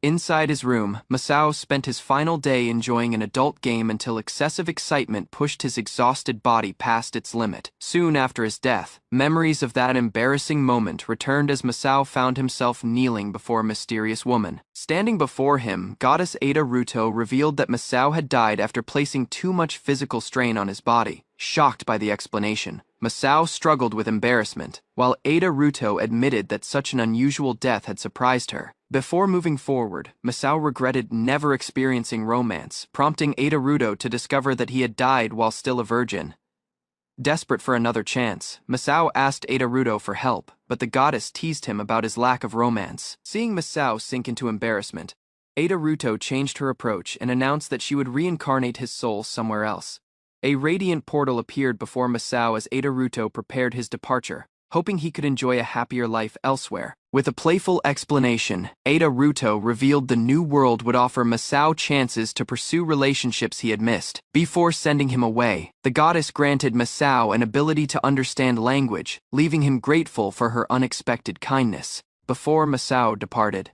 Inside his room, Masao spent his final day enjoying an adult game until excessive excitement pushed his exhausted body past its limit. Soon after his death, memories of that embarrassing moment returned as Masao found himself kneeling before a mysterious woman. Standing before him, goddess Ada Ruto revealed that Masao had died after placing too much physical strain on his body. Shocked by the explanation, Masao struggled with embarrassment, while Ada Ruto admitted that such an unusual death had surprised her. Before moving forward, Masao regretted never experiencing romance, prompting Ada Ruto to discover that he had died while still a virgin. Desperate for another chance, Masao asked Ada Ruto for help, but the goddess teased him about his lack of romance. Seeing Masao sink into embarrassment, Ada Ruto changed her approach and announced that she would reincarnate his soul somewhere else. A radiant portal appeared before Masao as Ada Ruto prepared his departure, hoping he could enjoy a happier life elsewhere. With a playful explanation, Ada Ruto revealed the new world would offer Masao chances to pursue relationships he had missed. Before sending him away, the goddess granted Masao an ability to understand language, leaving him grateful for her unexpected kindness. Before Masao departed,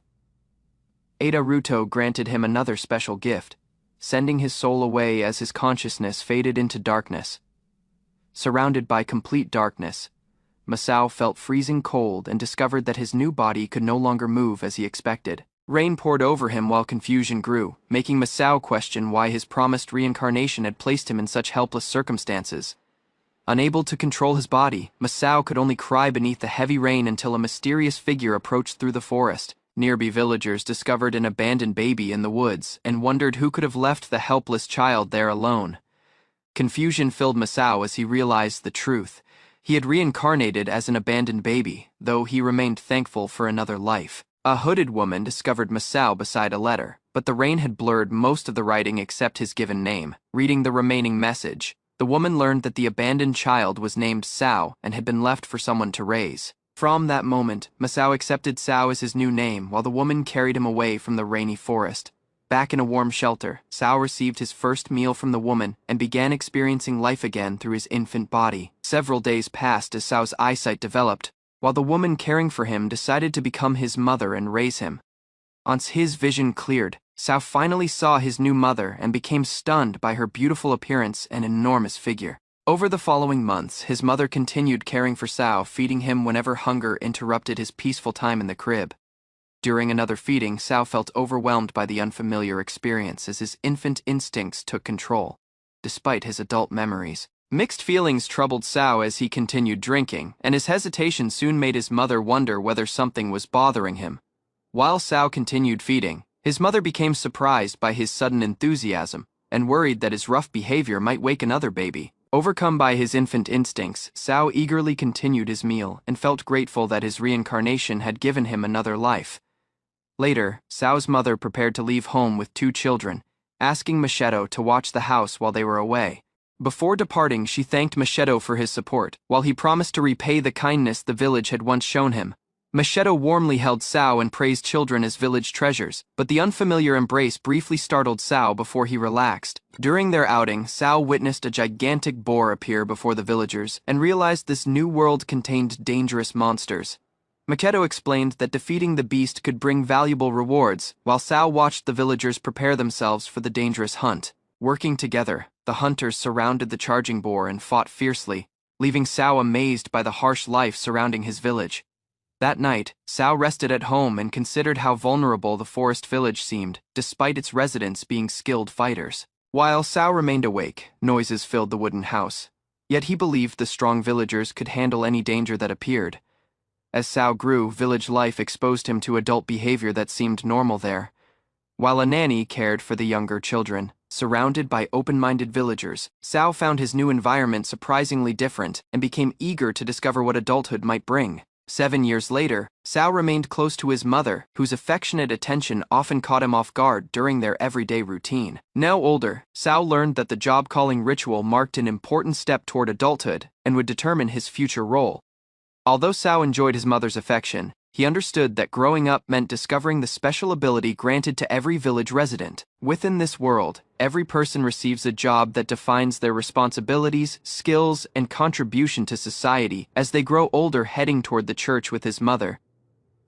Ada Ruto granted him another special gift, sending his soul away as his consciousness faded into darkness. Surrounded by complete darkness, Masao felt freezing cold and discovered that his new body could no longer move as he expected. Rain poured over him while confusion grew, making Masao question why his promised reincarnation had placed him in such helpless circumstances. Unable to control his body, Masao could only cry beneath the heavy rain until a mysterious figure approached through the forest. Nearby villagers discovered an abandoned baby in the woods and wondered who could have left the helpless child there alone. Confusion filled Masao as he realized the truth. He had reincarnated as an abandoned baby, though he remained thankful for another life. A hooded woman discovered Masao beside a letter, but the rain had blurred most of the writing except his given name. Reading the remaining message, the woman learned that the abandoned child was named Sao and had been left for someone to raise. From that moment, Masao accepted Sao as his new name while the woman carried him away from the rainy forest. Back in a warm shelter, Sao received his first meal from the woman and began experiencing life again through his infant body. Several days passed as Sao's eyesight developed, while the woman caring for him decided to become his mother and raise him. Once his vision cleared, Sao finally saw his new mother and became stunned by her beautiful appearance and enormous figure. Over the following months, his mother continued caring for Sao, feeding him whenever hunger interrupted his peaceful time in the crib. During another feeding, Sao felt overwhelmed by the unfamiliar experience as his infant instincts took control, despite his adult memories. Mixed feelings troubled Sao as he continued drinking, and his hesitation soon made his mother wonder whether something was bothering him. While Sao continued feeding, his mother became surprised by his sudden enthusiasm and worried that his rough behavior might wake another baby. Overcome by his infant instincts, Sao eagerly continued his meal and felt grateful that his reincarnation had given him another life. Later, Sao's mother prepared to leave home with 2 children, asking Machedo to watch the house while they were away. Before departing, she thanked Machedo for his support, while he promised to repay the kindness the village had once shown him. Machedo warmly held Sao and praised children as village treasures, but the unfamiliar embrace briefly startled Sao before he relaxed. During their outing, Sao witnessed a gigantic boar appear before the villagers and realized this new world contained dangerous monsters. Machedo explained that defeating the beast could bring valuable rewards, while Sao watched the villagers prepare themselves for the dangerous hunt. Working together, the hunters surrounded the charging boar and fought fiercely, leaving Sao amazed by the harsh life surrounding his village. That night, Sao rested at home and considered how vulnerable the forest village seemed, despite its residents being skilled fighters. While Sao remained awake, noises filled the wooden house. Yet he believed the strong villagers could handle any danger that appeared. As Sao grew, village life exposed him to adult behavior that seemed normal there. While a nanny cared for the younger children, surrounded by open-minded villagers, Sao found his new environment surprisingly different and became eager to discover what adulthood might bring. 7 years later, Sao remained close to his mother, whose affectionate attention often caught him off guard during their everyday routine. Now older, Sao learned that the job-calling ritual marked an important step toward adulthood and would determine his future role. Although Sao enjoyed his mother's affection, he understood that growing up meant discovering the special ability granted to every village resident. Within this world, every person receives a job that defines their responsibilities, skills, and contribution to society. As they grow older, heading toward the church with his mother,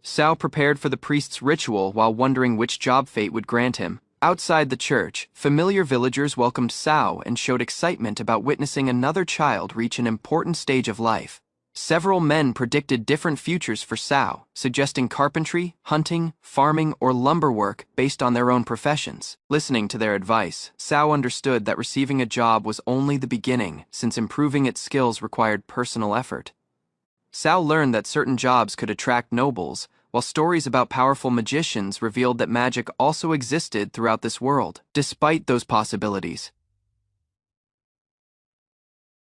Sao prepared for the priest's ritual while wondering which job fate would grant him. Outside the church, familiar villagers welcomed Sao and showed excitement about witnessing another child reach an important stage of life. Several men predicted different futures for Sao, suggesting carpentry, hunting, farming, or lumber work based on their own professions. Listening to their advice, Sao understood that receiving a job was only the beginning, since improving its skills required personal effort. Sao learned that certain jobs could attract nobles, while stories about powerful magicians revealed that magic also existed throughout this world. Despite those possibilities,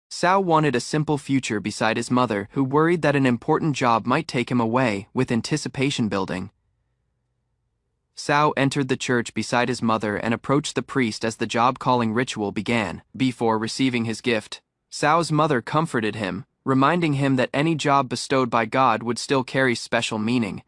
Sao wanted a simple future beside his mother, who worried that an important job might take him away, with anticipation building. Sao entered the church beside his mother and approached the priest as the job-calling ritual began. Before receiving his gift, Sao's mother comforted him, reminding him that any job bestowed by God would still carry special meaning.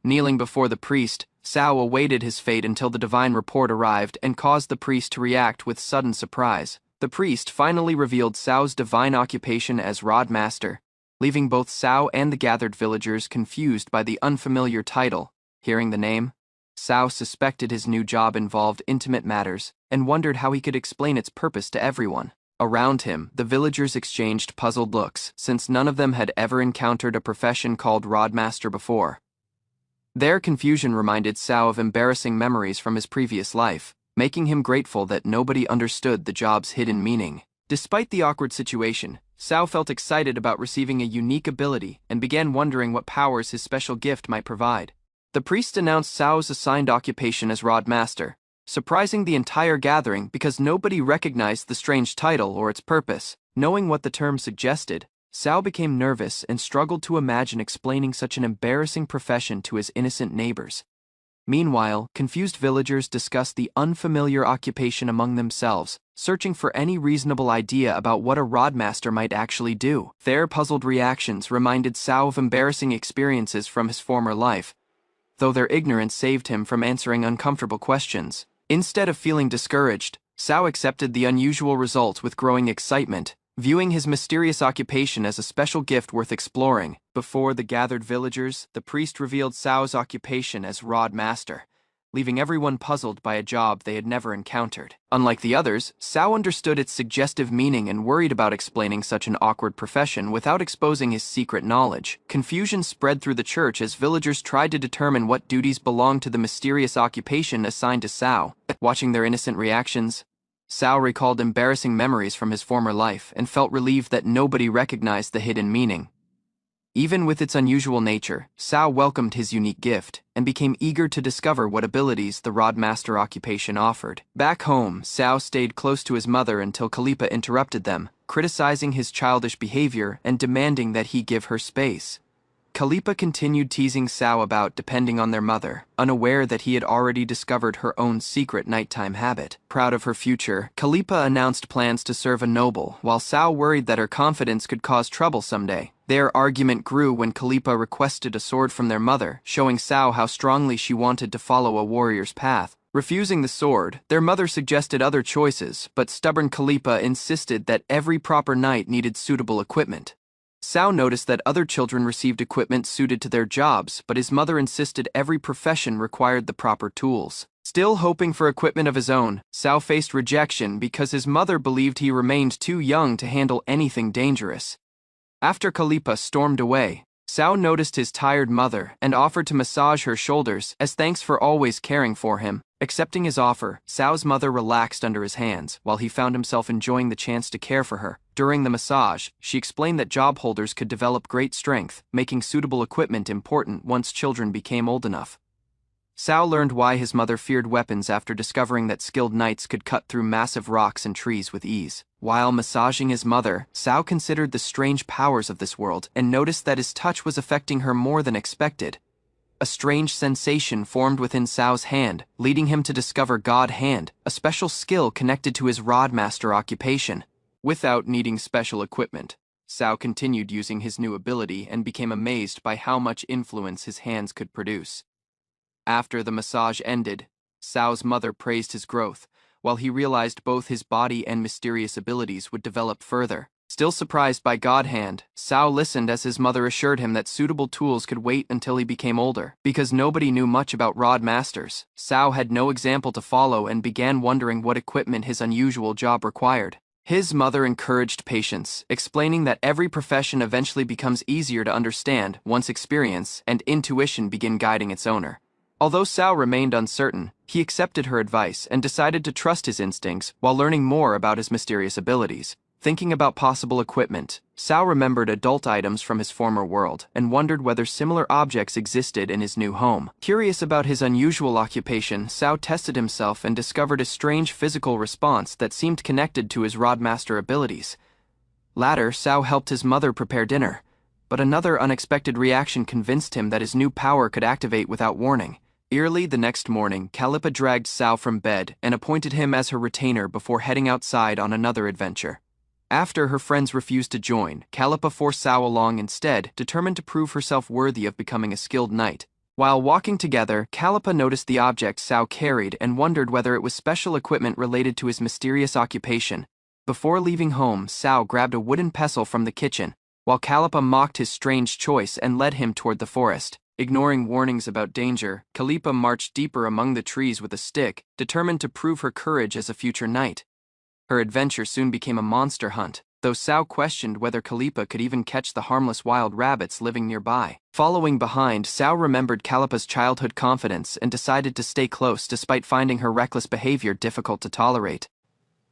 Kneeling before the priest, Sao awaited his fate until the divine report arrived and caused the priest to react with sudden surprise. The priest finally revealed Sao's divine occupation as Rod Master, leaving both Sao and the gathered villagers confused by the unfamiliar title. Hearing the name, Sao suspected his new job involved intimate matters and wondered how he could explain its purpose to everyone. Around him, the villagers exchanged puzzled looks, since none of them had ever encountered a profession called Rod Master before. Their confusion reminded Sao of embarrassing memories from his previous life, making him grateful that nobody understood the job's hidden meaning. Despite the awkward situation, Sao felt excited about receiving a unique ability and began wondering what powers his special gift might provide. The priest announced Sao's assigned occupation as Rod Master, surprising the entire gathering because nobody recognized the strange title or its purpose. Knowing what the term suggested, Sao became nervous and struggled to imagine explaining such an embarrassing profession to his innocent neighbors. Meanwhile, confused villagers discussed the unfamiliar occupation among themselves, searching for any reasonable idea about what a Rod Master might actually do. Their puzzled reactions reminded Sao of embarrassing experiences from his former life, though their ignorance saved him from answering uncomfortable questions. Instead of feeling discouraged, Sao accepted the unusual result with growing excitement, viewing his mysterious occupation as a special gift worth exploring. Before the gathered villagers, the priest revealed Sao's occupation as Rod Master, leaving everyone puzzled by a job they had never encountered. Unlike the others, Sao understood its suggestive meaning and worried about explaining such an awkward profession without exposing his secret knowledge. Confusion spread through the church as villagers tried to determine what duties belonged to the mysterious occupation assigned to Sao. Watching their innocent reactions, Sao recalled embarrassing memories from his former life and felt relieved that nobody recognized the hidden meaning. Even with its unusual nature, Sao welcomed his unique gift and became eager to discover what abilities the Rod Master occupation offered. Back home, Sao stayed close to his mother until Kalipa interrupted them, criticizing his childish behavior and demanding that he give her space. Kalipa continued teasing Sao about depending on their mother, unaware that he had already discovered her own secret nighttime habit. Proud of her future, Kalipa announced plans to serve a noble, while Sao worried that her confidence could cause trouble someday. Their argument grew when Kalipa requested a sword from their mother, showing Sao how strongly she wanted to follow a warrior's path. Refusing the sword, their mother suggested other choices, but stubborn Kalipa insisted that every proper knight needed suitable equipment. Sao noticed that other children received equipment suited to their jobs, but his mother insisted every profession required the proper tools. Still hoping for equipment of his own, Sao faced rejection because his mother believed he remained too young to handle anything dangerous. After Kalipa stormed away, Sao noticed his tired mother and offered to massage her shoulders as thanks for always caring for him. Accepting his offer, Sao's mother relaxed under his hands, while he found himself enjoying the chance to care for her. During the massage, she explained that job holders could develop great strength, making suitable equipment important once children became old enough. Sao learned why his mother feared weapons after discovering that skilled knights could cut through massive rocks and trees with ease. While massaging his mother, Sao considered the strange powers of this world and noticed that his touch was affecting her more than expected. A strange sensation formed within Sao's hand, leading him to discover God Hand, a special skill connected to his Rod Master occupation. Without needing special equipment, Sao continued using his new ability and became amazed by how much influence his hands could produce. After the massage ended, Sao's mother praised his growth, while he realized both his body and mysterious abilities would develop further. Still surprised by God Hand, Sao listened as his mother assured him that suitable tools could wait until he became older. Because nobody knew much about rod masters, Sao had no example to follow and began wondering what equipment his unusual job required. His mother encouraged patience, explaining that every profession eventually becomes easier to understand once experience and intuition begin guiding its owner. Although Sao remained uncertain, he accepted her advice and decided to trust his instincts while learning more about his mysterious abilities. Thinking about possible equipment, Sao remembered adult items from his former world and wondered whether similar objects existed in his new home. Curious about his unusual occupation, Sao tested himself and discovered a strange physical response that seemed connected to his rodmaster abilities. Later, Sao helped his mother prepare dinner, but another unexpected reaction convinced him that his new power could activate without warning. Early the next morning, Callippa dragged Sao from bed and appointed him as her retainer before heading outside on another adventure. After her friends refused to join, Callippa forced Sao along instead, determined to prove herself worthy of becoming a skilled knight. While walking together, Callippa noticed the object Sao carried and wondered whether it was special equipment related to his mysterious occupation. Before leaving home, Sao grabbed a wooden pestle from the kitchen, while Callippa mocked his strange choice and led him toward the forest. Ignoring warnings about danger, Callippa marched deeper among the trees with a stick, determined to prove her courage as a future knight. Her adventure soon became a monster hunt, though Sao questioned whether Callippa could even catch the harmless wild rabbits living nearby. Following behind, Sao remembered Callippa's childhood confidence and decided to stay close despite finding her reckless behavior difficult to tolerate.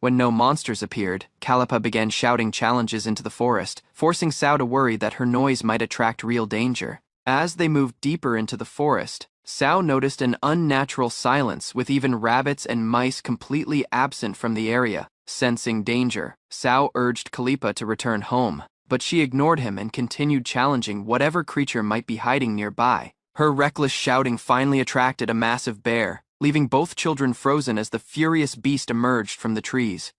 When no monsters appeared, Callippa began shouting challenges into the forest, forcing Sao to worry that her noise might attract real danger. As they moved deeper into the forest, Sao noticed an unnatural silence with even rabbits and mice completely absent from the area. Sensing danger, Sao urged Callippa to return home, but she ignored him and continued challenging whatever creature might be hiding nearby. Her reckless shouting finally attracted a massive bear, leaving both children frozen as the furious beast emerged from the trees.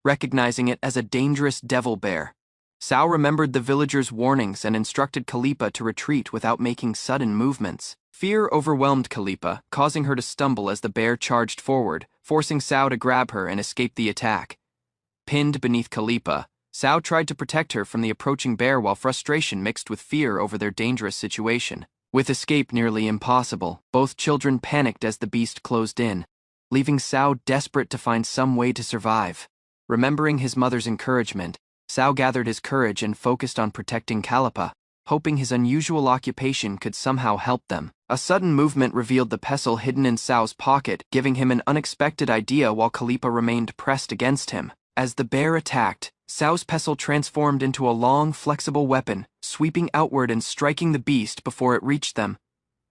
Recognizing it as a dangerous devil bear, Sao remembered the villagers' warnings and instructed Callippa to retreat without making sudden movements. Fear overwhelmed Callippa, causing her to stumble as the bear charged forward, forcing Sao to grab her and escape the attack. Pinned beneath Callippa, Sao tried to protect her from the approaching bear while frustration mixed with fear over their dangerous situation. With escape nearly impossible, both children panicked as the beast closed in, leaving Sao desperate to find some way to survive. Remembering his mother's encouragement, Sao gathered his courage and focused on protecting Callippa, hoping his unusual occupation could somehow help them. A sudden movement revealed the pestle hidden in Sao's pocket, giving him an unexpected idea while Callippa remained pressed against him. As the bear attacked, Sao's pestle transformed into a long, flexible weapon, sweeping outward and striking the beast before it reached them.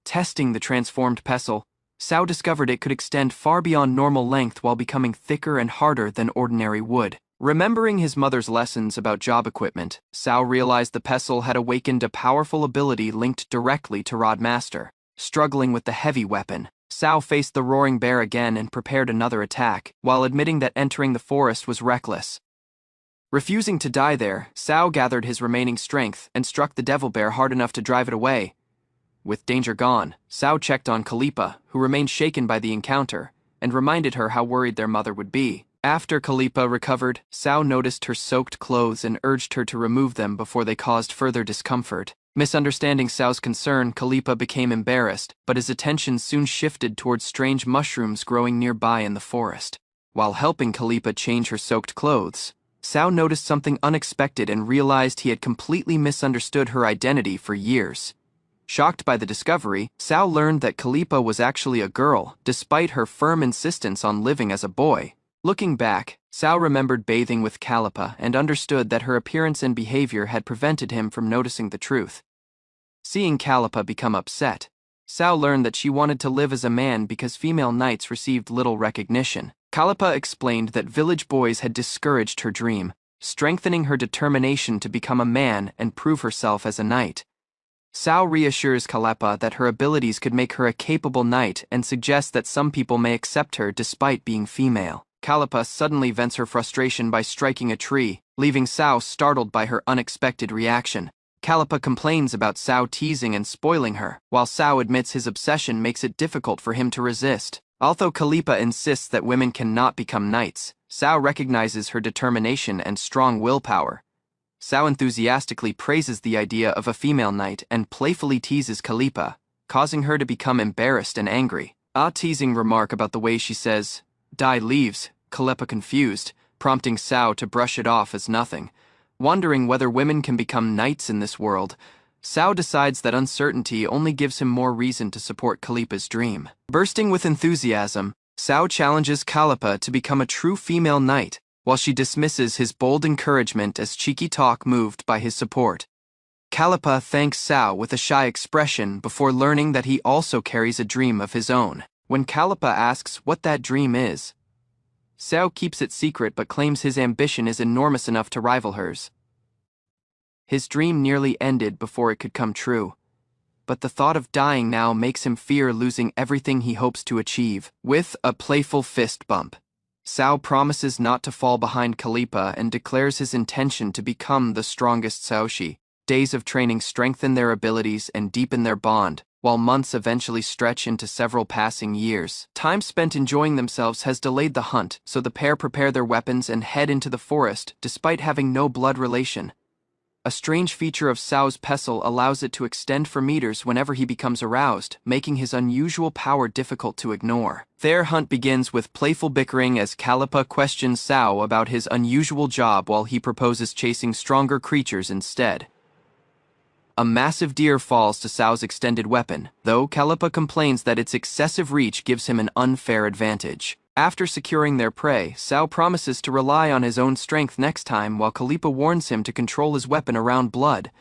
Testing the transformed pestle, Sao discovered it could extend far beyond normal length while becoming thicker and harder than ordinary wood. Remembering his mother's lessons about job equipment, Sao realized the pestle had awakened a powerful ability linked directly to Rodmaster. Struggling with the heavy weapon, Sao faced the roaring bear again and prepared another attack, while admitting that entering the forest was reckless. Refusing to die there, Sao gathered his remaining strength and struck the devil bear hard enough to drive it away. With danger gone, Sao checked on Callippa, who remained shaken by the encounter, and reminded her how worried their mother would be. After Callippa recovered, Sao noticed her soaked clothes and urged her to remove them before they caused further discomfort. Misunderstanding Sao's concern, Callippa became embarrassed, but his attention soon shifted towards strange mushrooms growing nearby in the forest. While helping Callippa change her soaked clothes, Sao noticed something unexpected and realized he had completely misunderstood her identity for years. Shocked by the discovery, Sao learned that Callippa was actually a girl, despite her firm insistence on living as a boy. Looking back, Sao remembered bathing with Callippa and understood that her appearance and behavior had prevented him from noticing the truth. Seeing Callippa become upset, Sao learned that she wanted to live as a man because female knights received little recognition. Callippa explained that village boys had discouraged her dream, strengthening her determination to become a man and prove herself as a knight. Sao reassures Callippa that her abilities could make her a capable knight and suggests that some people may accept her despite being female. Callippa suddenly vents her frustration by striking a tree, leaving Sao startled by her unexpected reaction. Callippa complains about Sao teasing and spoiling her, while Sao admits his obsession makes it difficult for him to resist. Although Callippa insists that women cannot become knights, Sao recognizes her determination and strong willpower, Sao enthusiastically praises the idea of a female knight and playfully teases Kalipa, causing her to become embarrassed and angry. A teasing remark about the way she says, "Die leaves," Kalipa confused, prompting Sao to brush it off as nothing. Wondering whether women can become knights in this world, Sao decides that uncertainty only gives him more reason to support Kalipa's dream. Bursting with enthusiasm, Sao challenges Kalipa to become a true female knight, while she dismisses his bold encouragement as cheeky talk moved by his support. Kalipa thanks Sao with a shy expression before learning that he also carries a dream of his own. When Kalipa asks what that dream is, Sao keeps it secret but claims his ambition is enormous enough to rival hers. His dream nearly ended before it could come true, but the thought of dying now makes him fear losing everything he hopes to achieve. With a playful fist bump, Sao promises not to fall behind Kalipa and declares his intention to become the strongest Saoshi. Days of training strengthen their abilities and deepen their bond, while months eventually stretch into several passing years. Time spent enjoying themselves has delayed the hunt, so the pair prepare their weapons and head into the forest despite having no blood relation. A strange feature of Sao's pestle allows it to extend for meters whenever he becomes aroused, making his unusual power difficult to ignore. Their hunt begins with playful bickering as Kalipa questions Sao about his unusual job while he proposes chasing stronger creatures instead. A massive deer falls to Sao's extended weapon, though Kalipa complains that its excessive reach gives him an unfair advantage. After securing their prey, Sao promises to rely on his own strength next time while Kalipa warns him to control his weapon around blood.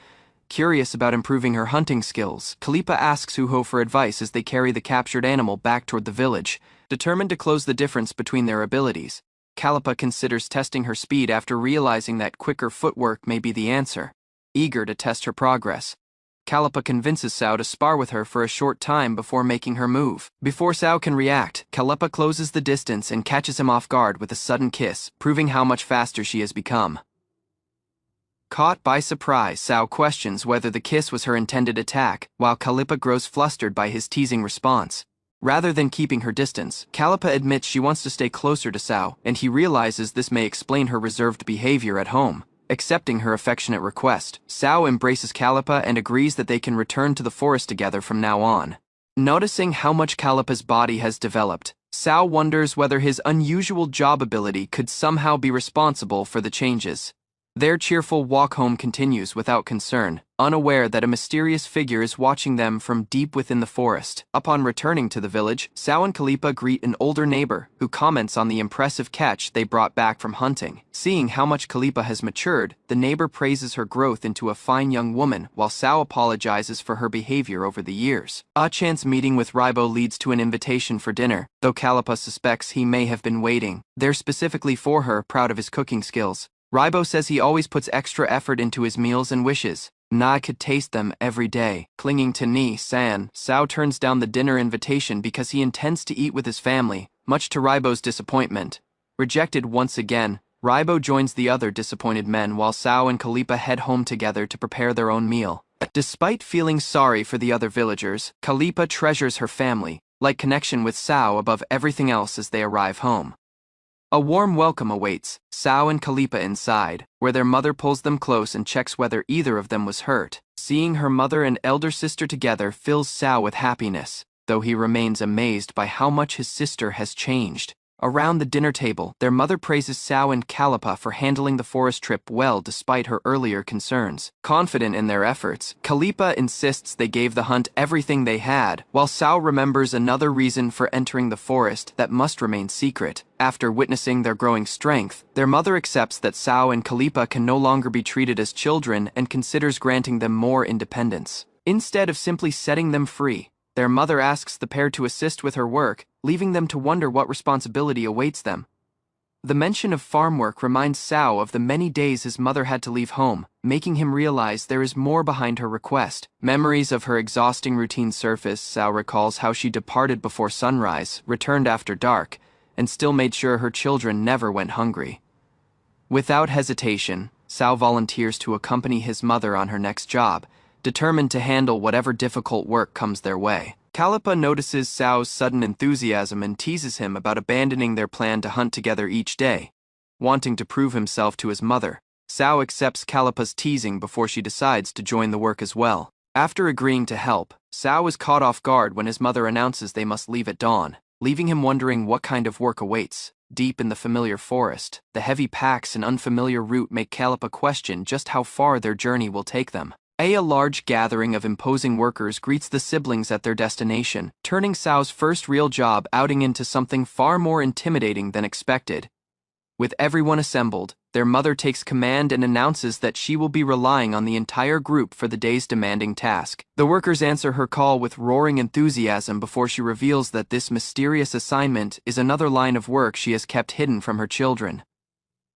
Curious about improving her hunting skills, Kalipa asks Uho for advice as they carry the captured animal back toward the village. Determined to close the difference between their abilities, Kalipa considers testing her speed after realizing that quicker footwork may be the answer. Eager to test her progress, Kalipa convinces Sao to spar with her for a short time before making her move. Before Sao can react, Kalipa closes the distance and catches him off guard with a sudden kiss, proving how much faster she has become. Caught by surprise, Sao questions whether the kiss was her intended attack, while Kalipa grows flustered by his teasing response. Rather than keeping her distance, Kalipa admits she wants to stay closer to Sao, and he realizes this may explain her reserved behavior at home. Accepting her affectionate request, Sao embraces Kalipa and agrees that they can return to the forest together from now on. Noticing how much Kalipa's body has developed, Sao wonders whether his unusual job ability could somehow be responsible for the changes. Their cheerful walk home continues without concern, unaware that a mysterious figure is watching them from deep within the forest. Upon returning to the village, Sao and Kalipa greet an older neighbor, who comments on the impressive catch they brought back from hunting. Seeing how much Kalipa has matured, the neighbor praises her growth into a fine young woman, while Sao apologizes for her behavior over the years. A chance meeting with Raibo leads to an invitation for dinner, though Kalipa suspects he may have been waiting there specifically for her, proud of his cooking skills. Raibo says he always puts extra effort into his meals and wishes. Na could taste them every day. Clinging to Ni-san, Sao turns down the dinner invitation because he intends to eat with his family, much to Raibo's disappointment. Rejected once again, Raibo joins the other disappointed men while Sao and Kalipa head home together to prepare their own meal. Despite feeling sorry for the other villagers, Kalipa treasures her family, like connection with Sao above everything else as they arrive home. A warm welcome awaits Sao and Kalipa inside, where their mother pulls them close and checks whether either of them was hurt. Seeing her mother and elder sister together fills Sao with happiness, though he remains amazed by how much his sister has changed. Around the dinner table, their mother praises Sao and Kalipa for handling the forest trip well despite her earlier concerns. Confident in their efforts, Kalipa insists they gave the hunt everything they had, while Sao remembers another reason for entering the forest that must remain secret. After witnessing their growing strength, their mother accepts that Sao and Kalipa can no longer be treated as children and considers granting them more independence. Instead of simply setting them free, their mother asks the pair to assist with her work, leaving them to wonder what responsibility awaits them. The mention of farm work reminds Sao of the many days his mother had to leave home, making him realize there is more behind her request. Memories of her exhausting routine surface. Sao recalls how she departed before sunrise, returned after dark, and still made sure her children never went hungry. Without hesitation, Sao volunteers to accompany his mother on her next job, determined to handle whatever difficult work comes their way. Kalipa notices Sao's sudden enthusiasm and teases him about abandoning their plan to hunt together each day. Wanting to prove himself to his mother, Sao accepts Calipa's teasing before she decides to join the work as well. After agreeing to help, Sao is caught off guard when his mother announces they must leave at dawn, leaving him wondering what kind of work awaits. Deep in the familiar forest, the heavy packs and unfamiliar route make Calipa question just how far their journey will take them. A large gathering of imposing workers greets the siblings at their destination, turning Sao's first real job outing into something far more intimidating than expected. With everyone assembled, their mother takes command and announces that she will be relying on the entire group for the day's demanding task. The workers answer her call with roaring enthusiasm before she reveals that this mysterious assignment is another line of work she has kept hidden from her children.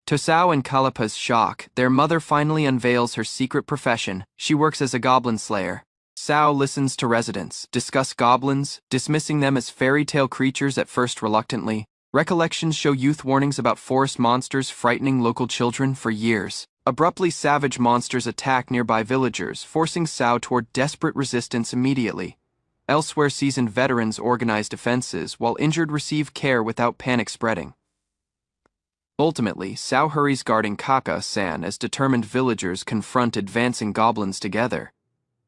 To Sao and Calipa's shock, their mother finally unveils her secret profession. She works as a goblin slayer. Sao listens to residents discuss goblins, dismissing them as fairy tale creatures at first reluctantly. Recollections show youth warnings about forest monsters frightening local children for years. Abruptly, savage monsters attack nearby villagers, forcing Sao toward desperate resistance immediately. Elsewhere, seasoned veterans organize defenses, while injured receive care without panic spreading. Ultimately, Sao hurries guarding Kaka-san as determined villagers confront advancing goblins together.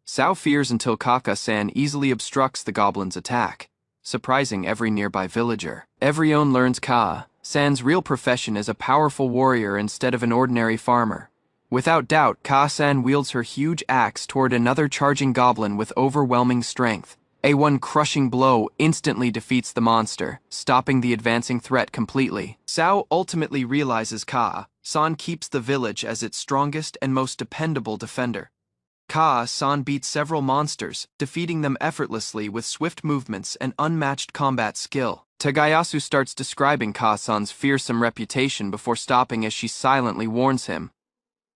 Sao fears until Kaka-san easily obstructs the goblins' attack, surprising every nearby villager. Everyone learns Ka-san's real profession as a powerful warrior instead of an ordinary farmer. Without doubt, Ka-san wields her huge axe toward another charging goblin with overwhelming strength. One crushing blow instantly defeats the monster, stopping the advancing threat completely. Sao ultimately realizes Ka-san keeps the village as its strongest and most dependable defender. Ka-san beats several monsters, defeating them effortlessly with swift movements and unmatched combat skill. Tagayasu starts describing Ka-san's fearsome reputation before stopping as she silently warns him.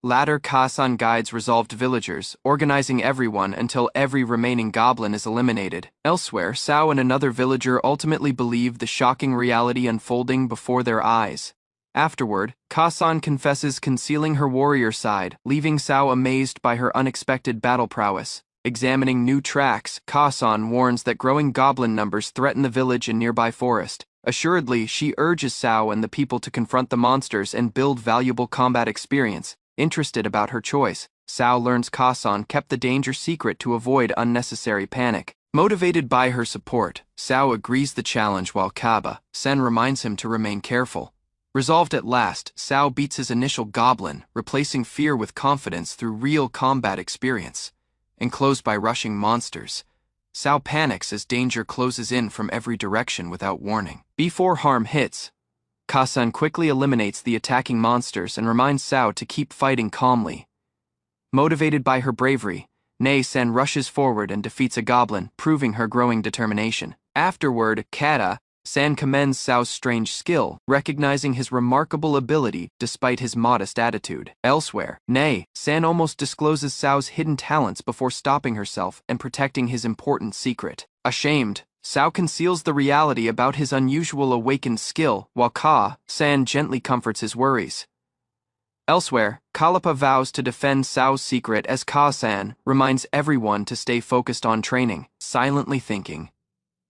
Later, Ka-san guides resolved villagers, organizing everyone until every remaining goblin is eliminated. Elsewhere, Sao and another villager ultimately believe the shocking reality unfolding before their eyes. Afterward, Ka-san confesses concealing her warrior side, leaving Sao amazed by her unexpected battle prowess. Examining new tracks, Ka-san warns that growing goblin numbers threaten the village and nearby forest. Assuredly, she urges Sao and the people to confront the monsters and build valuable combat experience. Interested about her choice, Sao learns Ka-san kept the danger secret to avoid unnecessary panic. Motivated by her support, Sao agrees the challenge while Kaba-sen reminds him to remain careful. Resolved at last, Sao beats his initial goblin, replacing fear with confidence through real combat experience. Enclosed by rushing monsters, Sao panics as danger closes in from every direction without warning. Before harm hits, Ka-san quickly eliminates the attacking monsters and reminds Sao to keep fighting calmly. Motivated by her bravery, Nei-san rushes forward and defeats a goblin, proving her growing determination. Afterward, Kata-san commends Sao's strange skill, recognizing his remarkable ability despite his modest attitude. Elsewhere, Nei-san almost discloses Sao's hidden talents before stopping herself and protecting his important secret. Ashamed, Sao conceals the reality about his unusual awakened skill, while Ka-san gently comforts his worries. Elsewhere, Calipa vows to defend Sao's secret as Ka-san reminds everyone to stay focused on training. Silently thinking,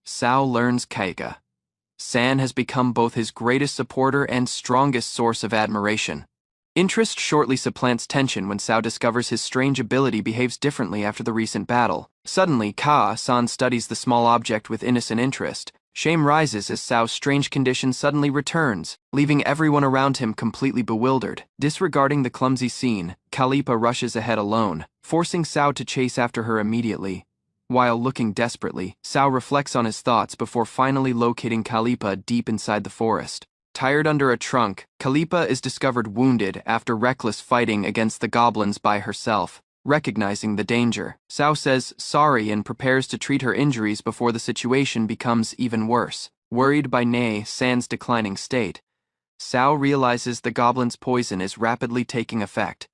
Sao learns Kaiga-san has become both his greatest supporter and strongest source of admiration. Interest shortly supplants tension when Sao discovers his strange ability behaves differently after the recent battle. Suddenly, Ka-san studies the small object with innocent interest. Shame rises as Sao's strange condition suddenly returns, leaving everyone around him completely bewildered. Disregarding the clumsy scene, Calipa rushes ahead alone, forcing Sao to chase after her immediately. While looking desperately, Sao reflects on his thoughts before finally locating Calipa deep inside the forest. Tired under a trunk, Calipa is discovered wounded after reckless fighting against the goblins by herself. Recognizing the danger, Sao says sorry and prepares to treat her injuries before the situation becomes even worse. Worried by Nei-san's declining state, Sao realizes the goblin's poison is rapidly taking effect.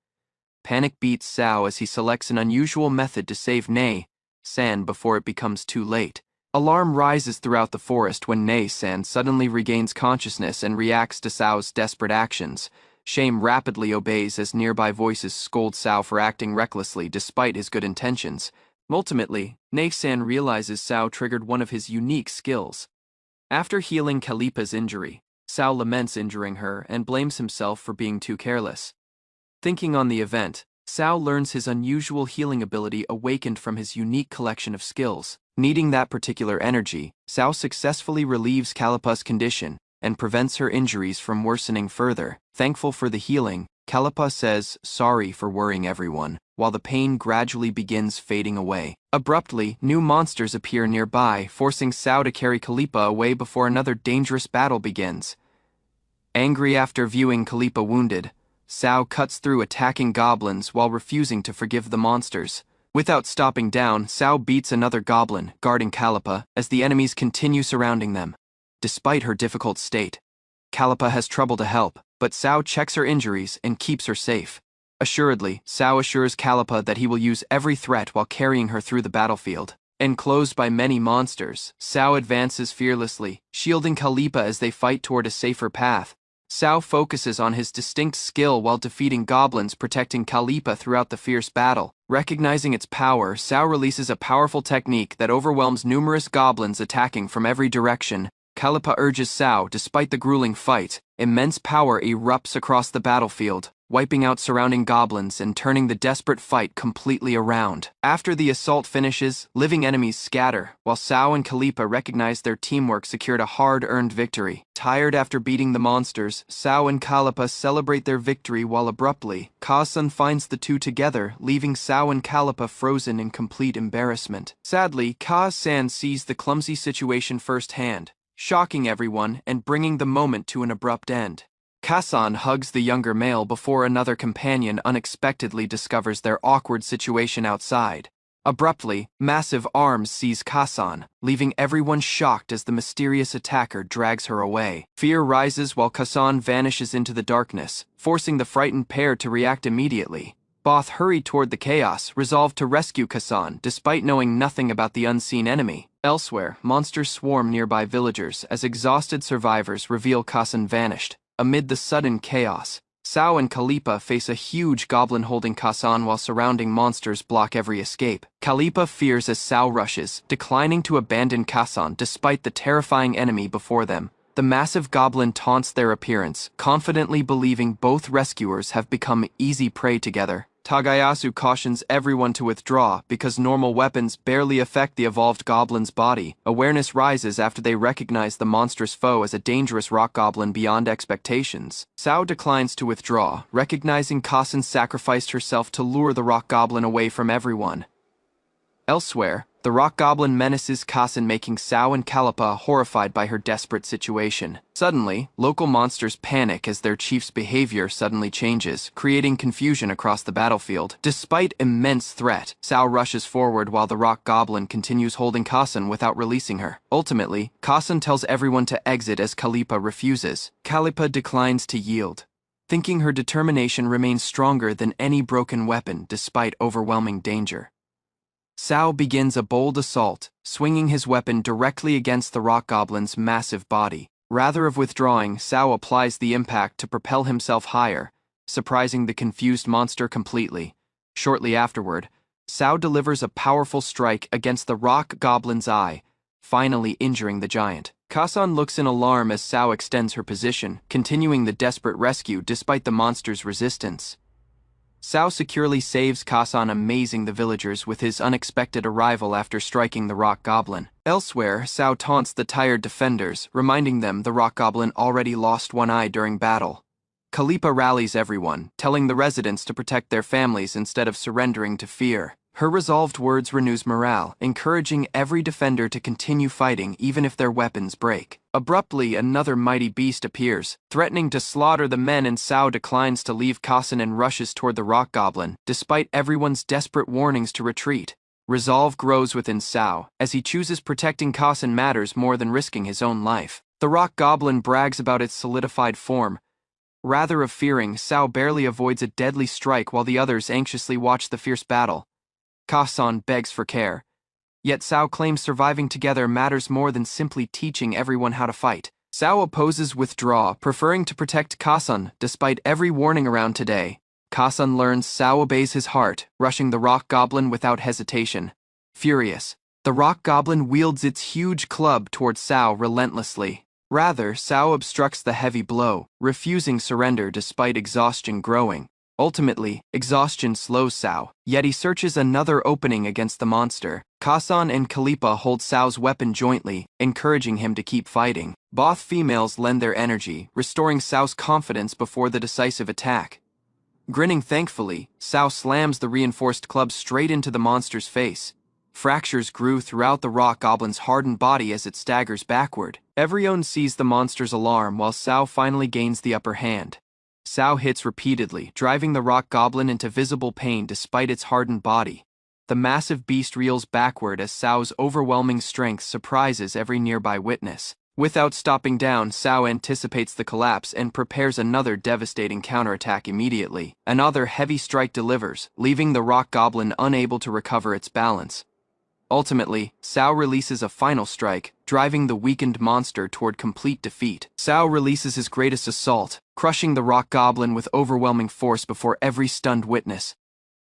Panic beats Sao as he selects an unusual method to save Nei-san before it becomes too late. Alarm rises throughout the forest when Nei-san suddenly regains consciousness and reacts to Sao's desperate actions. Shame rapidly obeys as nearby voices scold Sao for acting recklessly despite his good intentions. Ultimately, Nei-san realizes Sao triggered one of his unique skills. After healing Calipa's injury, Sao laments injuring her and blames himself for being too careless. Thinking on the event, Sao learns his unusual healing ability awakened from his unique collection of skills. Needing that particular energy, Sao successfully relieves Calipa's condition and prevents her injuries from worsening further. Thankful for the healing, Calipa says sorry for worrying everyone, while the pain gradually begins fading away. Abruptly, new monsters appear nearby, forcing Sao to carry Calipa away before another dangerous battle begins. Angry after viewing Calipa wounded, Sao cuts through attacking goblins while refusing to forgive the monsters. Without stopping down, Sao beats another goblin, guarding Calipa, as the enemies continue surrounding them. Despite her difficult state, Calipa has trouble to help, but Sao checks her injuries and keeps her safe. Assuredly, Sao assures Calipa that he will use every threat while carrying her through the battlefield. Enclosed by many monsters, Sao advances fearlessly, shielding Calipa as they fight toward a safer path. Sao focuses on his distinct skill while defeating goblins, protecting Calipa throughout the fierce battle. Recognizing its power, Sao releases a powerful technique that overwhelms numerous goblins attacking from every direction. Calipa urges Sao, despite the grueling fight, immense power erupts across the battlefield, wiping out surrounding goblins and turning the desperate fight completely around. After the assault finishes, living enemies scatter, while Sao and Calipa recognize their teamwork secured a hard-earned victory. Tired after beating the monsters, Sao and Calipa celebrate their victory while abruptly, Kazan finds the two together, leaving Sao and Calipa frozen in complete embarrassment. Sadly, Kazan sees the clumsy situation firsthand, shocking everyone and bringing the moment to an abrupt end. Kazan hugs the younger male before another companion unexpectedly discovers their awkward situation outside. Abruptly, massive arms seize Kazan, leaving everyone shocked as the mysterious attacker drags her away. Fear rises while Kazan vanishes into the darkness, forcing the frightened pair to react immediately. Both hurry toward the chaos, resolved to rescue Kazan despite knowing nothing about the unseen enemy. Elsewhere, monsters swarm nearby villagers as exhausted survivors reveal Kazan vanished. Amid the sudden chaos, Sao and Calipa face a huge goblin holding Kazan while surrounding monsters block every escape. Calipa fears as Sao rushes, declining to abandon Kazan despite the terrifying enemy before them. The massive goblin taunts their appearance, confidently believing both rescuers have become easy prey together. Tagayasu cautions everyone to withdraw because normal weapons barely affect the evolved goblin's body. Awareness rises after they recognize the monstrous foe as a dangerous rock goblin beyond expectations. Sao declines to withdraw, recognizing Kazan sacrificed herself to lure the rock goblin away from everyone. Elsewhere, the rock goblin menaces Kazan, making Sao and Calipa horrified by her desperate situation. Suddenly, local monsters panic as their chief's behavior suddenly changes, creating confusion across the battlefield. Despite immense threat, Sao rushes forward while the rock goblin continues holding Kazan without releasing her. Ultimately, Kazan tells everyone to exit as Calipa refuses. Calipa declines to yield, thinking her determination remains stronger than any broken weapon despite overwhelming danger. Sao begins a bold assault, swinging his weapon directly against the rock goblin's massive body. Rather of withdrawing, Sao applies the impact to propel himself higher, surprising the confused monster completely. Shortly afterward, Sao delivers a powerful strike against the rock goblin's eye, finally injuring the giant. Kazan looks in alarm as Sao extends her position, continuing the desperate rescue despite the monster's resistance. Sao securely saves Kazan, amazing the villagers with his unexpected arrival after striking the rock goblin. Elsewhere, Sao taunts the tired defenders, reminding them the rock goblin already lost one eye during battle. Calipa rallies everyone, telling the residents to protect their families instead of surrendering to fear. Her resolved words renews morale, encouraging every defender to continue fighting even if their weapons break. Abruptly, another mighty beast appears, threatening to slaughter the men, and Sao declines to leave Kazan and rushes toward the rock goblin, despite everyone's desperate warnings to retreat. Resolve grows within Sao, as he chooses protecting Kazan matters more than risking his own life. The rock goblin brags about its solidified form. Rather of fearing, Sao barely avoids a deadly strike while the others anxiously watch the fierce battle. Kazan begs for care, yet Sao claims surviving together matters more than simply teaching everyone how to fight. Sao opposes withdraw, preferring to protect Kazan despite every warning around today. Kazan learns Sao obeys his heart, rushing the rock goblin without hesitation. Furious, the rock goblin wields its huge club towards Sao relentlessly. Rather, Sao obstructs the heavy blow, refusing surrender despite exhaustion growing. Ultimately, exhaustion slows Sao, yet he searches another opening against the monster. Kasan and Kalipa hold Sao's weapon jointly, encouraging him to keep fighting. Both females lend their energy, restoring Sao's confidence before the decisive attack. Grinning thankfully, Sao slams the reinforced club straight into the monster's face. Fractures grew throughout the rock goblin's hardened body as it staggers backward. Everyone sees the monster's alarm while Sao finally gains the upper hand. Sao hits repeatedly, driving the rock goblin into visible pain despite its hardened body. The massive beast reels backward as Sao's overwhelming strength surprises every nearby witness. Without stopping down, Sao anticipates the collapse and prepares another devastating counterattack immediately. Another heavy strike delivers, leaving the rock goblin unable to recover its balance. Ultimately, Sao releases a final strike, driving the weakened monster toward complete defeat. Sao releases his greatest assault, crushing the rock goblin with overwhelming force before every stunned witness.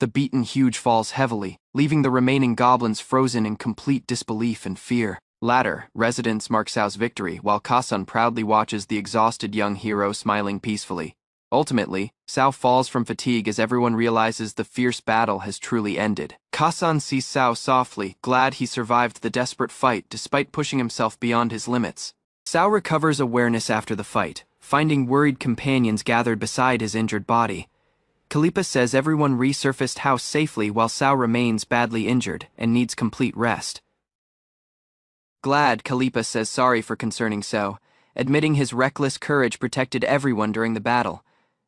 The beaten huge falls heavily, leaving the remaining goblins frozen in complete disbelief and fear. Later, residents mark Sao's victory, while Kasan proudly watches the exhausted young hero smiling peacefully. Ultimately, Sao falls from fatigue as everyone realizes the fierce battle has truly ended. Kasan sees Sao softly, glad he survived the desperate fight despite pushing himself beyond his limits. Sao recovers awareness after the fight, finding worried companions gathered beside his injured body. Kalipa says everyone resurfaced house safely while Sao remains badly injured and needs complete rest. Glad, Kalipa says sorry for concerning Sao, admitting his reckless courage protected everyone during the battle.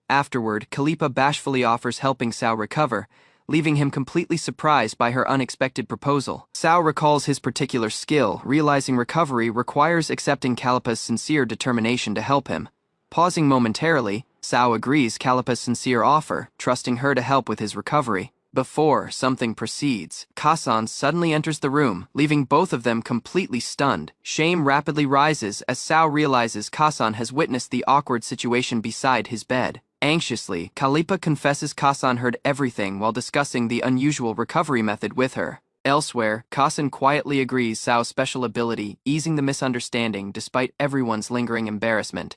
Afterward, Kalipa bashfully offers helping Sao recover, leaving him completely surprised by her unexpected proposal. Sao recalls his particular skill, realizing recovery requires accepting Kalipa's sincere determination to help him. Pausing momentarily, Sao agrees Kalipa's sincere offer, trusting her to help with his recovery. Before something proceeds, Kasan suddenly enters the room, leaving both of them completely stunned. Shame rapidly rises as Sao realizes Kasan has witnessed the awkward situation beside his bed. Anxiously, Kalipa confesses Kasan heard everything while discussing the unusual recovery method with her. Elsewhere, Kasan quietly agrees Sao's special ability, easing the misunderstanding despite everyone's lingering embarrassment.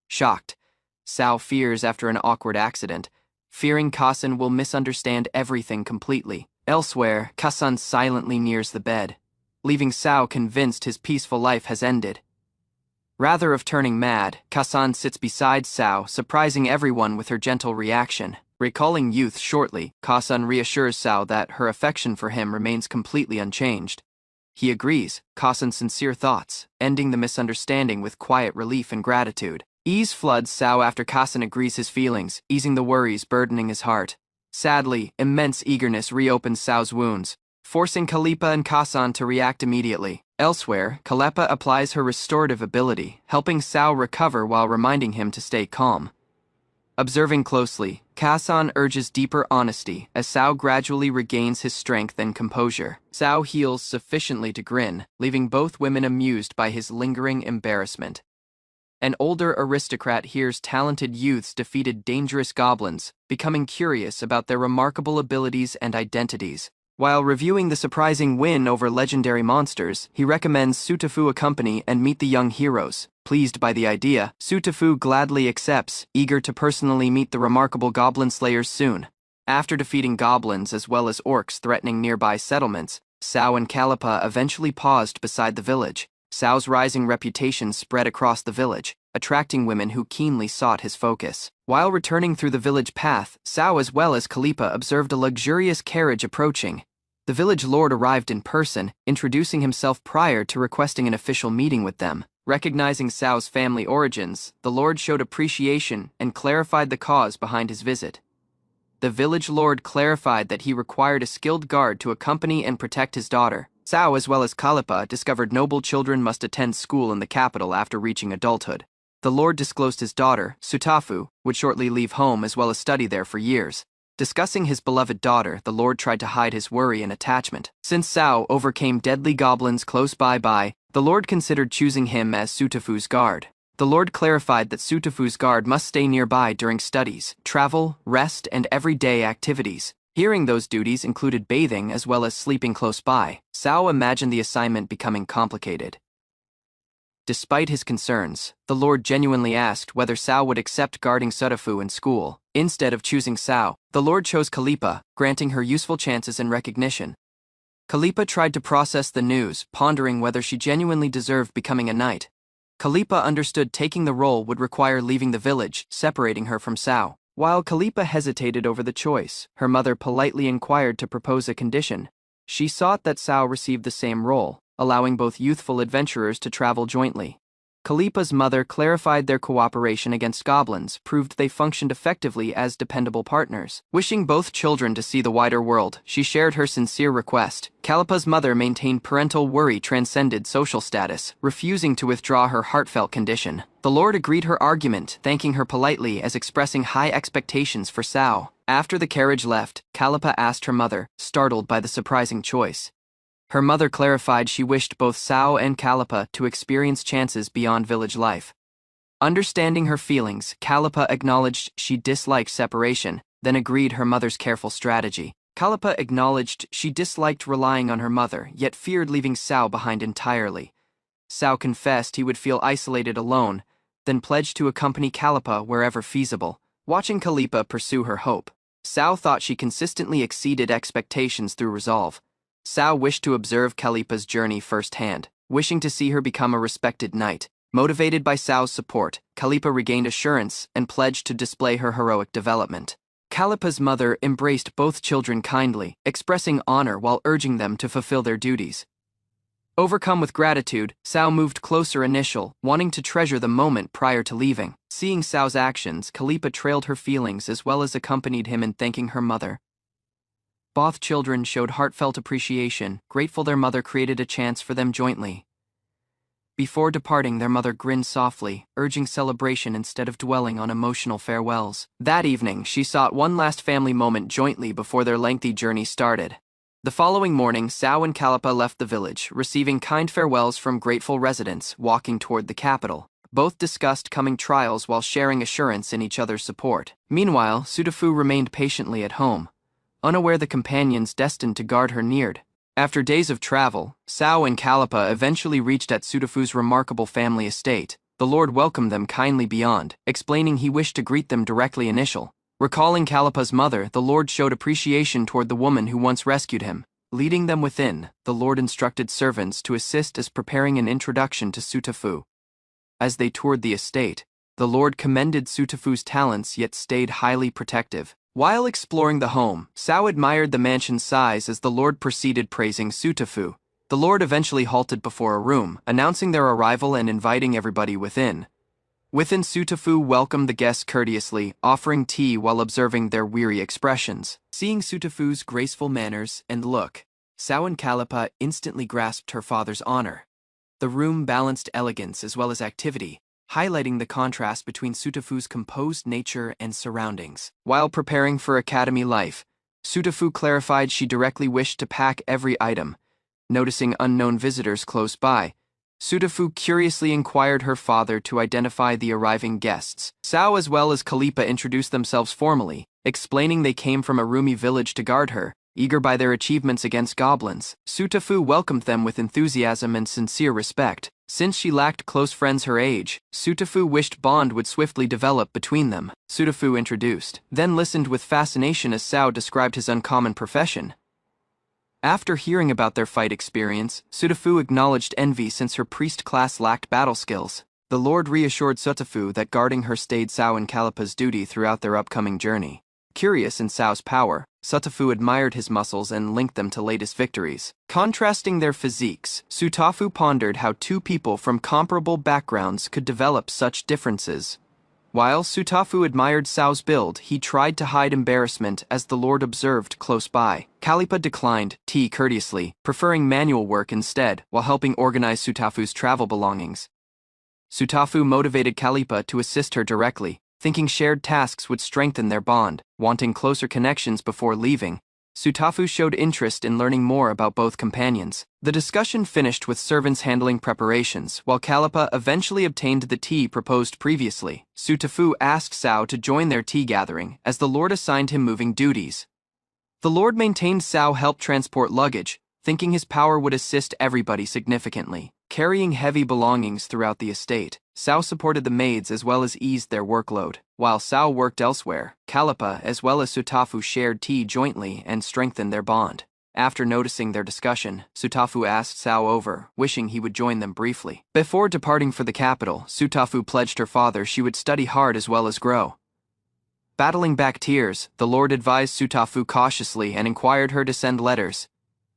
Shocked, Sao fears after an awkward accident, fearing Kasan will misunderstand everything completely. Elsewhere, Kasan silently nears the bed, leaving Sao convinced his peaceful life has ended. Rather of turning mad, Kasan sits beside Sao, surprising everyone with her gentle reaction. Recalling youth shortly, Kasan reassures Sao that her affection for him remains completely unchanged. He agrees, Kasan's sincere thoughts, ending the misunderstanding with quiet relief and gratitude. Ease floods Sao after Kasan agrees his feelings, easing the worries burdening his heart. Sadly, immense eagerness reopens Sao's wounds, forcing Kalipa and Kasan to react immediately. Elsewhere, Kalipa applies her restorative ability, helping Sao recover while reminding him to stay calm. Observing closely, Kasan urges deeper honesty as Sao gradually regains his strength and composure. Sao heals sufficiently to grin, leaving both women amused by his lingering embarrassment. An older aristocrat hears talented youths defeated dangerous goblins, becoming curious about their remarkable abilities and identities. While reviewing the surprising win over legendary monsters, he recommends Sutafu accompany and meet the young heroes. Pleased by the idea, Sutafu gladly accepts, eager to personally meet the remarkable goblin slayers soon. After defeating goblins as well as orcs threatening nearby settlements, Sao and Kalipa eventually paused beside the village. Sao's rising reputation spread across the village, attracting women who keenly sought his focus. While returning through the village path, Sao as well as Kalipa observed a luxurious carriage approaching. The village lord arrived in person, introducing himself prior to requesting an official meeting with them. Recognizing Sao's family origins, the lord showed appreciation and clarified the cause behind his visit. The village lord clarified that he required a skilled guard to accompany and protect his daughter. Sao as well as Kalipa discovered noble children must attend school in the capital after reaching adulthood. The lord disclosed his daughter, Sutafu, would shortly leave home as well as study there for years. Discussing his beloved daughter, the lord tried to hide his worry and attachment. Since Sao overcame deadly goblins close by, the lord considered choosing him as Sutafu's guard. The lord clarified that Sutafu's guard must stay nearby during studies, travel, rest, and everyday activities. Hearing those duties included bathing as well as sleeping close by, Sao imagined the assignment becoming complicated. Despite his concerns, the Lord genuinely asked whether Sao would accept guarding Sutafu in school. Instead of choosing Sao, the Lord chose Kalipa, granting her useful chances and recognition. Kalipa tried to process the news, pondering whether she genuinely deserved becoming a knight. Kalipa understood taking the role would require leaving the village, separating her from Sao. While Kalipa hesitated over the choice, her mother politely inquired to propose a condition. She sought that Sao receive the same role, allowing both youthful adventurers to travel jointly. Kalipa's mother clarified their cooperation against goblins, proved they functioned effectively as dependable partners. Wishing both children to see the wider world, she shared her sincere request. Kalipa's mother maintained parental worry transcended social status, refusing to withdraw her heartfelt condition. The Lord agreed her argument, thanking her politely as expressing high expectations for Sao. After the carriage left, Kalipa asked her mother, startled by the surprising choice. Her mother clarified she wished both Sao and Kalipa to experience chances beyond village life. Understanding her feelings, Kalipa acknowledged she disliked separation, then agreed her mother's careful strategy. Kalipa acknowledged she disliked relying on her mother, yet feared leaving Sao behind entirely. Sao confessed he would feel isolated alone, then pledged to accompany Kalipa wherever feasible. Watching Kalipa pursue her hope, Sao thought she consistently exceeded expectations through resolve. Sao wished to observe Kalipa's journey firsthand, wishing to see her become a respected knight. Motivated by Sao's support, Kalipa regained assurance and pledged to display her heroic development. Kalipa's mother embraced both children kindly, expressing honor while urging them to fulfill their duties. Overcome with gratitude, Sao moved closer wanting to treasure the moment prior to leaving. Seeing Sao's actions, Kalipa trailed her feelings as well as accompanied him in thanking her mother. Both children showed heartfelt appreciation, grateful their mother created a chance for them jointly. Before departing, their mother grinned softly, urging celebration instead of dwelling on emotional farewells. That evening, she sought one last family moment jointly before their lengthy journey started. The following morning, Sao and Kalipa left the village, receiving kind farewells from grateful residents, walking toward the capital. Both discussed coming trials while sharing assurance in each other's support. Meanwhile, Sutafu remained patiently at home, unaware the companions destined to guard her neared. After days of travel, Sao and Kalipa eventually reached at Sutafu's remarkable family estate. The Lord welcomed them kindly beyond, explaining he wished to greet them directly initial. Recalling Kalipa's mother, the Lord showed appreciation toward the woman who once rescued him. Leading them within, the Lord instructed servants to assist as preparing an introduction to Sutafu. As they toured the estate, the Lord commended Sutafu's talents yet stayed highly protective. While exploring the home, Sao admired the mansion's size as the Lord proceeded praising Sutafu. The Lord eventually halted before a room, announcing their arrival and inviting everybody within. Within, Sutafu welcomed the guests courteously, offering tea while observing their weary expressions. Seeing Sutafu's graceful manners and look, Sao and Kalipa instantly grasped her father's honor. The room balanced elegance as well as activity, highlighting the contrast between Sutafu's composed nature and surroundings. While preparing for academy life, Sutafu clarified she directly wished to pack every item. Noticing unknown visitors close by, Sutafu curiously inquired her father to identify the arriving guests. Sao as well as Kalipa introduced themselves formally, explaining they came from a Rumi village to guard her. Eager by their achievements against goblins, Sutafu welcomed them with enthusiasm and sincere respect. Since she lacked close friends her age, Sutafu wished bond would swiftly develop between them. Sutafu introduced, then listened with fascination as Sao described his uncommon profession. After hearing about their fight experience, Sutafu acknowledged envy since her priest class lacked battle skills. The Lord reassured Sutafu that guarding her stayed Sao and Kalipa's duty throughout their upcoming journey. Curious in Sao's power, Sutafu admired his muscles and linked them to latest victories. Contrasting their physiques, Sutafu pondered how two people from comparable backgrounds could develop such differences. While Sutafu admired Sao's build, he tried to hide embarrassment as the Lord observed close by. Kalipa declined tea courteously, preferring manual work instead, while helping organize Sutafu's travel belongings. Sutafu motivated Kalipa to assist her directly, thinking shared tasks would strengthen their bond. Wanting closer connections before leaving, Sutafu showed interest in learning more about both companions. The discussion finished with servants handling preparations, while Kalipa eventually obtained the tea proposed previously. Sutafu asked Sao to join their tea gathering, as the Lord assigned him moving duties. The Lord maintained Sao helped transport luggage, thinking his power would assist everybody significantly. Carrying heavy belongings throughout the estate, Sao supported the maids as well as eased their workload. While Sao worked elsewhere, Calipa as well as Sutafu shared tea jointly and strengthened their bond. After noticing their discussion, Sutafu asked Sao over, wishing he would join them briefly. Before departing for the capital, Sutafu pledged her father she would study hard as well as grow. Battling back tears, the lord advised Sutafu cautiously and inquired her to send letters.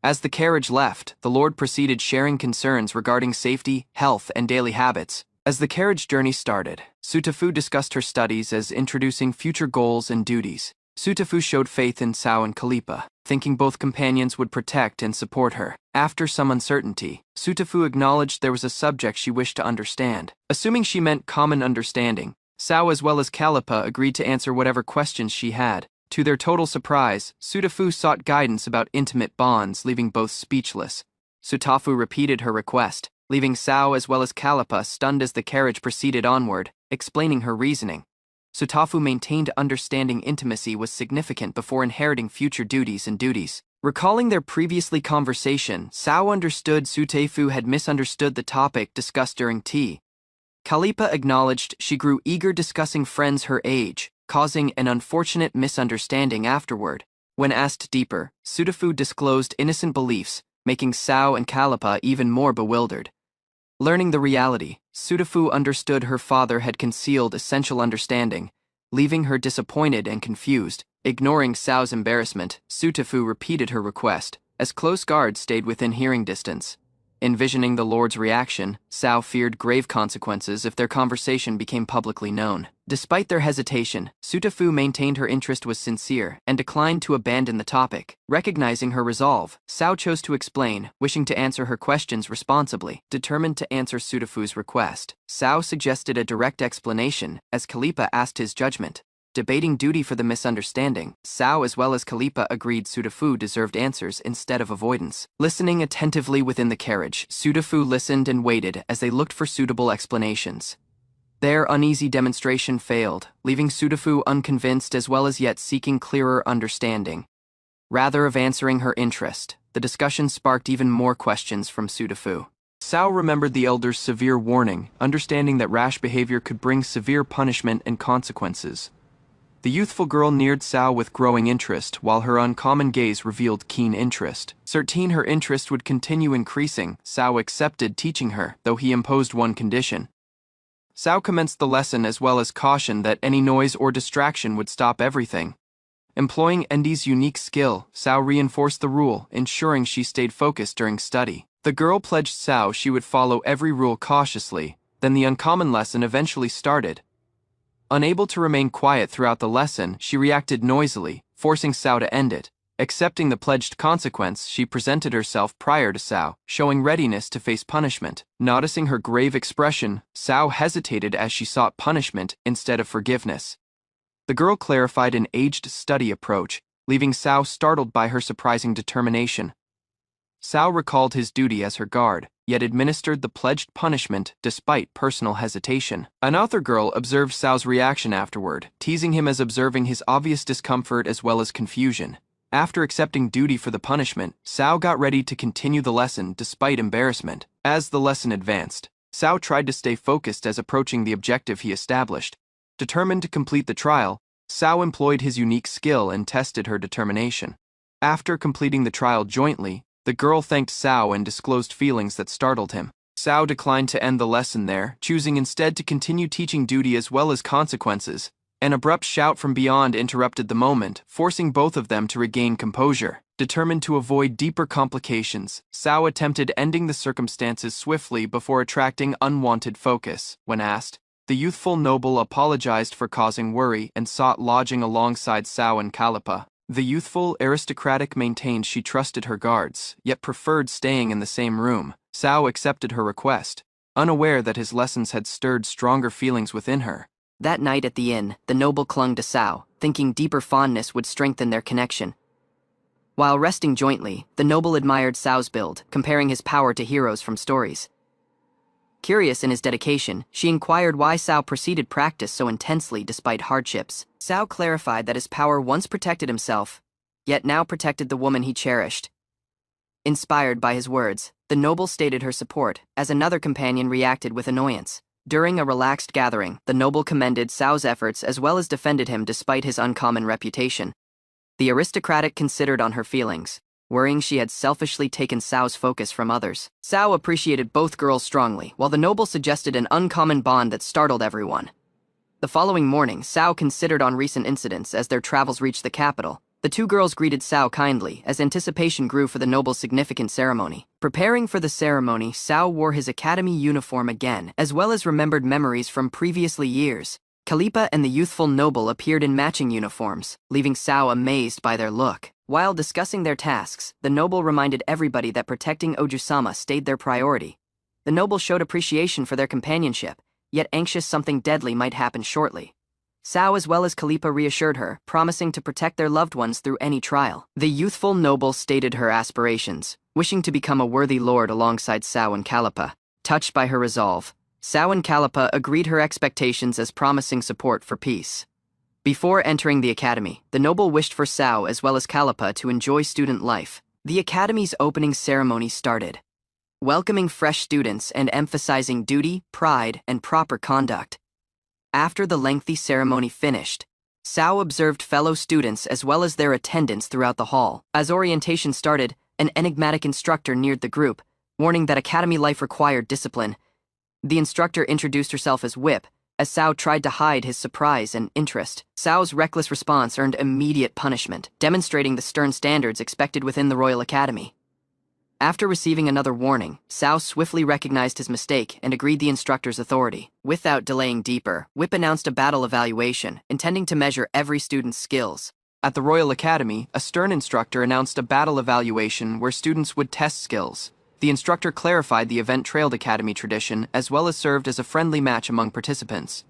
As the carriage left, the lord proceeded sharing concerns regarding safety, health, and daily habits. As the carriage journey started, Sutafu discussed her studies as introducing future goals and duties. Sutafu showed faith in Sao and Calipa, thinking both companions would protect and support her. After some uncertainty, Sutafu acknowledged there was a subject she wished to understand. Assuming she meant common understanding, Sao as well as Calipa agreed to answer whatever questions she had. To their total surprise, Sutafu sought guidance about intimate bonds, leaving both speechless. Sutafu repeated her request, leaving Sao as well as Calipa stunned as the carriage proceeded onward, explaining her reasoning. Sutafu maintained understanding intimacy was significant before inheriting future duties and duties. Recalling their previously conversation, Sao understood Sutafu had misunderstood the topic discussed during tea. Calipa acknowledged she grew eager discussing friends her age, causing an unfortunate misunderstanding afterward. When asked deeper, Sutafu disclosed innocent beliefs, making Sao and Calipa even more bewildered. Learning the reality, Sutafu understood her father had concealed essential understanding, leaving her disappointed and confused. Ignoring Sao's embarrassment, Sutafu repeated her request, as close guards stayed within hearing distance. Envisioning the lord's reaction, Sao feared grave consequences if their conversation became publicly known. Despite their hesitation, Sutafu maintained her interest was sincere and declined to abandon the topic. Recognizing her resolve, Sao chose to explain, wishing to answer her questions responsibly. Determined to answer Sutafu's request, Sao suggested a direct explanation, as Calipa asked his judgment. Debating duty for the misunderstanding, Sao as well as Calipa agreed Sutafu deserved answers instead of avoidance. Listening attentively within the carriage, Sutafu listened and waited as they looked for suitable explanations. Their uneasy demonstration failed, leaving Sutafu unconvinced as well as yet seeking clearer understanding. Rather of answering her interest, the discussion sparked even more questions from Sutafu. Sao remembered the elder's severe warning, understanding that rash behavior could bring severe punishment and consequences. The youthful girl neared Sao with growing interest, while her uncommon gaze revealed keen interest. Certain her interest would continue increasing, Sao accepted teaching her, though he imposed one condition. Sao commenced the lesson as well as cautioned that any noise or distraction would stop everything. Employing Endi's unique skill, Sao reinforced the rule, ensuring she stayed focused during study. The girl pledged Sao she would follow every rule cautiously, then the uncommon lesson eventually started. Unable to remain quiet throughout the lesson, she reacted noisily, forcing Sao to end it. Accepting the pledged consequence, she presented herself prior to Sao, showing readiness to face punishment. Noticing her grave expression, Sao hesitated as she sought punishment instead of forgiveness. The girl clarified an aged study approach, leaving Sao startled by her surprising determination. Sao recalled his duty as her guard, yet administered the pledged punishment despite personal hesitation. Another girl observed Sao's reaction afterward, teasing him as observing his obvious discomfort as well as confusion. After accepting duty for the punishment, Sao got ready to continue the lesson despite embarrassment. As the lesson advanced, Sao tried to stay focused as approaching the objective he established. Determined to complete the trial, Sao employed his unique skill and tested her determination. After completing the trial jointly, the girl thanked Sao and disclosed feelings that startled him. Sao declined to end the lesson there, choosing instead to continue teaching duty as well as consequences. An abrupt shout from beyond interrupted the moment, forcing both of them to regain composure. Determined to avoid deeper complications, Sao attempted ending the circumstances swiftly before attracting unwanted focus. When asked, the youthful noble apologized for causing worry and sought lodging alongside Sao and Calipa. The youthful aristocratic maintained she trusted her guards, yet preferred staying in the same room. Sao accepted her request, unaware that his lessons had stirred stronger feelings within her. That night at the inn, the noble clung to Sao, thinking deeper fondness would strengthen their connection. While resting jointly, the noble admired Sao's build, comparing his power to heroes from stories. Curious in his dedication, she inquired why Sao proceeded practice so intensely despite hardships. Sao clarified that his power once protected himself, yet now protected the woman he cherished. Inspired by his words, the noble stated her support, as another companion reacted with annoyance. During a relaxed gathering, the noble commended Sao's efforts as well as defended him despite his uncommon reputation. The aristocratic considered on her feelings, worrying she had selfishly taken Sao's focus from others. Sao appreciated both girls strongly, while the noble suggested an uncommon bond that startled everyone. The following morning, Sao considered on recent incidents as their travels reached the capital. The two girls greeted Sao kindly, as anticipation grew for the noble's significant ceremony. Preparing for the ceremony, Sao wore his academy uniform again, as well as remembered memories from previously years. Kalipa and the youthful noble appeared in matching uniforms, leaving Sao amazed by their look. While discussing their tasks, the noble reminded everybody that protecting Ojusama stayed their priority. The noble showed appreciation for their companionship, yet anxious something deadly might happen shortly. Sao as well as Kalipa reassured her, promising to protect their loved ones through any trial. The youthful noble stated her aspirations, wishing to become a worthy lord alongside Sao and Kalipa. Touched by her resolve, Sao and Kalipa agreed her expectations as promising support for peace. Before entering the academy, the noble wished for Sao as well as Kalipa to enjoy student life. The academy's opening ceremony started, welcoming fresh students and emphasizing duty, pride, and proper conduct. After the lengthy ceremony finished, Sao observed fellow students as well as their attendants throughout the hall. As orientation started, an enigmatic instructor neared the group, warning that academy life required discipline. The instructor introduced herself as Whip, as Sao tried to hide his surprise and interest. Sao's reckless response earned immediate punishment, demonstrating the stern standards expected within the Royal Academy. After receiving another warning, Sao swiftly recognized his mistake and agreed the instructor's authority. Without delaying deeper, Whip announced a battle evaluation, intending to measure every student's skills. At the Royal Academy, a stern instructor announced a battle evaluation where students would test skills. The instructor clarified the event trailed academy tradition as well as served as a friendly match among participants.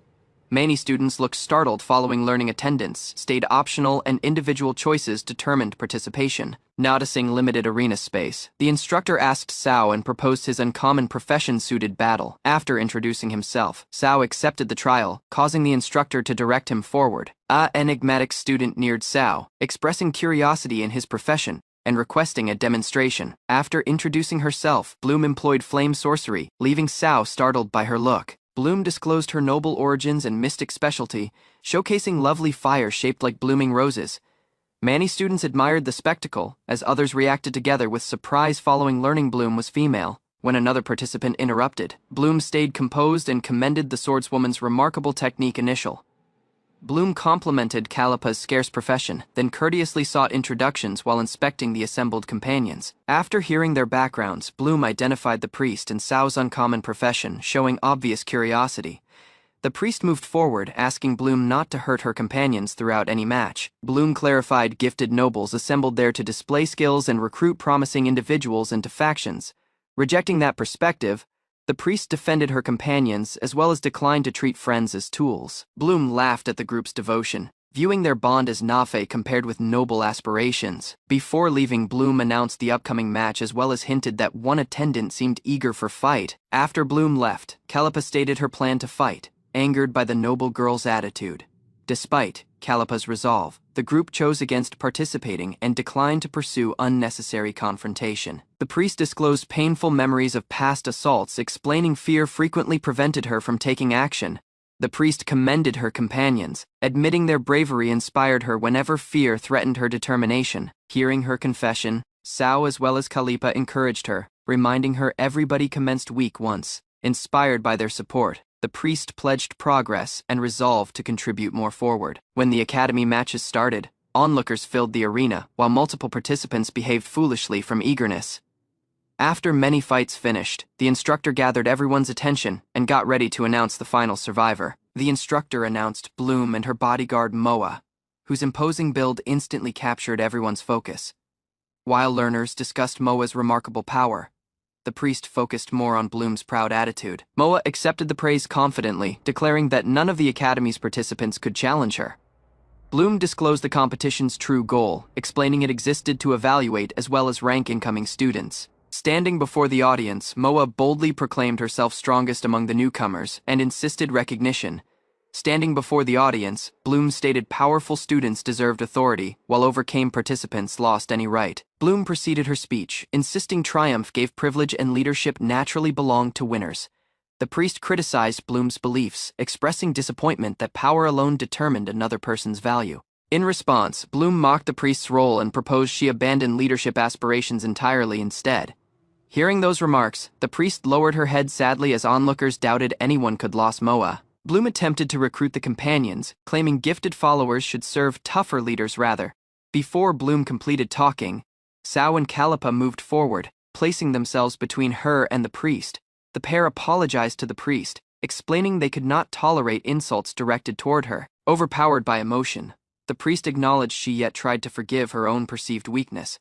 Many students looked startled following learning attendance, stayed optional, and individual choices determined participation. Noticing limited arena space, the instructor asked Sao and proposed his uncommon profession-suited battle. After introducing himself, Sao accepted the trial, causing the instructor to direct him forward. An enigmatic student neared Sao, expressing curiosity in his profession and requesting a demonstration. After introducing herself, Bloom employed flame sorcery, leaving Sao startled by her look. Bloom disclosed her noble origins and mystic specialty, showcasing lovely fire shaped like blooming roses. Many students admired the spectacle, as others reacted together with surprise following learning Bloom was female. When another participant interrupted, Bloom stayed composed and commended the swordswoman's remarkable technique initial. Bloom complimented Kalipa's scarce profession, then courteously sought introductions while inspecting the assembled companions. After hearing their backgrounds, Bloom identified the priest and Sao's uncommon profession, showing obvious curiosity. The priest moved forward, asking Bloom not to hurt her companions throughout any match. Bloom clarified gifted nobles assembled there to display skills and recruit promising individuals into factions. Rejecting that perspective, the priest defended her companions as well as declined to treat friends as tools. Bloom laughed at the group's devotion, viewing their bond as nafe compared with noble aspirations. Before leaving, Bloom announced the upcoming match as well as hinted that one attendant seemed eager for fight. After Bloom left, Kalipa stated her plan to fight, angered by the noble girl's attitude. Despite Kalipa's resolve, the group chose against participating and declined to pursue unnecessary confrontation. The priest disclosed painful memories of past assaults, explaining fear frequently prevented her from taking action. The priest commended her companions, admitting their bravery inspired her whenever fear threatened her determination. Hearing her confession, Sao as well as Kalipa encouraged her, reminding her everybody commenced weak once. Inspired by their support, the priest pledged progress and resolved to contribute more forward. When the academy matches started, onlookers filled the arena, while multiple participants behaved foolishly from eagerness. After many fights finished, the instructor gathered everyone's attention and got ready to announce the final survivor. The instructor announced Bloom and her bodyguard Moa, whose imposing build instantly captured everyone's focus. While learners discussed Moa's remarkable power, the priest focused more on Bloom's proud attitude. Moa accepted the praise confidently, declaring that none of the academy's participants could challenge her. Bloom disclosed the competition's true goal, explaining it existed to evaluate as well as rank incoming students. Standing before the audience, Moa boldly proclaimed herself strongest among the newcomers and insisted recognition. Standing before the audience, Bloom stated powerful students deserved authority, while overcame participants lost any right. Bloom proceeded her speech, insisting triumph gave privilege and leadership naturally belonged to winners. The priest criticized Bloom's beliefs, expressing disappointment that power alone determined another person's value. In response, Bloom mocked the priest's role and proposed she abandon leadership aspirations entirely instead. Hearing those remarks, the priest lowered her head sadly as onlookers doubted anyone could lose Moa. Bloom attempted to recruit the companions, claiming gifted followers should serve tougher leaders rather. Before Bloom completed talking, Sao and Callippa moved forward, placing themselves between her and the priest. The pair apologized to the priest, explaining they could not tolerate insults directed toward her. Overpowered by emotion, the priest acknowledged she yet tried to forgive her own perceived weakness.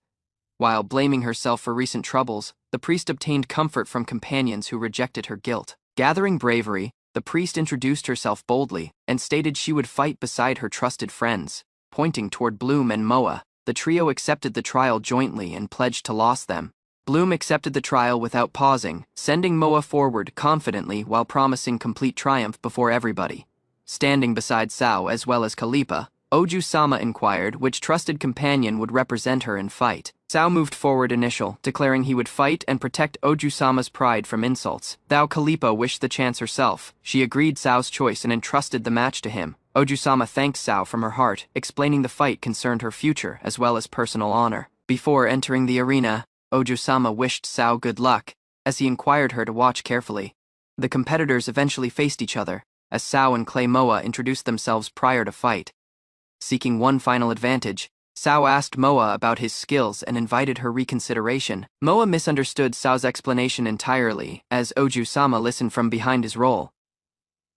While blaming herself for recent troubles, the priest obtained comfort from companions who rejected her guilt. Gathering bravery, the priest introduced herself boldly and stated she would fight beside her trusted friends. Pointing toward Bloom and Moa, the trio accepted the trial jointly and pledged to lose them. Bloom accepted the trial without pausing, sending Moa forward confidently while promising complete triumph before everybody. Standing beside Sao as well as Callippa, Oju-sama inquired which trusted companion would represent her in fight. Sao moved forward initial, declaring he would fight and protect Oju-sama's pride from insults. Though Callippa wished the chance herself, she agreed Sao's choice and entrusted the match to him. Oju-sama thanked Sao from her heart, explaining the fight concerned her future as well as personal honor. Before entering the arena, Oju-sama wished Sao good luck, as he inquired her to watch carefully. The competitors eventually faced each other, as Sao and Clay Moa introduced themselves prior to fight. Seeking one final advantage, Sao asked Moa about his skills and invited her reconsideration. Moa misunderstood Sao's explanation entirely, as Oju-sama listened from behind his role.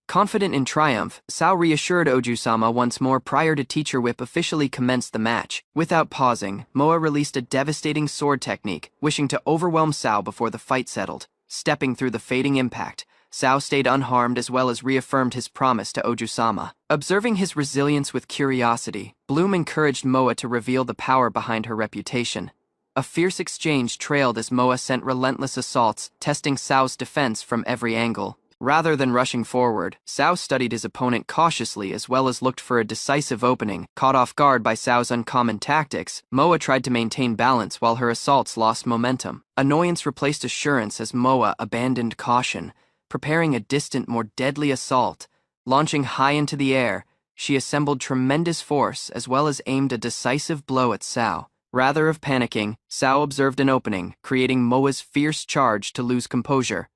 Confident in triumph, Sao reassured Oju-sama once more prior to Teacher Whip officially commenced the match. Without pausing, Moa released a devastating sword technique, wishing to overwhelm Sao before the fight settled. Stepping through the fading impact, Sao stayed unharmed as well as reaffirmed his promise to Oju-sama. Observing his resilience with curiosity, Bloom encouraged Moa to reveal the power behind her reputation. A fierce exchange trailed as Moa sent relentless assaults, testing Sao's defense from every angle. Rather than rushing forward, Sao studied his opponent cautiously as well as looked for a decisive opening. Caught off guard by Sao's uncommon tactics, Moa tried to maintain balance while her assaults lost momentum. Annoyance replaced assurance as Moa abandoned caution. Preparing a distant, more deadly assault. Launching high into the air, she assembled tremendous force as well as aimed a decisive blow at Sao. Rather of panicking, Sao observed an opening, creating Moa's fierce charge to lose composure.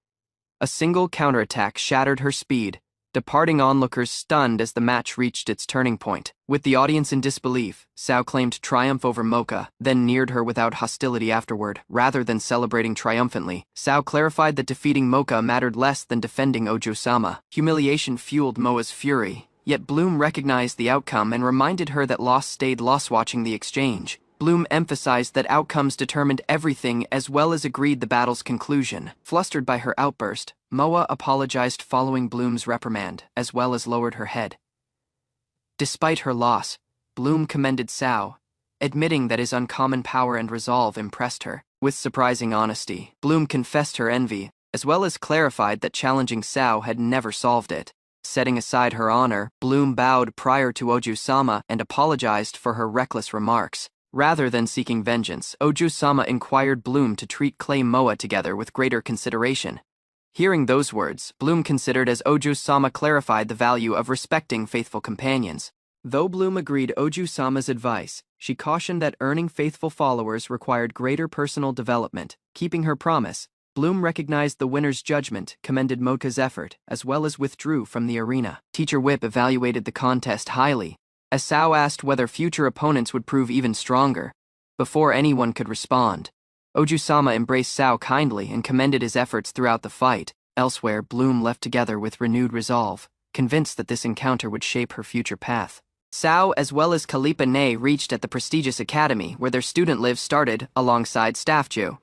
A single counterattack shattered her speed, departing onlookers stunned as the match reached its turning point. With the audience in disbelief, Sao claimed triumph over Mocha, then neared her without hostility afterward. Rather than celebrating triumphantly, Sao clarified that defeating Mocha mattered less than defending Oju-sama. Humiliation fueled Moa's fury, yet Bloom recognized the outcome and reminded her that loss stayed loss. Watching the exchange, Bloom emphasized that outcomes determined everything as well as agreed the battle's conclusion. Flustered by her outburst, Moa apologized following Bloom's reprimand, as well as lowered her head. Despite her loss, Bloom commended Sao, admitting that his uncommon power and resolve impressed her. With surprising honesty, Bloom confessed her envy, as well as clarified that challenging Sao had never solved it. Setting aside her honor, Bloom bowed prior to Oju-sama and apologized for her reckless remarks. Rather than seeking vengeance, Oju-sama inquired Bloom to treat Clay Moa together with greater consideration. Hearing those words, Bloom considered as Oju-sama clarified the value of respecting faithful companions. Though Bloom agreed Oju-sama's advice, she cautioned that earning faithful followers required greater personal development. Keeping her promise, Bloom recognized the winner's judgment, commended Mocha's effort, as well as withdrew from the arena. Teacher Whip evaluated the contest highly, as Sao asked whether future opponents would prove even stronger. Before anyone could respond, Oju-sama embraced Sao kindly and commended his efforts throughout the fight. Elsewhere, Bloom left together with renewed resolve, convinced that this encounter would shape her future path. Sao as well as Callippa Ne reached at the prestigious academy where their student lives started alongside Staff Ju.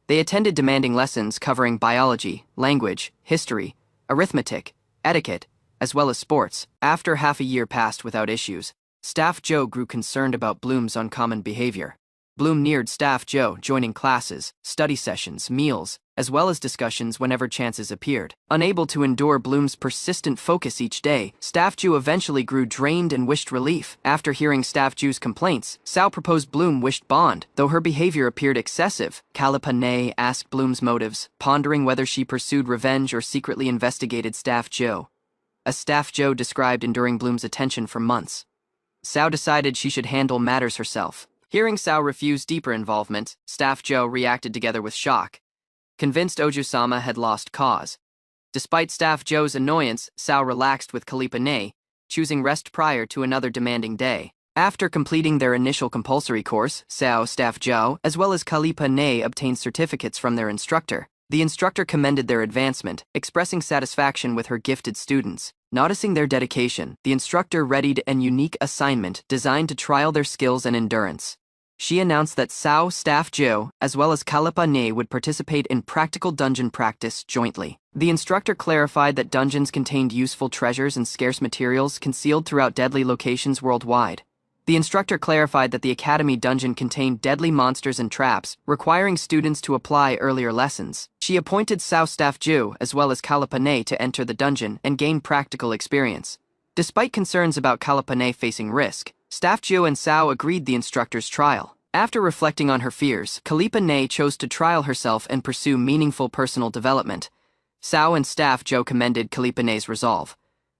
They attended demanding lessons covering biology, language, history, arithmetic, etiquette, as well as sports. After half a year passed without issues, Staff Joe grew concerned about Bloom's uncommon behavior. Bloom neared Staff Joe, joining classes, study sessions, meals, as well as discussions whenever chances appeared. Unable to endure Bloom's persistent focus each day, Staff Joe eventually grew drained and wished relief. After hearing Staff Joe's complaints, Sao proposed Bloom wished bond, though her behavior appeared excessive. Kalipane asked Bloom's motives, pondering whether she pursued revenge or secretly investigated Staff Joe. As Staff Joe described enduring Bloom's attention for months. Sao decided she should handle matters herself. Hearing Sao refuse deeper involvement, Staff Joe reacted together with shock, convinced Oju-sama had lost cause. Despite Staff Joe's annoyance, Sao relaxed with Kalipane, choosing rest prior to another demanding day. After completing their initial compulsory course, Sao, Staff Joe, as well as Kalipane obtained certificates from their instructor. The instructor commended their advancement, expressing satisfaction with her gifted students. Noticing their dedication, the instructor readied an unique assignment designed to trial their skills and endurance. She announced that Sao, Staff Joe, as well as Kalipane would participate in practical dungeon practice jointly. The instructor clarified that dungeons contained useful treasures and scarce materials concealed throughout deadly locations worldwide. The instructor clarified that the academy dungeon contained deadly monsters and traps, requiring students to apply earlier lessons. She appointed Sao, Staff Joe, as well as Kalipane to enter the dungeon and gain practical experience. Despite concerns about Kalipane facing risk, Staff Joe and Sao agreed the instructor's trial. After reflecting on her fears, Kalipane chose to trial herself and pursue meaningful personal development. Sao and Staff Joe commended Kalipane's resolve.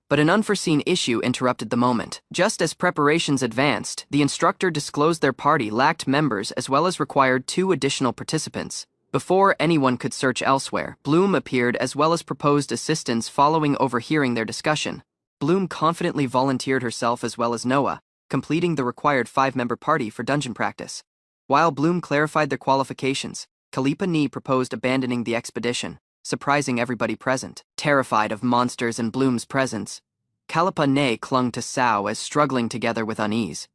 But an unforeseen issue interrupted the moment. Just as preparations advanced, the instructor disclosed their party lacked members as well as required 2 additional participants. Before anyone could search elsewhere, Bloom appeared as well as proposed assistance following overhearing their discussion. Bloom confidently volunteered herself as well as Noah, completing the required 5-member party for dungeon practice. While Bloom clarified their qualifications, Kalipane proposed abandoning the expedition, surprising everybody present. Terrified of monsters and Bloom's presence, Kalipane clung to Sao as struggling together with unease.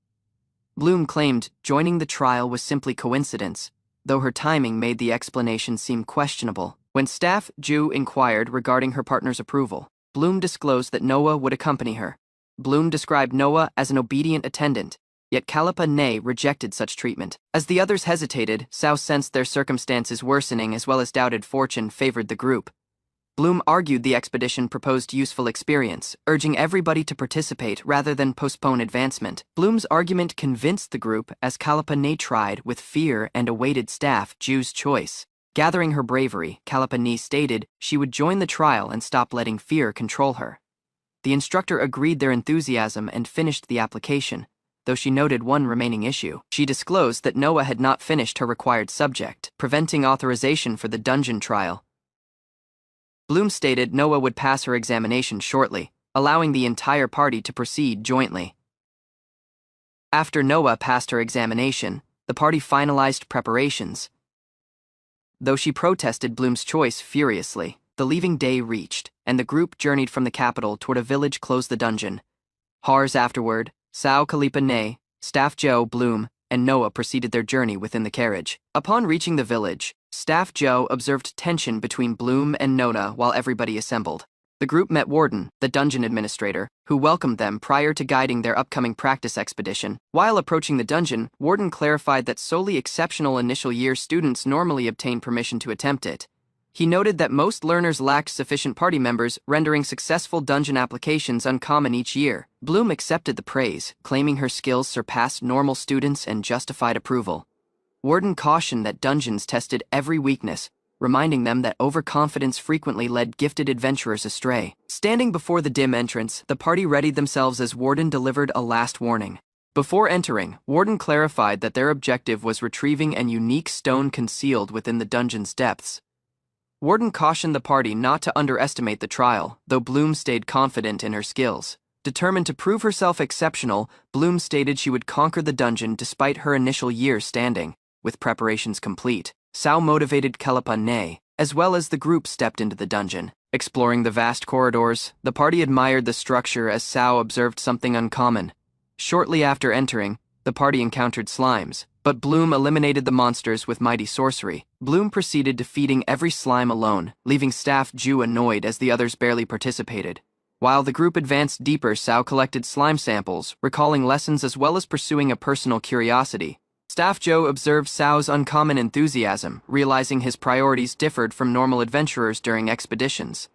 Bloom claimed joining the trial was simply coincidence, though her timing made the explanation seem questionable. When Staff Joe inquired regarding her partner's approval, Bloom disclosed that Noah would accompany her. Bloom described Noah as an obedient attendant, yet Kalipane rejected such treatment. As the others hesitated, Sao sensed their circumstances worsening as well as doubted fortune favored the group. Bloom argued the expedition proposed useful experience, urging everybody to participate rather than postpone advancement. Bloom's argument convinced the group as Kalipane tried with fear and awaited Staff Joe's choice. Gathering her bravery, Kalipane stated she would join the trial and stop letting fear control her. The instructor agreed their enthusiasm and finished the application, though she noted one remaining issue. She disclosed that Noah had not finished her required subject, preventing authorization for the dungeon trial. Bloom stated Noah would pass her examination shortly, allowing the entire party to proceed jointly. After Noah passed her examination, the party finalized preparations. Though she protested Bloom's choice furiously, the leaving day reached, and the group journeyed from the capital toward a village close the dungeon. Hours afterward, Sao, Kalipane, Staff Joe, Bloom, and Noah proceeded their journey within the carriage. Upon reaching the village, Staff Joe observed tension between Bloom and Noah while everybody assembled. The group met Warden, the dungeon administrator, who welcomed them prior to guiding their upcoming practice expedition. While approaching the dungeon, Warden clarified that solely exceptional initial year students normally obtain permission to attempt it. He noted that most learners lacked sufficient party members, rendering successful dungeon applications uncommon each year. Bloom accepted the praise, claiming her skills surpassed normal students and justified approval. Warden cautioned that dungeons tested every weakness, reminding them that overconfidence frequently led gifted adventurers astray. Standing before the dim entrance, the party readied themselves as Warden delivered a last warning. Before entering, Warden clarified that their objective was retrieving an unique stone concealed within the dungeon's depths. Warden cautioned the party not to underestimate the trial, though Bloom stayed confident in her skills. Determined to prove herself exceptional, Bloom stated she would conquer the dungeon despite her initial year standing. With preparations complete, Sao motivated Kalipane, as well as the group stepped into the dungeon. Exploring the vast corridors, the party admired the structure as Sao observed something uncommon. Shortly after entering, the party encountered slimes, but Bloom eliminated the monsters with mighty sorcery. Bloom proceeded defeating every slime alone, leaving Staff Joe annoyed as the others barely participated. While the group advanced deeper, Sao collected slime samples, recalling lessons as well as pursuing a personal curiosity. Staff Joe observed Sao's uncommon enthusiasm, realizing his priorities differed from normal adventurers during expeditions.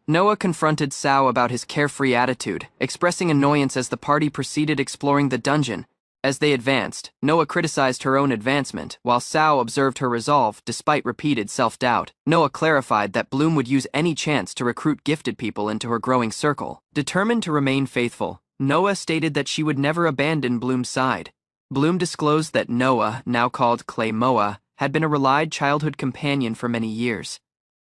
Noah confronted Sao about his carefree attitude, expressing annoyance as the party proceeded exploring the dungeon. As they advanced, Noah criticized her own advancement, while Sao observed her resolve despite repeated self-doubt. Noah clarified that Bloom would use any chance to recruit gifted people into her growing circle. Determined to remain faithful, Noah stated that she would never abandon Bloom's side. Bloom disclosed that Noah, now called Clay Moa, had been a relied childhood companion for many years.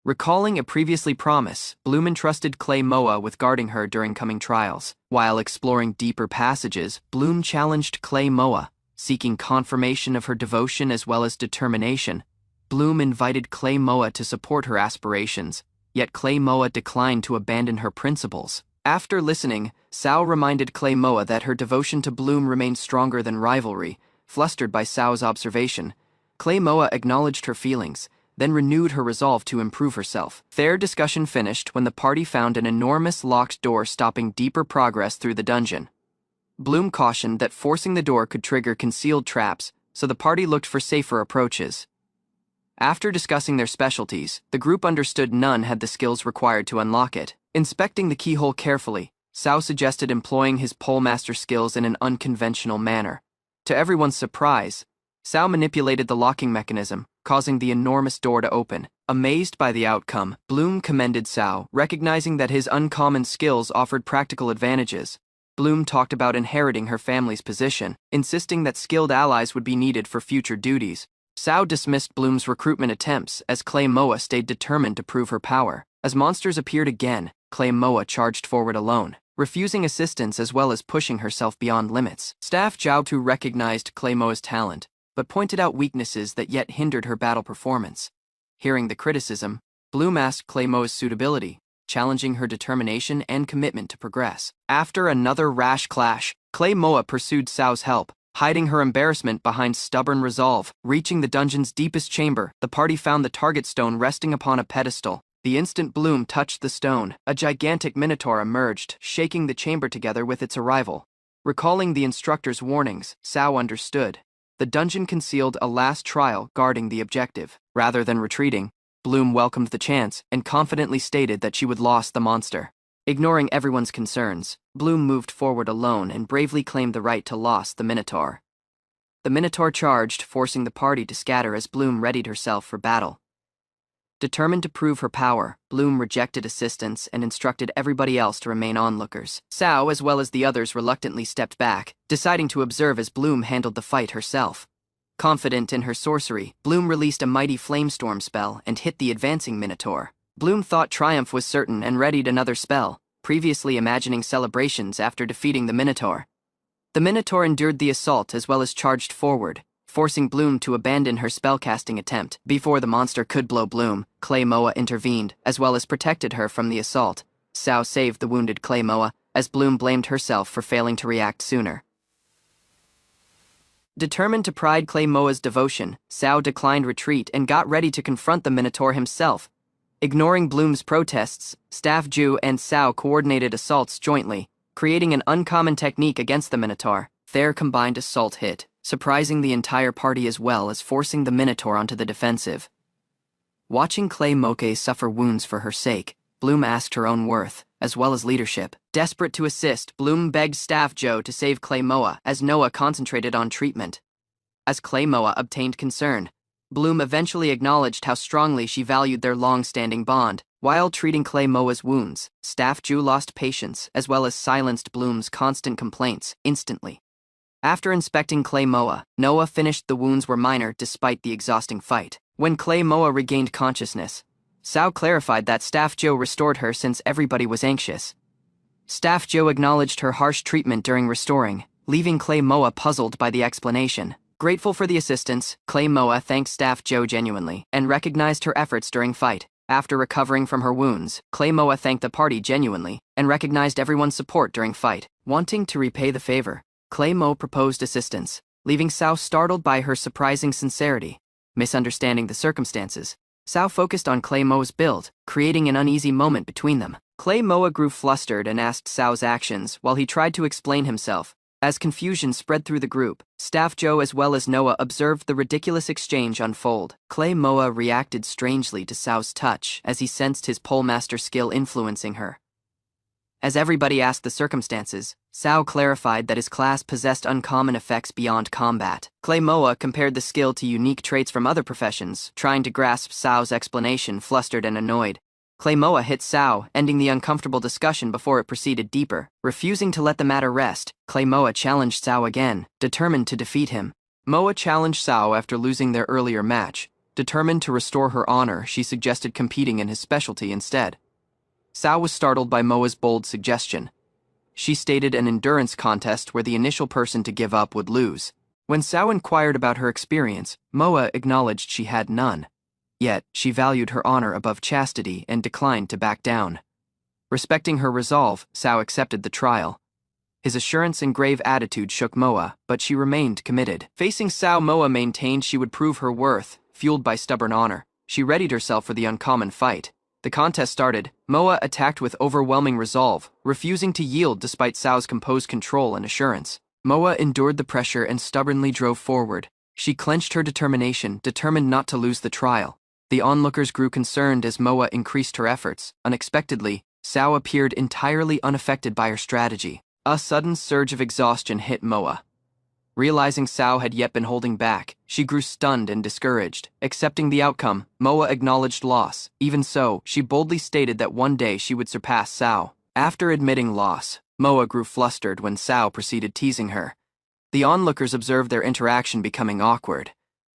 Recalling a previously promise, Bloom entrusted Clay Moa with guarding her during coming trials. While exploring deeper passages, Bloom challenged Clay Moa, seeking confirmation of her devotion as well as determination. Bloom invited Clay Moa to support her aspirations, yet Clay Moa declined to abandon her principles. After listening, Sao reminded Clay Moa that her devotion to Bloom remained stronger than rivalry. Flustered by Sao's observation, Clay Moa acknowledged her feelings, then renewed her resolve to improve herself. Their discussion finished when the party found an enormous locked door stopping deeper progress through the dungeon. Bloom cautioned that forcing the door could trigger concealed traps, so the party looked for safer approaches. After discussing their specialties, the group understood none had the skills required to unlock it. Inspecting the keyhole carefully, Sao suggested employing his polemaster skills in an unconventional manner. To everyone's surprise, Sao manipulated the locking mechanism, causing the enormous door to open. Amazed by the outcome, Bloom commended Sao, recognizing that his uncommon skills offered practical advantages. Bloom talked about inheriting her family's position, insisting that skilled allies would be needed for future duties. Sao dismissed Bloom's recruitment attempts as Clay Moa stayed determined to prove her power. As monsters appeared again, Clay Moa charged forward alone, refusing assistance as well as pushing herself beyond limits. Staff Zhao Tu recognized Clay Moa's talent, but pointed out weaknesses that yet hindered her battle performance. Hearing the criticism, Bloom asked Clay Moa's suitability, challenging her determination and commitment to progress. After another rash clash, Clay Moa pursued Sao's help, hiding her embarrassment behind stubborn resolve. Reaching the dungeon's deepest chamber, the party found the target stone resting upon a pedestal. The instant Bloom touched the stone, a gigantic minotaur emerged, shaking the chamber together with its arrival. Recalling the instructor's warnings, Sao understood. The dungeon concealed a last trial guarding the objective. Rather than retreating, Bloom welcomed the chance and confidently stated that she would lost the monster. Ignoring everyone's concerns, Bloom moved forward alone and bravely claimed the right to loss the minotaur. The minotaur charged, forcing the party to scatter as Bloom readied herself for battle. Determined to prove her power, Bloom rejected assistance and instructed everybody else to remain onlookers. Sao, as well as the others, reluctantly stepped back, deciding to observe as Bloom handled the fight herself. Confident in her sorcery, Bloom released a mighty flamestorm spell and hit the advancing minotaur. Bloom thought triumph was certain and readied another spell, previously imagining celebrations after defeating the minotaur. The minotaur endured the assault as well as charged forward, forcing Bloom to abandon her spellcasting attempt. Before the monster could blow Bloom, Clay Moa intervened, as well as protected her from the assault. Sao saved the wounded Clay Moa, as Bloom blamed herself for failing to react sooner. Determined to pride Clay Moa's devotion, Sao declined retreat and got ready to confront the minotaur himself. Ignoring Bloom's protests, Staff Ju and Sao coordinated assaults jointly, creating an uncommon technique against the minotaur. Their combined assault hit, surprising the entire party as well as forcing the minotaur onto the defensive. Watching Clay Moke suffer wounds for her sake, Bloom asked her own worth, as well as leadership. Desperate to assist, Bloom begged Staff Joe to save Clay Moa as Noah concentrated on treatment. As Clay Moa obtained concern, Bloom eventually acknowledged how strongly she valued their long-standing bond. While treating Clay Moa's wounds, Staff Ju lost patience as well as silenced Bloom's constant complaints instantly. After inspecting Clay Moa, Noah finished the wounds were minor despite the exhausting fight. When Clay Moa regained consciousness, Sao clarified that Staff Joe restored her since everybody was anxious. Staff Joe acknowledged her harsh treatment during restoring, leaving Clay Moa puzzled by the explanation. Grateful for the assistance, Clay Moa thanked Staff Joe genuinely and recognized her efforts during fight. After recovering from her wounds, Clay Moa thanked the party genuinely and recognized everyone's support during fight. Wanting to repay the favor, Clay Moa proposed assistance, leaving Sao startled by her surprising sincerity. Misunderstanding the circumstances, Sao focused on Clay Moa's build, creating an uneasy moment between them. Clay Moa grew flustered and asked Sao's actions while he tried to explain himself. As confusion spread through the group, Staff Joe as well as Noah observed the ridiculous exchange unfold. Clay Moa reacted strangely to Sao's touch as he sensed his pole master skill influencing her. As everybody asked the circumstances, Sao clarified that his class possessed uncommon effects beyond combat. Clay Moa compared the skill to unique traits from other professions, trying to grasp Sao's explanation, flustered and annoyed. Clay Moa hit Sao, ending the uncomfortable discussion before it proceeded deeper. Refusing to let the matter rest, Clay Moa challenged Sao again, determined to defeat him. Moa challenged Sao after losing their earlier match. Determined to restore her honor, she suggested competing in his specialty instead. Sao was startled by Moa's bold suggestion. She stated an endurance contest where the initial person to give up would lose. When Sao inquired about her experience, Moa acknowledged she had none. Yet, she valued her honor above chastity and declined to back down. Respecting her resolve, Sao accepted the trial. His assurance and grave attitude shook Moa, but she remained committed. Facing Sao, Moa maintained she would prove her worth, fueled by stubborn honor. She readied herself for the uncommon fight. The contest started. Moa attacked with overwhelming resolve, refusing to yield despite Sao's composed control and assurance. Moa endured the pressure and stubbornly drove forward. She clenched her determination, determined not to lose the trial. The onlookers grew concerned as Moa increased her efforts. Unexpectedly, Sao appeared entirely unaffected by her strategy. A sudden surge of exhaustion hit Moa. Realizing Sao had yet been holding back, she grew stunned and discouraged. Accepting the outcome, Moa acknowledged loss. Even so, she boldly stated that one day she would surpass Sao. After admitting loss, Moa grew flustered when Sao proceeded teasing her. The onlookers observed their interaction becoming awkward.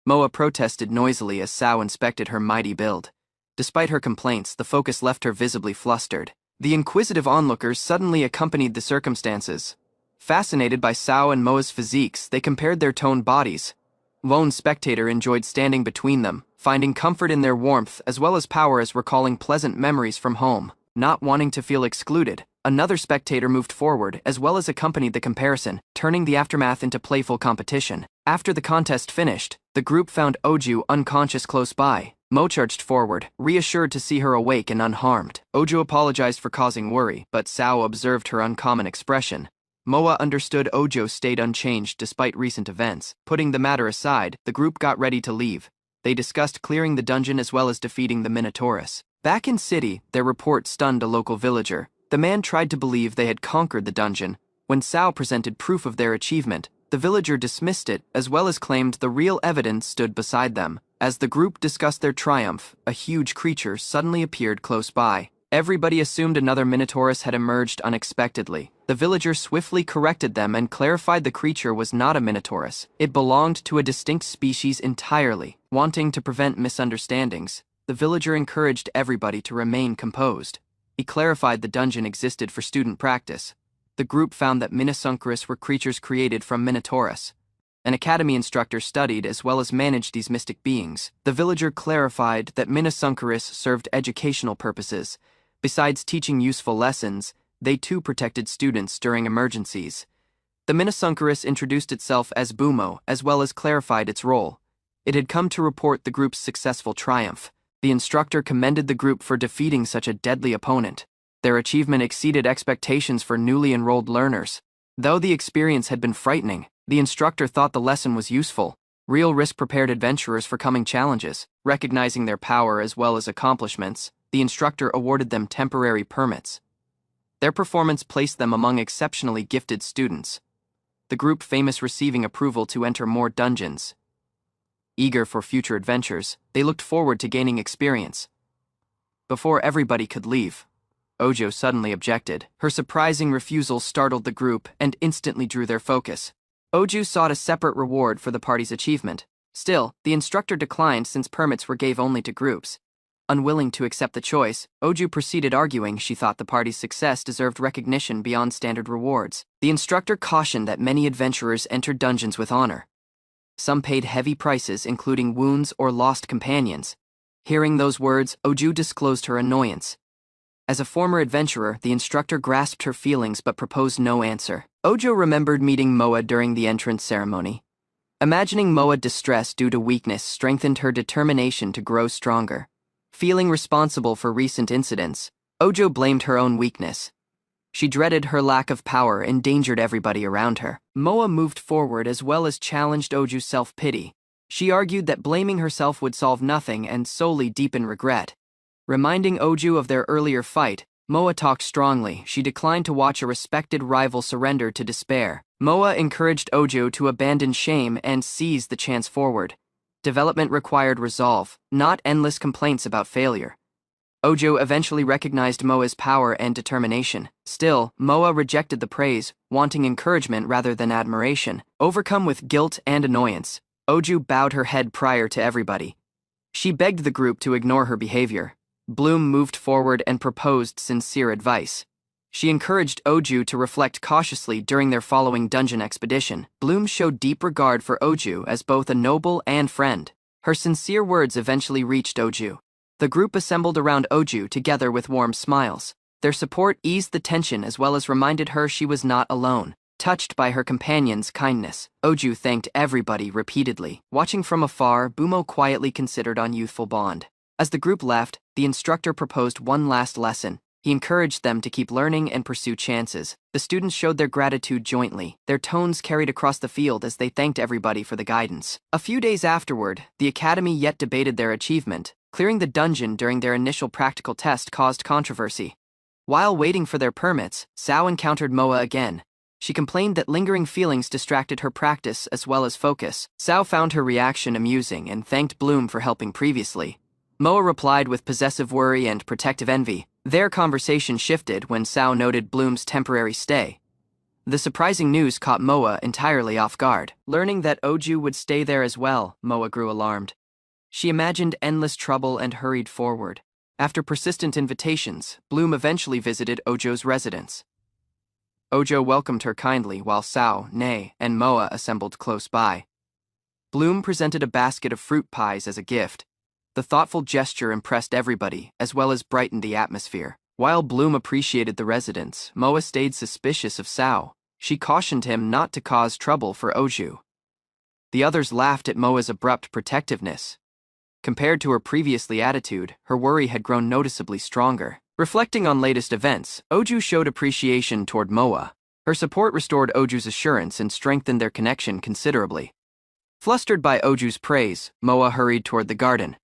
Moa protested noisily as Sao inspected her mighty build. Despite her complaints, the focus left her visibly flustered. The inquisitive onlookers suddenly accompanied the circumstances. Fascinated by Sao and Moa's physiques, they compared their toned bodies. Lone spectator enjoyed standing between them, finding comfort in their warmth as well as power as recalling pleasant memories from home. Not wanting to feel excluded, another spectator moved forward as well as accompanied the comparison, turning the aftermath into playful competition. After the contest finished, the group found Oju unconscious close by. Mo charged forward, reassured to see her awake and unharmed. Oju apologized for causing worry, but Sao observed her uncommon expression. Moa understood Ojo stayed unchanged despite recent events. Putting the matter aside, the group got ready to leave. They discussed clearing the dungeon as well as defeating the Minotaurus. Back in city, their report stunned a local villager. The man tried to believe they had conquered the dungeon. When Sao presented proof of their achievement, the villager dismissed it as well as claimed the real evidence stood beside them. As the group discussed their triumph, a huge creature suddenly appeared close by. Everybody assumed another Minotaurus had emerged unexpectedly. The villager swiftly corrected them and clarified the creature was not a Minotaurus. It belonged to a distinct species entirely. Wanting to prevent misunderstandings, the villager encouraged everybody to remain composed. He clarified the dungeon existed for student practice. The group found that Minosunkerus were creatures created from Minotaurus. An academy instructor studied as well as managed these mystic beings. The villager clarified that Minosunkerus served educational purposes. Besides teaching useful lessons, they too protected students during emergencies. The Minosunkerus introduced itself as Bumo as well as clarified its role. It had come to report the group's successful triumph. The instructor commended the group for defeating such a deadly opponent. Their achievement exceeded expectations for newly enrolled learners. Though the experience had been frightening, the instructor thought the lesson was useful. Real risk prepared adventurers for coming challenges. Recognizing their power as well as accomplishments, the instructor awarded them temporary permits. Their performance placed them among exceptionally gifted students. The group famous receiving approval to enter more dungeons. Eager for future adventures, they looked forward to gaining experience. Before everybody could leave, Ojo suddenly objected. Her surprising refusal startled the group and instantly drew their focus. Oju sought a separate reward for the party's achievement. Still, the instructor declined since permits were gave only to groups. Unwilling to accept the choice, Oju proceeded arguing she thought the party's success deserved recognition beyond standard rewards. The instructor cautioned that many adventurers entered dungeons with honor. Some paid heavy prices, including wounds or lost companions. Hearing those words, Oju disclosed her annoyance. As a former adventurer, the instructor grasped her feelings but proposed no answer. Ojo remembered meeting Moa during the entrance ceremony. Imagining Moa distressed due to weakness strengthened her determination to grow stronger. Feeling responsible for recent incidents, Ojo blamed her own weakness. She dreaded her lack of power endangered everybody around her. Moa moved forward as well as challenged Oju's self-pity. She argued that blaming herself would solve nothing and solely deepen regret. Reminding Oju of their earlier fight, Moa talked strongly. She declined to watch a respected rival surrender to despair. Moa encouraged Oju to abandon shame and seize the chance forward. Development required resolve, not endless complaints about failure. Oju eventually recognized Moa's power and determination. Still, Moa rejected the praise, wanting encouragement rather than admiration. Overcome with guilt and annoyance, Oju bowed her head prior to everybody. She begged the group to ignore her behavior. Bloom moved forward and proposed sincere advice. She encouraged Oju to reflect cautiously during their following dungeon expedition. Bloom showed deep regard for Oju as both a noble and friend. Her sincere words eventually reached Oju. The group assembled around Oju together with warm smiles. Their support eased the tension as well as reminded her she was not alone. Touched by her companion's kindness, Oju thanked everybody repeatedly. Watching from afar, Bumo quietly considered on youthful bond. As the group left, the instructor proposed one last lesson. He encouraged them to keep learning and pursue chances. The students showed their gratitude jointly. Their tones carried across the field as they thanked everybody for the guidance. A few days afterward, the academy yet debated their achievement. Clearing the dungeon during their initial practical test caused controversy. While waiting for their permits, Sao encountered Moa again. She complained that lingering feelings distracted her practice as well as focus. Sao found her reaction amusing and thanked Bloom for helping previously. Moa replied with possessive worry and protective envy. Their conversation shifted when Sao noted Bloom's temporary stay. The surprising news caught Moa entirely off guard. Learning that Oju would stay there as well, Moa grew alarmed. She imagined endless trouble and hurried forward. After persistent invitations, Bloom eventually visited Ojo's residence. Ojo welcomed her kindly while Sao, Nei, and Moa assembled close by. Bloom presented a basket of fruit pies as a gift. The thoughtful gesture impressed everybody, as well as brightened the atmosphere. While Bloom appreciated the residence, Moa stayed suspicious of Sao. She cautioned him not to cause trouble for Oju. The others laughed at Moa's abrupt protectiveness. Compared to her previously attitude, her worry had grown noticeably stronger. Reflecting on latest events, Oju showed appreciation toward Moa. Her support restored Oju's assurance and strengthened their connection considerably. Flustered by Oju's praise, Moa hurried toward the garden.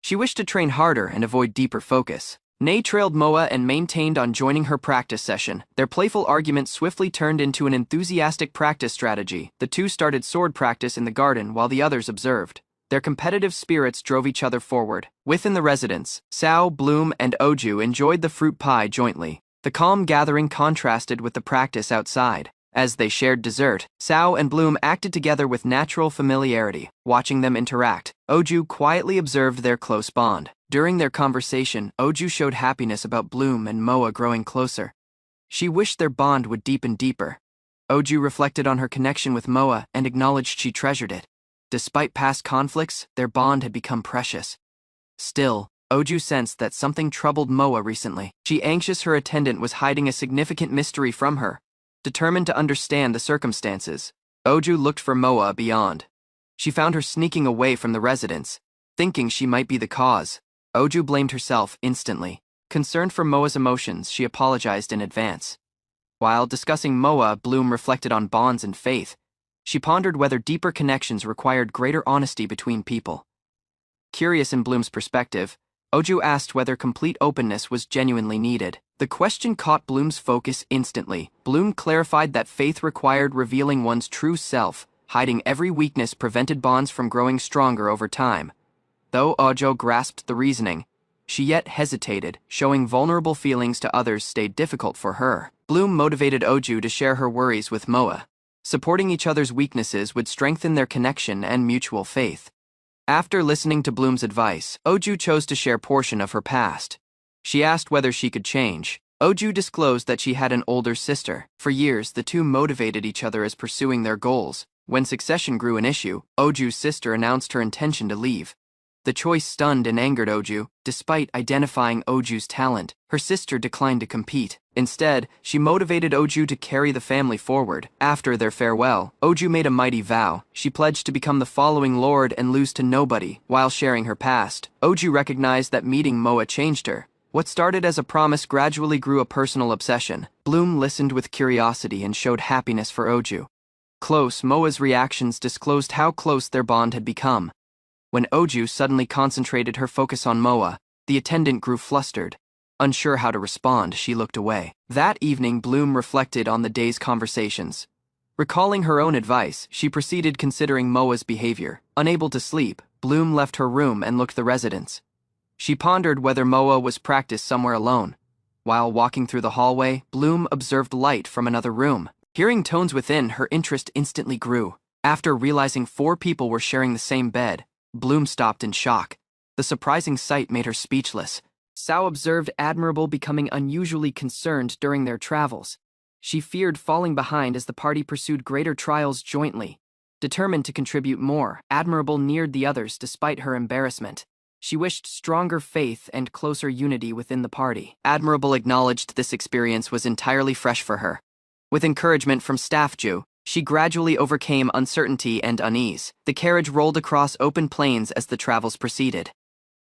She wished to train harder and avoid deeper focus. Nei trailed Moa and maintained on joining her practice session. Their playful argument swiftly turned into an enthusiastic practice strategy. The two started sword practice in the garden while the others observed. Their competitive spirits drove each other forward. Within the residence, Sao, Bloom, and Oju enjoyed the fruit pie jointly. The calm gathering contrasted with the practice outside. As they shared dessert, Sao and Bloom acted together with natural familiarity. Watching them interact, Oju quietly observed their close bond. During their conversation, Oju showed happiness about Bloom and Moa growing closer. She wished their bond would deepen deeper. Oju reflected on her connection with Moa and acknowledged she treasured it. Despite past conflicts, their bond had become precious. Still, Oju sensed that something troubled Moa recently. She anxious her attendant was hiding a significant mystery from her. Determined to understand the circumstances, Oju looked for Moa beyond. She found her sneaking away from the residence. Thinking she might be the cause, Oju blamed herself instantly. Concerned for Moa's emotions, she apologized in advance. While discussing Moa, Bloom reflected on bonds and faith. She pondered whether deeper connections required greater honesty between people. Curious in Bloom's perspective, Oju asked whether complete openness was genuinely needed. The question caught Bloom's focus instantly. Bloom clarified that faith required revealing one's true self. Hiding every weakness prevented bonds from growing stronger over time. Though Ojo grasped the reasoning, she yet hesitated. Showing vulnerable feelings to others stayed difficult for her. Bloom motivated Oju to share her worries with Moa. Supporting each other's weaknesses would strengthen their connection and mutual faith. After listening to Bloom's advice, Oju chose to share portion of her past. She asked whether she could change. Oju disclosed that she had an older sister. For years, the two motivated each other as pursuing their goals. When succession grew an issue, Oju's sister announced her intention to leave. The choice stunned and angered Oju. Despite identifying Oju's talent, her sister declined to compete. Instead, she motivated Oju to carry the family forward. After their farewell, Oju made a mighty vow. She pledged to become the following lord and lose to nobody. While sharing her past, Oju recognized that meeting Moa changed her. What started as a promise gradually grew a personal obsession. Bloom listened with curiosity and showed happiness for Oju. Close, Moa's reactions disclosed how close their bond had become. When Oju suddenly concentrated her focus on Moa, the attendant grew flustered. Unsure how to respond, she looked away. That evening, Bloom reflected on the day's conversations. Recalling her own advice, she proceeded considering Moa's behavior. Unable to sleep, Bloom left her room and looked the residence. She pondered whether Moa was practiced somewhere alone. While walking through the hallway, Bloom observed light from another room. Hearing tones within, her interest instantly grew. After realizing 4 people were sharing the same bed, Bloom stopped in shock. The surprising sight made her speechless. Sao observed Admirable becoming unusually concerned during their travels. She feared falling behind as the party pursued greater trials jointly. Determined to contribute more, Admirable neared the others despite her embarrassment. She wished stronger faith and closer unity within the party. Admirable acknowledged this experience was entirely fresh for her. With encouragement from Staff Ju, she gradually overcame uncertainty and unease. The carriage rolled across open plains as the travels proceeded.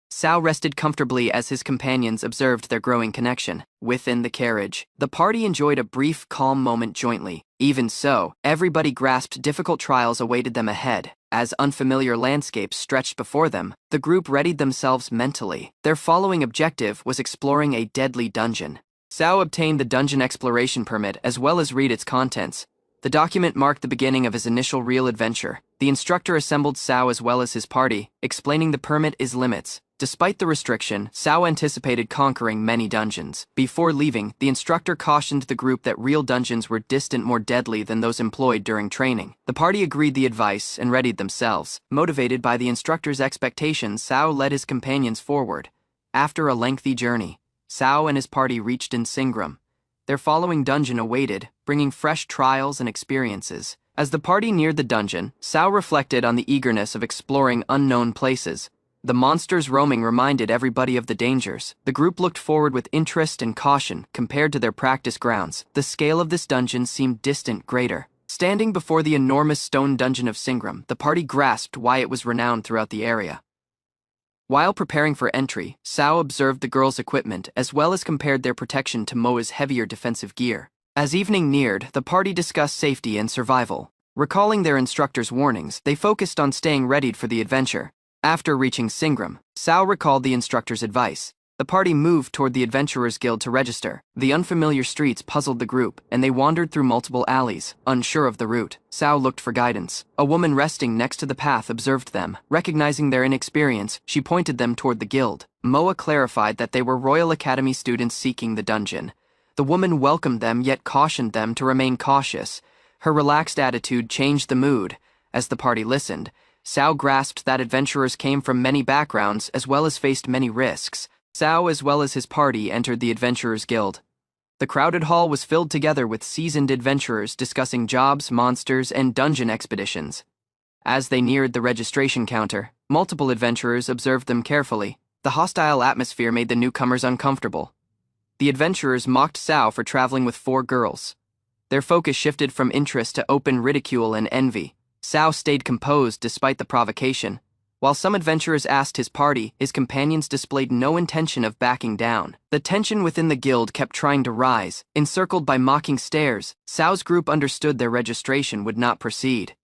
Sao rested comfortably as his companions observed their growing connection. Within the carriage, the party enjoyed a brief, calm moment jointly. Even so, everybody grasped difficult trials awaited them ahead. As unfamiliar landscapes stretched before them, the group readied themselves mentally. Their following objective was exploring a deadly dungeon. Sao obtained the dungeon exploration permit as well as read its contents. The document marked the beginning of his initial real adventure. The instructor assembled Sao as well as his party, explaining the permit's limits. Despite the restriction, Sao anticipated conquering many dungeons. Before leaving, the instructor cautioned the group that real dungeons were distant more deadly than those employed during training. The party agreed the advice and readied themselves. Motivated by the instructor's expectations, Sao led his companions forward. After a lengthy journey, Sao and his party reached Insingram. Their following dungeon awaited, bringing fresh trials and experiences. As the party neared the dungeon, Sao reflected on the eagerness of exploring unknown places. The monsters roaming reminded everybody of the dangers. The group looked forward with interest and caution compared to their practice grounds. The scale of this dungeon seemed distant greater. Standing before the enormous stone dungeon of Singram, the party grasped why it was renowned throughout the area. While preparing for entry, Sao observed the girls' equipment as well as compared their protection to Moa's heavier defensive gear. As evening neared, the party discussed safety and survival. Recalling their instructor's warnings, they focused on staying readied for the adventure. After reaching Singram, Sao recalled the instructor's advice. The party moved toward the Adventurers Guild to register. The unfamiliar streets puzzled the group, and they wandered through multiple alleys, unsure of the route. Sao looked for guidance. A woman resting next to the path observed them. Recognizing their inexperience, she pointed them toward the guild. Moa clarified that they were Royal Academy students seeking the dungeon. The woman welcomed them yet cautioned them to remain cautious. Her relaxed attitude changed the mood. As the party listened, Sao grasped that adventurers came from many backgrounds as well as faced many risks. Sao as well as his party entered the Adventurers Guild. The crowded hall was filled together with seasoned adventurers discussing jobs, monsters, and dungeon expeditions. As they neared the registration counter, multiple adventurers observed them carefully. The hostile atmosphere made the newcomers uncomfortable. The adventurers mocked Sao for traveling with 4 girls. Their focus shifted from interest to open ridicule and envy. Sao stayed composed despite the provocation. While some adventurers asked his party, his companions displayed no intention of backing down. The tension within the guild kept trying to rise. Encircled by mocking stares, Sao's group understood their registration would not proceed.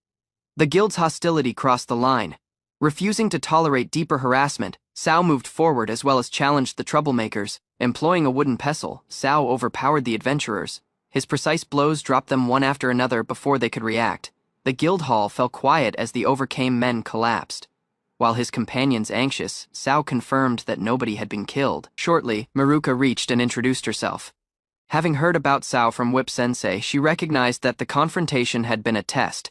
The guild's hostility crossed the line. Refusing to tolerate deeper harassment, Sao moved forward as well as challenged the troublemakers. Employing a wooden pestle, Sao overpowered the adventurers. His precise blows dropped them one after another before they could react. The guild hall fell quiet as the overcame men collapsed. While his companions anxious, Sao confirmed that nobody had been killed. Shortly, Maruka reached and introduced herself. Having heard about Sao from Whip-sensei, she recognized that the confrontation had been a test.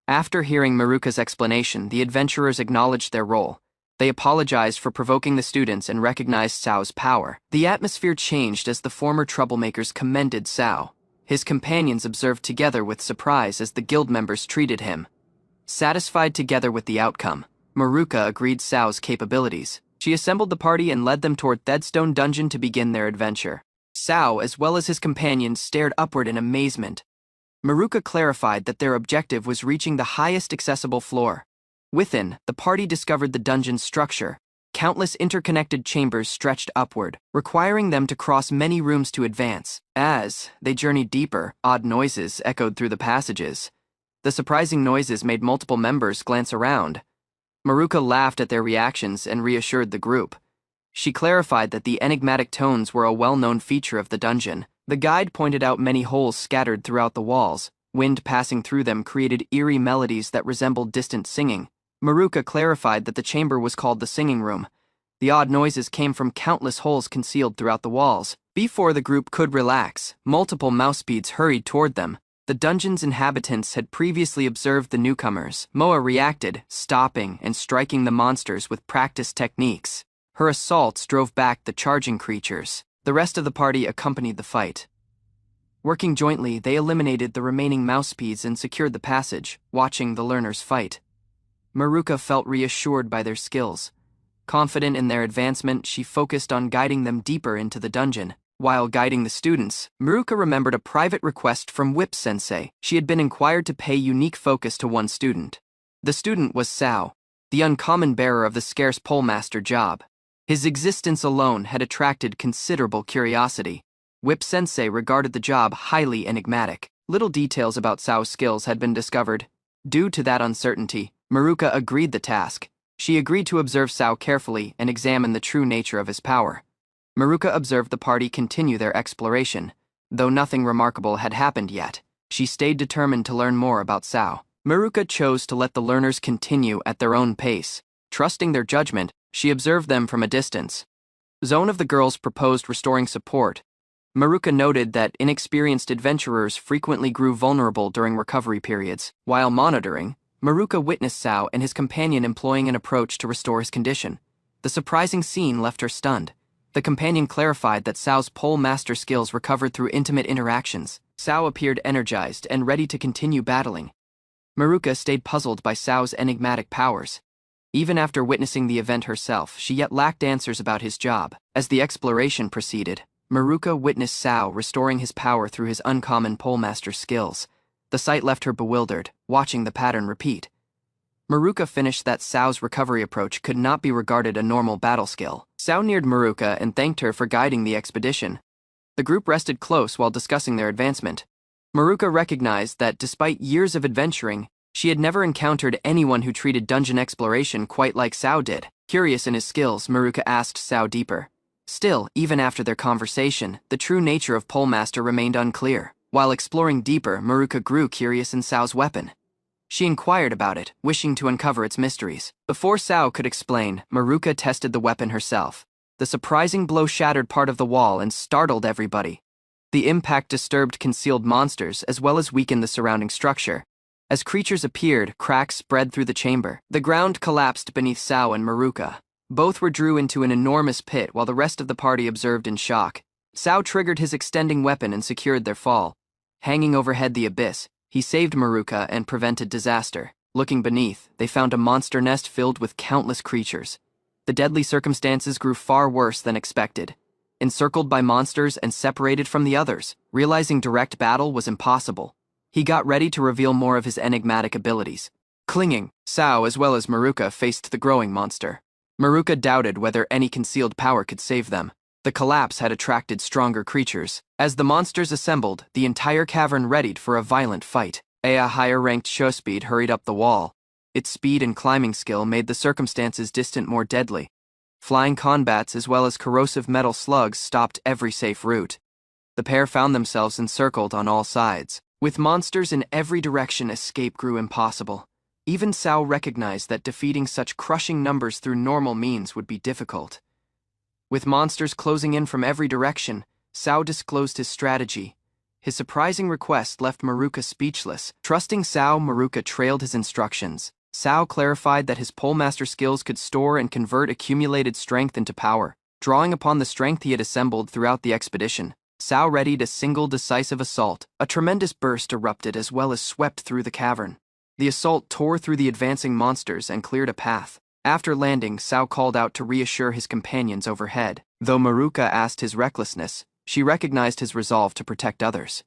After hearing Maruka's explanation, the adventurers acknowledged their role. They apologized for provoking the students and recognized Sao's power. The atmosphere changed as the former troublemakers commended Sao. His companions observed together with surprise as the guild members treated him. Satisfied together with the outcome, Maruka agreed Sao's capabilities. She assembled the party and led them toward Thedstone Dungeon to begin their adventure. Sao, as well as his companions, stared upward in amazement. Maruka clarified that their objective was reaching the highest accessible floor. Within, the party discovered the dungeon's structure. Countless interconnected chambers stretched upward, requiring them to cross many rooms to advance. As they journeyed deeper, odd noises echoed through the passages. The surprising noises made multiple members glance around. Maruka laughed at their reactions and reassured the group. She clarified that the enigmatic tones were a well-known feature of the dungeon. The guide pointed out many holes scattered throughout the walls. Wind passing through them created eerie melodies that resembled distant singing. Maruka clarified that the chamber was called the singing room. The odd noises came from countless holes concealed throughout the walls. Before the group could relax, multiple mousebeads hurried toward them. The dungeon's inhabitants had previously observed the newcomers. Moa reacted, stopping and striking the monsters with practiced techniques. Her assaults drove back the charging creatures. The rest of the party accompanied the fight. Working jointly, they eliminated the remaining mousebeads and secured the passage, watching the learners fight. Maruka felt reassured by their skills. Confident in their advancement, she focused on guiding them deeper into the dungeon. While guiding the students, Maruka remembered a private request from Whip-sensei. She had been inquired to pay unique focus to one student. The student was Sao, the uncommon bearer of the scarce polemaster job. His existence alone had attracted considerable curiosity. Whip-sensei regarded the job highly enigmatic. Little details about Sao's skills had been discovered. Due to that uncertainty, Maruka agreed the task. She agreed to observe Sao carefully and examine the true nature of his power. Maruka observed the party continue their exploration. Though nothing remarkable had happened yet, she stayed determined to learn more about Sao. Maruka chose to let the learners continue at their own pace. Trusting their judgment, she observed them from a distance. Zone of the girls proposed restoring support. Maruka noted that inexperienced adventurers frequently grew vulnerable during recovery periods. While monitoring, Maruka witnessed Sao and his companion employing an approach to restore his condition. The surprising scene left her stunned. The companion clarified that Sao's pole master skills recovered through intimate interactions. Sao appeared energized and ready to continue battling. Maruka stayed puzzled by Sao's enigmatic powers. Even after witnessing the event herself, she yet lacked answers about his job. As the exploration proceeded, Maruka witnessed Sao restoring his power through his uncommon pole master skills. The sight left her bewildered, watching the pattern repeat. Maruka finished that Sao's recovery approach could not be regarded a normal battle skill. Sao neared Maruka and thanked her for guiding the expedition. The group rested close while discussing their advancement. Maruka recognized that despite years of adventuring, she had never encountered anyone who treated dungeon exploration quite like Sao did. Curious in his skills, Maruka asked Sao deeper. Still, even after their conversation, the true nature of Polemaster remained unclear. While exploring deeper, Maruka grew curious in Sao's weapon. She inquired about it, wishing to uncover its mysteries. Before Sao could explain, Maruka tested the weapon herself. The surprising blow shattered part of the wall and startled everybody. The impact disturbed concealed monsters as well as weakened the surrounding structure. As creatures appeared, cracks spread through the chamber. The ground collapsed beneath Sao and Maruka. Both were drew into an enormous pit while the rest of the party observed in shock. Sao triggered his extending weapon and secured their fall. Hanging overhead the abyss, he saved Maruka and prevented disaster. Looking beneath, they found a monster nest filled with countless creatures. The deadly circumstances grew far worse than expected. Encircled by monsters and separated from the others, realizing direct battle was impossible, he got ready to reveal more of his enigmatic abilities. Clinging, Sao as well as Maruka faced the growing monster. Maruka doubted whether any concealed power could save them. The collapse had attracted stronger creatures. As the monsters assembled, the entire cavern readied for a violent fight. A higher-ranked showspeed hurried up the wall. Its speed and climbing skill made the circumstances distant more deadly. Flying combats as well as corrosive metal slugs stopped every safe route. The pair found themselves encircled on all sides. With monsters in every direction, escape grew impossible. Even Sao recognized that defeating such crushing numbers through normal means would be difficult. With monsters closing in from every direction, Sao disclosed his strategy. His surprising request left Maruka speechless. Trusting Sao, Maruka trailed his instructions. Sao clarified that his polemaster skills could store and convert accumulated strength into power. Drawing upon the strength he had assembled throughout the expedition, Sao readied a single decisive assault. A tremendous burst erupted as well as swept through the cavern. The assault tore through the advancing monsters and cleared a path. After landing, Sao called out to reassure his companions overhead. Though Maruka asked his recklessness, she recognized his resolve to protect others.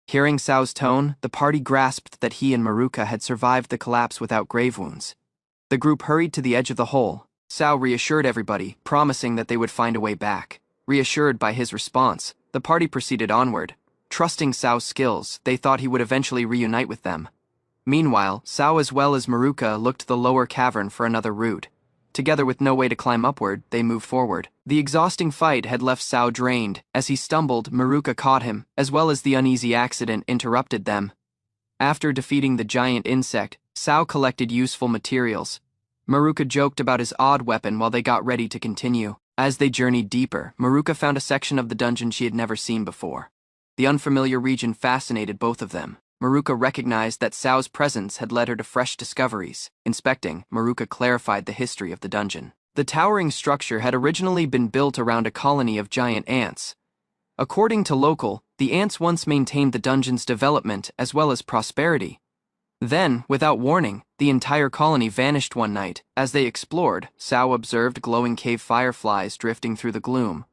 Hearing Sao's tone, the party grasped that he and Maruka had survived the collapse without grave wounds. The group hurried to the edge of the hole, Sao reassured everybody, promising that they would find a way back. Reassured by his response, the party proceeded onward. Trusting Sao's skills, they thought he would eventually reunite with them. Meanwhile, Sao as well as Maruka looked the lower cavern for another route. Together with no way to climb upward, they moved forward. The exhausting fight had left Sao drained. As he stumbled, Maruka caught him, as well as the uneasy accident interrupted them. After defeating the giant insect, Sao collected useful materials. Maruka joked about his odd weapon while they got ready to continue. As they journeyed deeper, Maruka found a section of the dungeon she had never seen before. The unfamiliar region fascinated both of them. Maruka recognized that Sao's presence had led her to fresh discoveries. Inspecting, Maruka clarified the history of the dungeon. The towering structure had originally been built around a colony of giant ants. According to local, the ants once maintained the dungeon's development as well as prosperity. Then, without warning, the entire colony vanished one night. As they explored, Sao observed glowing cave fireflies drifting through the gloom.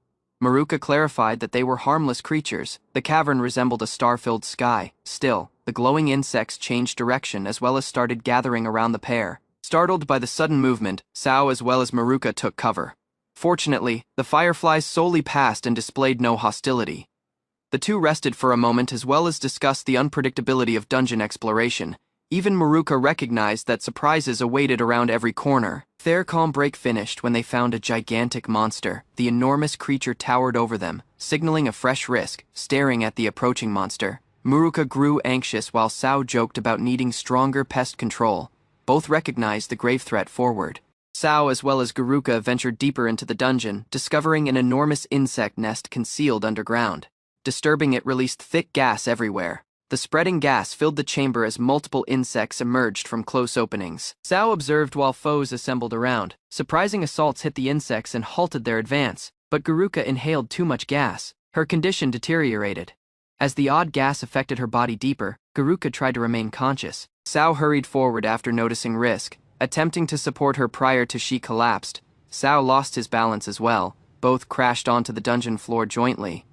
Maruka clarified that they were harmless creatures. The cavern resembled a star-filled sky. Still, the glowing insects changed direction as well as started gathering around the pair. Startled by the sudden movement, Sao as well as Maruka took cover. Fortunately, the fireflies solely passed and displayed no hostility. The two rested for a moment as well as discussed the unpredictability of dungeon exploration. Even Maruka recognized that surprises awaited around every corner. Their calm break finished when they found a gigantic monster. The enormous creature towered over them, signaling a fresh risk. Staring at the approaching monster, Maruka grew anxious while Sao joked about needing stronger pest control. Both recognized the grave threat forward. Sao as well as Garuka ventured deeper into the dungeon, discovering an enormous insect nest concealed underground. Disturbing it released thick gas everywhere. The spreading gas filled the chamber as multiple insects emerged from close openings. Sao observed while foes assembled around. Surprising assaults hit the insects and halted their advance, but Garuka inhaled too much gas. Her condition deteriorated. As the odd gas affected her body deeper, Garuka tried to remain conscious. Sao hurried forward after noticing risk, attempting to support her prior to she collapsed. Sao lost his balance as well. Both crashed onto the dungeon floor jointly.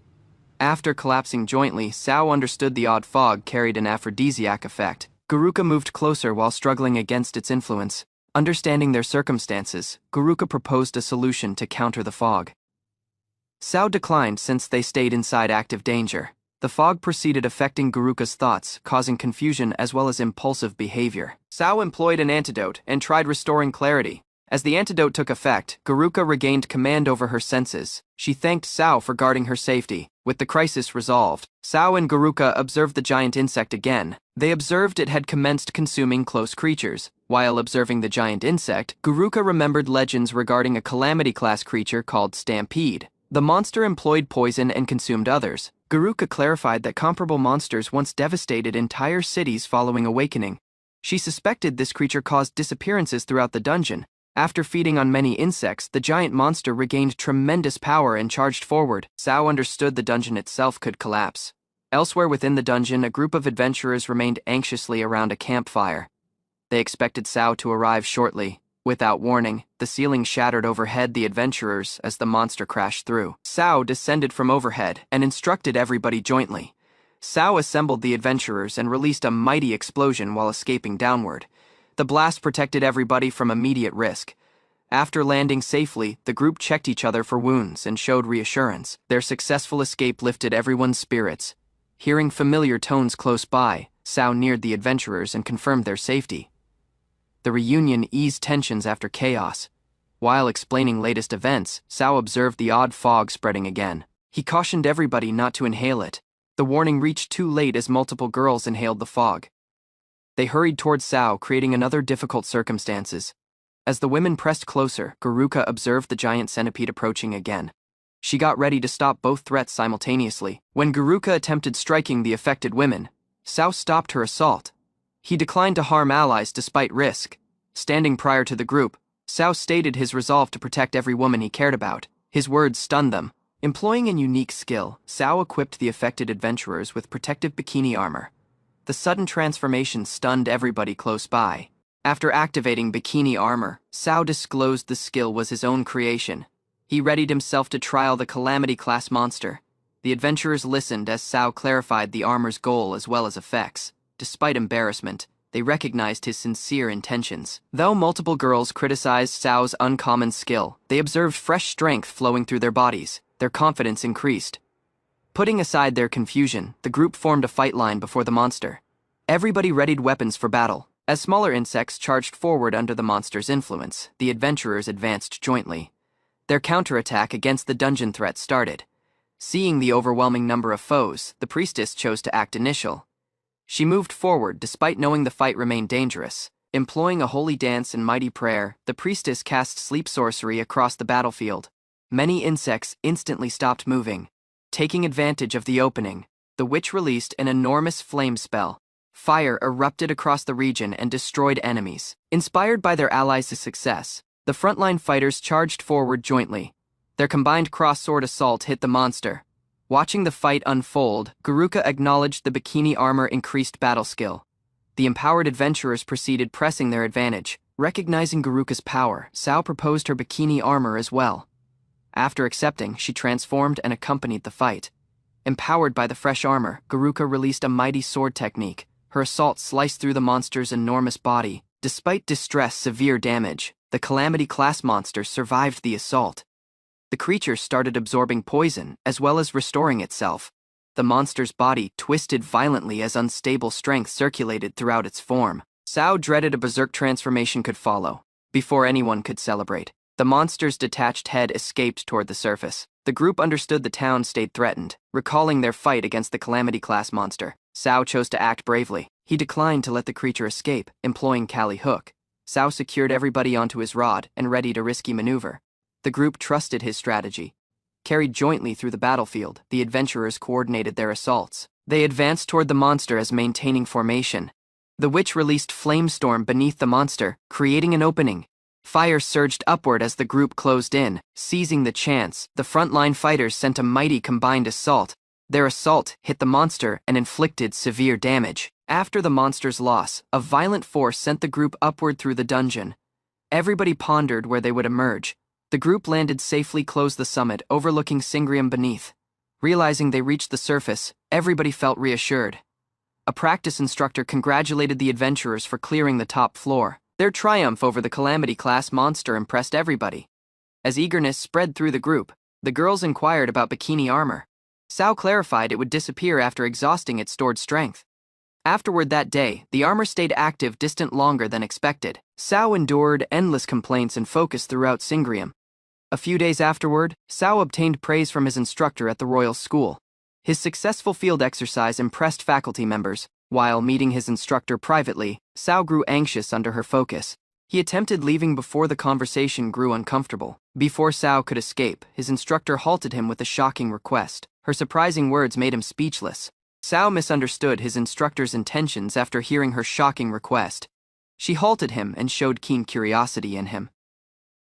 After collapsing jointly, Sao understood the odd fog carried an aphrodisiac effect. Garuka moved closer while struggling against its influence. Understanding their circumstances, Garuka proposed a solution to counter the fog. Sao declined since they stayed inside active danger. The fog proceeded affecting Garuka's thoughts, causing confusion as well as impulsive behavior. Sao employed an antidote and tried restoring clarity. As the antidote took effect, Garuka regained command over her senses. She thanked Sao for guarding her safety. With the crisis resolved, Sao and Garuka observed the giant insect again. They observed it had commenced consuming close creatures. While observing the giant insect, Garuka remembered legends regarding a calamity-class creature called Stampede. The monster employed poison and consumed others. Garuka clarified that comparable monsters once devastated entire cities following awakening. She suspected this creature caused disappearances throughout the dungeon. After feeding on many insects, the giant monster regained tremendous power and charged forward. Sao understood the dungeon itself could collapse. Elsewhere within the dungeon, a group of adventurers remained anxiously around a campfire. They expected Sao to arrive shortly. Without warning, the ceiling shattered overhead the adventurers as the monster crashed through. Sao descended from overhead and instructed everybody jointly. Sao assembled the adventurers and released a mighty explosion while escaping downward. The blast protected everybody from immediate risk. After landing safely, the group checked each other for wounds and showed reassurance. Their successful escape lifted everyone's spirits. Hearing familiar tones close by, Sao neared the adventurers and confirmed their safety. The reunion eased tensions after chaos. While explaining latest events, Sao observed the odd fog spreading again. He cautioned everybody not to inhale it. The warning reached too late as multiple girls inhaled the fog. They hurried towards Sao, creating another difficult circumstances. As the women pressed closer, Garuka observed the giant centipede approaching again. She got ready to stop both threats simultaneously. When Garuka attempted striking the affected women, Sao stopped her assault. He declined to harm allies despite risk. Standing prior to the group, Sao stated his resolve to protect every woman he cared about. His words stunned them. Employing a unique skill, Sao equipped the affected adventurers with protective bikini armor. The sudden transformation stunned everybody close by. After activating bikini armor, Sao disclosed the skill was his own creation. He readied himself to trial the calamity-class monster. The adventurers listened as Sao clarified the armor's goal as well as effects. Despite embarrassment, They recognized his sincere intentions. Though multiple girls criticized Sao's uncommon skill, they observed fresh strength flowing through their bodies. Their confidence increased. Putting aside their confusion, the group formed a fight line before the monster. Everybody readied weapons for battle. As smaller insects charged forward under the monster's influence, the adventurers advanced jointly. Their counterattack against the dungeon threat started. Seeing the overwhelming number of foes, the priestess chose to act initial. She moved forward despite knowing the fight remained dangerous. Employing a holy dance and mighty prayer, the priestess cast sleep sorcery across the battlefield. Many insects instantly stopped moving. Taking advantage of the opening, the witch released an enormous flame spell. Fire erupted across the region and destroyed enemies. Inspired by their allies' success, the frontline fighters charged forward jointly. Their combined cross-sword assault hit the monster. Watching the fight unfold, Garuka acknowledged the bikini armor increased battle skill. The empowered adventurers proceeded pressing their advantage. Recognizing Garuka's power, Sao proposed her bikini armor as well. After accepting, she transformed and accompanied the fight. Empowered by the fresh armor, Garuka released a mighty sword technique. Her assault sliced through the monster's enormous body. Despite severe damage, the Calamity class monster survived the assault. The creature started absorbing poison, as well as restoring itself. The monster's body twisted violently as unstable strength circulated throughout its form. Sao dreaded a berserk transformation could follow. Before anyone could celebrate, the monster's detached head escaped toward the surface. The group understood the town stayed threatened. Recalling their fight against the Calamity class monster, Sao chose to act bravely. He declined to let the creature escape, employing Kali Hook. Sao secured everybody onto his rod and readied a risky maneuver. The group trusted his strategy. Carried jointly through the battlefield, the adventurers coordinated their assaults. They advanced toward the monster as maintaining formation. The witch released Flamestorm beneath the monster, creating an opening. Fire surged upward as the group closed in. Seizing the chance, the frontline fighters sent a mighty combined assault. Their assault hit the monster and inflicted severe damage. After the monster's loss, a violent force sent the group upward through the dungeon. Everybody pondered where they would emerge. The group landed safely close the summit, overlooking Singrium beneath. Realizing they reached the surface, everybody felt reassured. A practice instructor congratulated the adventurers for clearing the top floor. Their triumph over the Calamity class monster impressed everybody. As eagerness spread through the group, the girls inquired about bikini armor. Sao clarified it would disappear after exhausting its stored strength. Afterward that day, the armor stayed active distant longer than expected. Sao endured endless complaints and focus throughout Singrium. A few days afterward, Sao obtained praise from his instructor at the royal school. His successful field exercise impressed faculty members. While meeting his instructor privately, Sao grew anxious under her focus. He attempted leaving before the conversation grew uncomfortable. Before Sao could escape, his instructor halted him with a shocking request. Her surprising words made him speechless. Sao misunderstood his instructor's intentions after hearing her shocking request. She halted him and showed keen curiosity in him.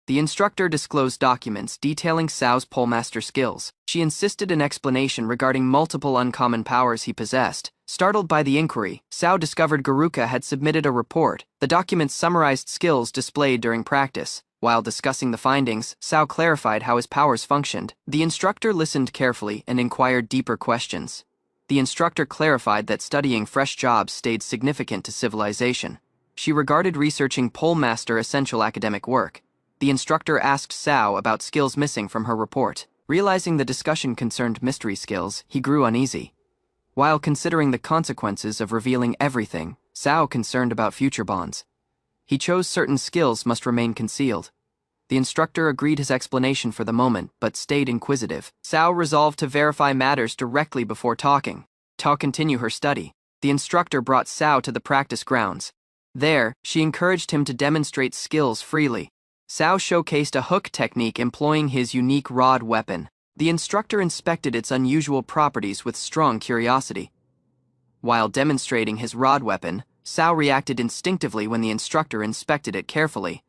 The instructor disclosed documents detailing Sao's polemaster skills. She insisted an explanation regarding multiple uncommon powers he possessed. Startled by the inquiry, Sao discovered Garuka had submitted a report. The documents summarized skills displayed during practice. While discussing the findings, Sao clarified how his powers functioned. The instructor listened carefully and inquired deeper questions. The instructor clarified that studying fresh jobs stayed significant to civilization. She regarded researching polemaster essential academic work. The instructor asked Sao about skills missing from her report. Realizing the discussion concerned mystery skills, he grew uneasy. While considering the consequences of revealing everything, Sao concerned about future bonds. He chose certain skills must remain concealed. The instructor agreed his explanation for the moment, but stayed inquisitive. Sao resolved to verify matters directly before talking. To continue her study, the instructor brought Sao to the practice grounds. There, she encouraged him to demonstrate skills freely. Sao showcased a hook technique employing his unique rod weapon. The instructor inspected its unusual properties with strong curiosity. While demonstrating his rod weapon, Sao reacted instinctively when the instructor inspected it carefully.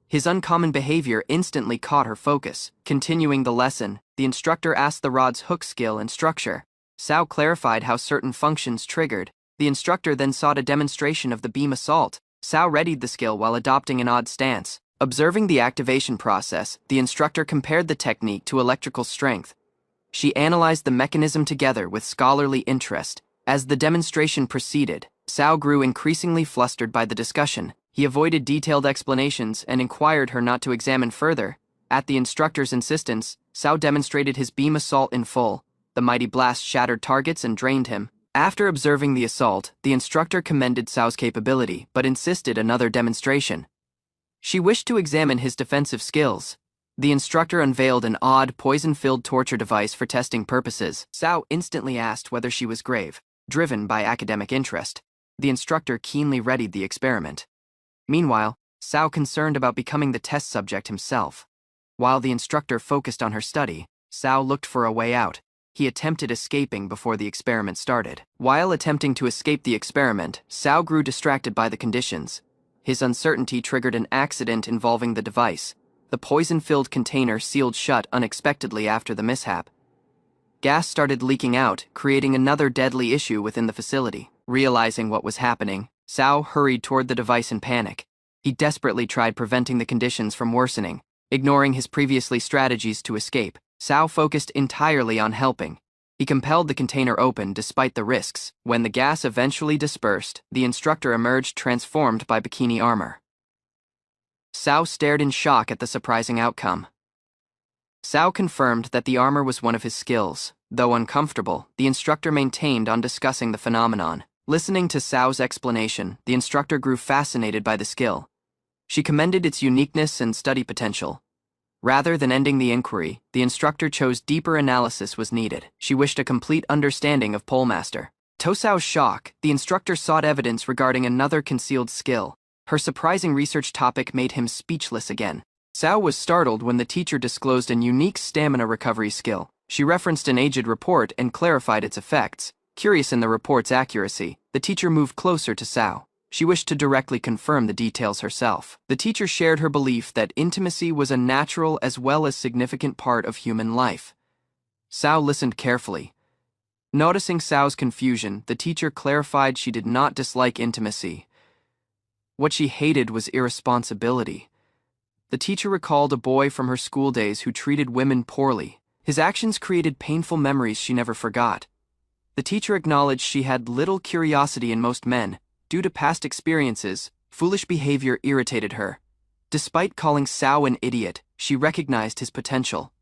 His uncommon behavior instantly caught her focus. Continuing the lesson, the instructor asked the rod's hook skill and structure. Sao clarified how certain functions triggered. The instructor then sought a demonstration of the beam assault. Sao readied the skill while adopting an odd stance. Observing the activation process, the instructor compared the technique to electrical strength. She analyzed the mechanism together with scholarly interest. As the demonstration proceeded, Sao grew increasingly flustered by the discussion. He avoided detailed explanations and inquired her not to examine further. At the instructor's insistence, Sao demonstrated his beam assault in full. The mighty blast shattered targets and drained him. After observing the assault, the instructor commended Sao's capability, but insisted another demonstration. She wished to examine his defensive skills. The instructor unveiled an odd, poison-filled torture device for testing purposes. Sao instantly asked whether she was grave, driven by academic interest. The instructor keenly readied the experiment. Meanwhile, Sao concerned about becoming the test subject himself. While the instructor focused on her study, Sao looked for a way out. He attempted escaping before the experiment started. While attempting to escape the experiment, Sao grew distracted by the conditions. His uncertainty triggered an accident involving the device. The poison-filled container sealed shut unexpectedly after the mishap. Gas started leaking out, creating another deadly issue within the facility. Realizing what was happening, Sao hurried toward the device in panic. He desperately tried preventing the conditions from worsening. Ignoring his previously strategies to escape, Sao focused entirely on helping. He compelled the container open despite the risks. When the gas eventually dispersed, the instructor emerged transformed by bikini armor. Sao stared in shock at the surprising outcome. Sao confirmed that the armor was one of his skills. Though uncomfortable, the instructor maintained on discussing the phenomenon. Listening to Sao's explanation, the instructor grew fascinated by the skill. She commended its uniqueness and study potential. Rather than ending the inquiry, the instructor chose deeper analysis was needed. She wished a complete understanding of Polemaster. To Sao's shock, the instructor sought evidence regarding another concealed skill. Her surprising research topic made him speechless again. Sao was startled when the teacher disclosed a unique stamina recovery skill. She referenced an aged report and clarified its effects. Curious in the report's accuracy, the teacher moved closer to Sao. She wished to directly confirm the details herself. The teacher shared her belief that intimacy was a natural as well as significant part of human life. Sao listened carefully. Noticing Sao's confusion, the teacher clarified she did not dislike intimacy. What she hated was irresponsibility. The teacher recalled a boy from her school days who treated women poorly. His actions created painful memories she never forgot. The teacher acknowledged she had little curiosity in most men. Due to past experiences, foolish behavior irritated her. Despite calling Sao an idiot, she recognized his potential.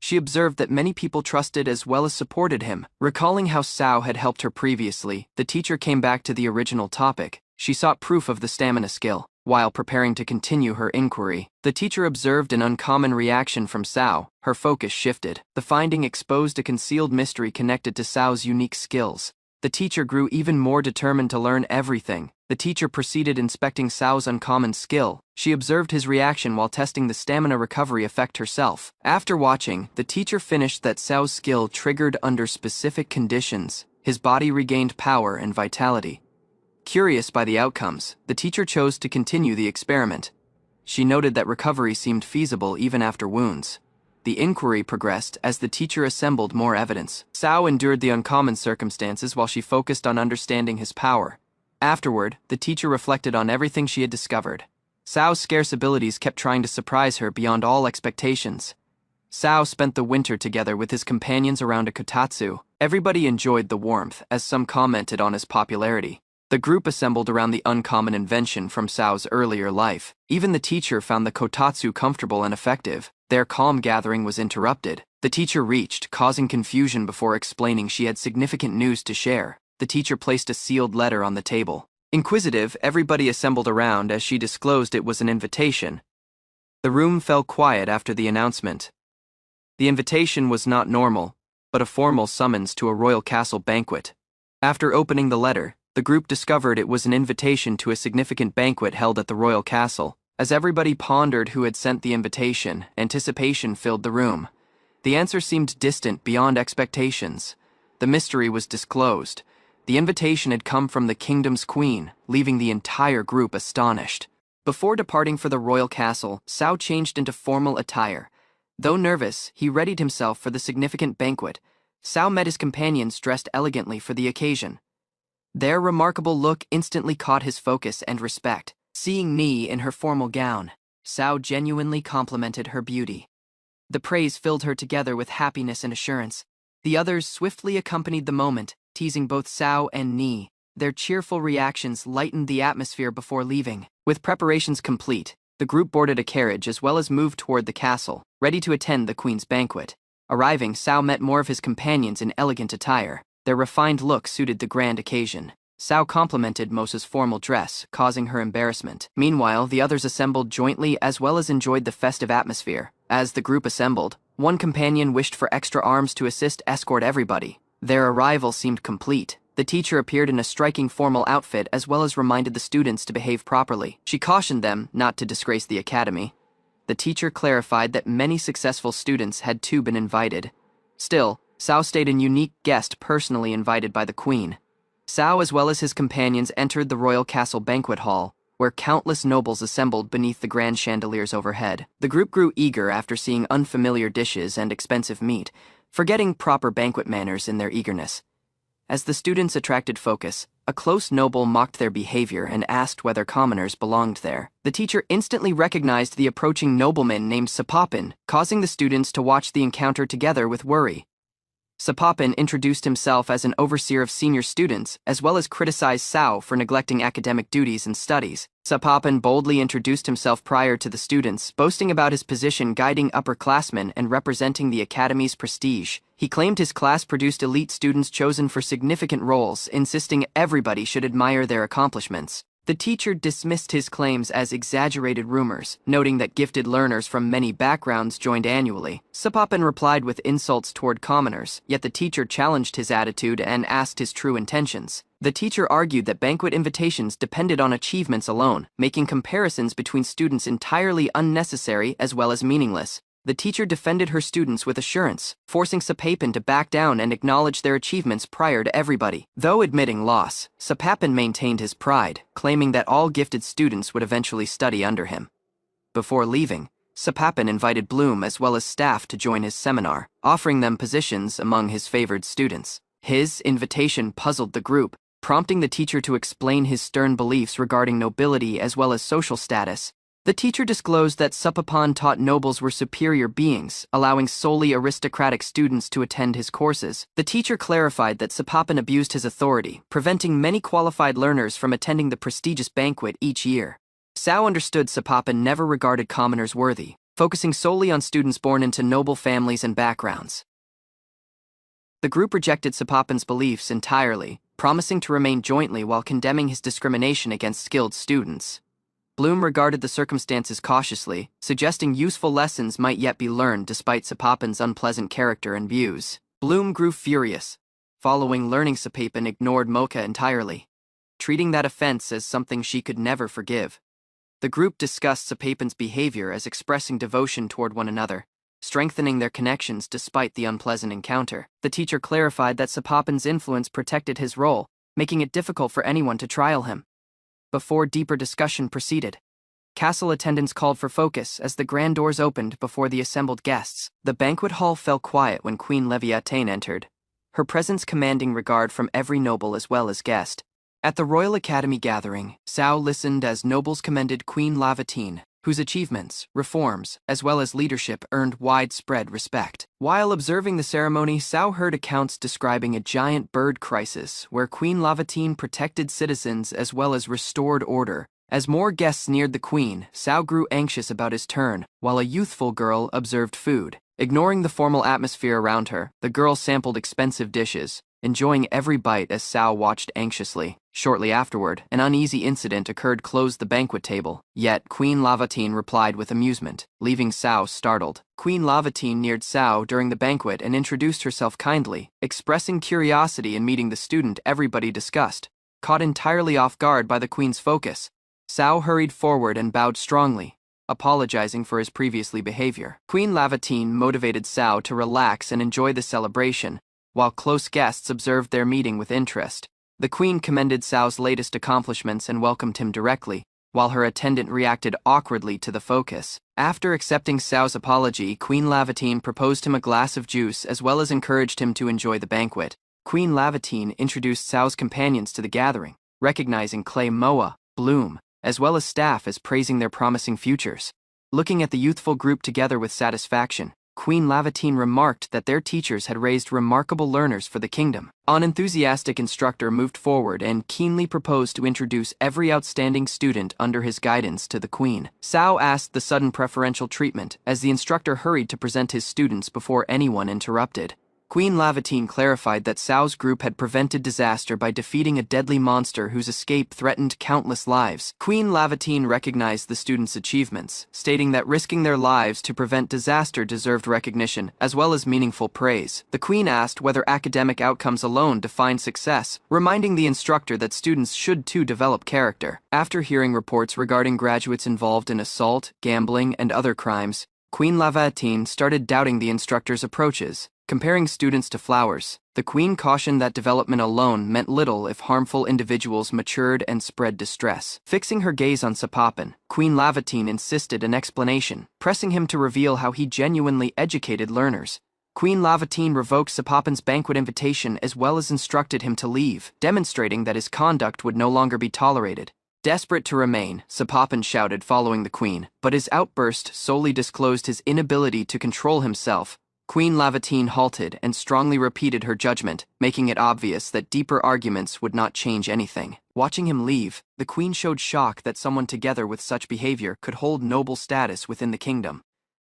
She observed that many people trusted as well as supported him. Recalling how Sao had helped her previously, the teacher came back to the original topic. She sought proof of the stamina skill. While preparing to continue her inquiry, the teacher observed an uncommon reaction from Sao. Her focus shifted. The finding exposed a concealed mystery connected to Sao's unique skills. The teacher grew even more determined to learn everything. The teacher proceeded inspecting Sao's uncommon skill. She observed his reaction while testing the stamina recovery effect herself. After watching, the teacher finished that Sao's skill triggered under specific conditions. His body regained power and vitality. Curious by the outcomes, the teacher chose to continue the experiment. She noted that recovery seemed feasible even after wounds. The inquiry progressed as the teacher assembled more evidence. Sao endured the uncommon circumstances while she focused on understanding his power. Afterward, the teacher reflected on everything she had discovered. Sao's scarce abilities kept trying to surprise her beyond all expectations. Sao spent the winter together with his companions around a kotatsu. Everybody enjoyed the warmth, as some commented on his popularity. The group assembled around the uncommon invention from Sao's earlier life. Even the teacher found the kotatsu comfortable and effective. Their calm gathering was interrupted. The teacher reached, causing confusion before explaining she had significant news to share. The teacher placed a sealed letter on the table. Inquisitive, everybody assembled around as she disclosed it was an invitation. The room fell quiet after the announcement. The invitation was not normal, but a formal summons to a royal castle banquet. After opening the letter, the group discovered it was an invitation to a significant banquet held at the royal castle. As everybody pondered who had sent the invitation, anticipation filled the room. The answer seemed distant beyond expectations. The mystery was disclosed. The invitation had come from the kingdom's queen, leaving the entire group astonished. Before departing for the royal castle, Sao changed into formal attire. Though nervous, he readied himself for the significant banquet. Sao met his companions dressed elegantly for the occasion. Their remarkable look instantly caught his focus and respect. Seeing Ni in her formal gown, Sao genuinely complimented her beauty. The praise filled her together with happiness and assurance. The others swiftly accompanied the moment, teasing both Sao and Ni. their cheerful reactions lightened the atmosphere before leaving. With preparations complete, the group boarded a carriage as well as moved toward the castle, ready to attend the queen's banquet. Arriving, Sao met more of his companions in elegant attire. Their refined look suited the grand occasion. Sao complimented Mosa's formal dress, causing her embarrassment. Meanwhile, the others assembled jointly as well as enjoyed the festive atmosphere. As the group assembled, one companion wished for extra arms to assist escort everybody. Their arrival seemed complete. The teacher appeared in a striking formal outfit as well as reminded the students to behave properly. She cautioned them not to disgrace the academy. The teacher clarified that many successful students had too been invited. Still, Sao stayed a unique guest personally invited by the queen. Sao as well as his companions entered the royal castle banquet hall, where countless nobles assembled beneath the grand chandeliers overhead. The group grew eager after seeing unfamiliar dishes and expensive meat, forgetting proper banquet manners in their eagerness. As the students attracted focus, a close noble mocked their behavior and asked whether commoners belonged there. The teacher instantly recognized the approaching nobleman named Sapopin, causing the students to watch the encounter together with worry. Sapopin introduced himself as an overseer of senior students, as well as criticized Sao for neglecting academic duties and studies. Sapopin boldly introduced himself prior to the students, boasting about his position guiding upperclassmen and representing the academy's prestige. He claimed his class produced elite students chosen for significant roles, insisting everybody should admire their accomplishments. The teacher dismissed his claims as exaggerated rumors, noting that gifted learners from many backgrounds joined annually. Sapopin replied with insults toward commoners, yet the teacher challenged his attitude and asked his true intentions. The teacher argued that banquet invitations depended on achievements alone, making comparisons between students entirely unnecessary as well as meaningless. The teacher defended her students with assurance, forcing Sapopin to back down and acknowledge their achievements prior to everybody. Though admitting loss, Sapopin maintained his pride, claiming that all gifted students would eventually study under him. Before leaving, Sapopin invited Bloom as well as staff to join his seminar, offering them positions among his favored students. His invitation puzzled the group, prompting the teacher to explain his stern beliefs regarding nobility as well as social status. The teacher disclosed that Sapopin taught nobles were superior beings, allowing solely aristocratic students to attend his courses. The teacher clarified that Sapopin abused his authority, preventing many qualified learners from attending the prestigious banquet each year. Sao understood Sapopin never regarded commoners worthy, focusing solely on students born into noble families and backgrounds. The group rejected Sapopin's beliefs entirely, promising to remain jointly while condemning his discrimination against skilled students. Bloom regarded the circumstances cautiously, suggesting useful lessons might yet be learned despite Sapopin's unpleasant character and views. Bloom grew furious. Following learning, Sapopin ignored Mocha entirely, treating that offense as something she could never forgive. The group discussed Sapopin's behavior as expressing devotion toward one another, strengthening their connections despite the unpleasant encounter. The teacher clarified that Sapopin's influence protected his role, making it difficult for anyone to trial him. Before deeper discussion proceeded, castle attendants called for focus as the grand doors opened before the assembled guests. The banquet hall fell quiet when Queen Leviatane entered, her presence commanding regard from every noble as well as guest. At the Royal Academy gathering, Sao listened as nobles commended Queen Leviatane, whose achievements, reforms, as well as leadership earned widespread respect. While observing the ceremony, Sao heard accounts describing a giant bird crisis where Queen Leviatane protected citizens as well as restored order. As more guests neared the queen, Sao grew anxious about his turn, while a youthful girl observed food. Ignoring the formal atmosphere around her, the girl sampled expensive dishes, enjoying every bite as Sao watched anxiously. Shortly afterward, an uneasy incident occurred close the banquet table, yet Queen Leviatane replied with amusement, leaving Sao startled. Queen Leviatane neared Sao during the banquet and introduced herself kindly, expressing curiosity in meeting the student everybody discussed. Caught entirely off guard by the queen's focus, Sao hurried forward and bowed strongly, apologizing for his previously behavior. Queen Leviatane motivated Sao to relax and enjoy the celebration, while close guests observed their meeting with interest. The queen commended Sao's latest accomplishments and welcomed him directly, while her attendant reacted awkwardly to the focus. After accepting Sao's apology, Queen Leviatane proposed him a glass of juice as well as encouraged him to enjoy the banquet. Queen Leviatane introduced Sao's companions to the gathering, recognizing Clay Moa, Bloom, as well as staff as praising their promising futures. Looking at the youthful group together with satisfaction, Queen Lavatine remarked that their teachers had raised remarkable learners for the kingdom. An enthusiastic instructor moved forward and keenly proposed to introduce every outstanding student under his guidance to the queen. Sao asked the sudden preferential treatment as the instructor hurried to present his students before anyone interrupted. Queen Lavatine clarified that Sao's group had prevented disaster by defeating a deadly monster whose escape threatened countless lives. Queen Lavatine recognized the students' achievements, stating that risking their lives to prevent disaster deserved recognition, as well as meaningful praise. The queen asked whether academic outcomes alone define success, reminding the instructor that students should too develop character. After hearing reports regarding graduates involved in assault, gambling, and other crimes, Queen Lavatine started doubting the instructor's approaches. Comparing students to flowers, the queen cautioned that development alone meant little if harmful individuals matured and spread distress. Fixing her gaze on Sapopin, Queen Lavatine insisted an explanation, pressing him to reveal how he genuinely educated learners. Queen Lavatine revoked Sapopin's banquet invitation as well as instructed him to leave, demonstrating that his conduct would no longer be tolerated. Desperate to remain, Sapopin shouted following the queen, but his outburst solely disclosed his inability to control himself. Queen Lavatine halted and strongly repeated her judgment, making it obvious that deeper arguments would not change anything. Watching him leave, the queen showed shock that someone together with such behavior could hold noble status within the kingdom.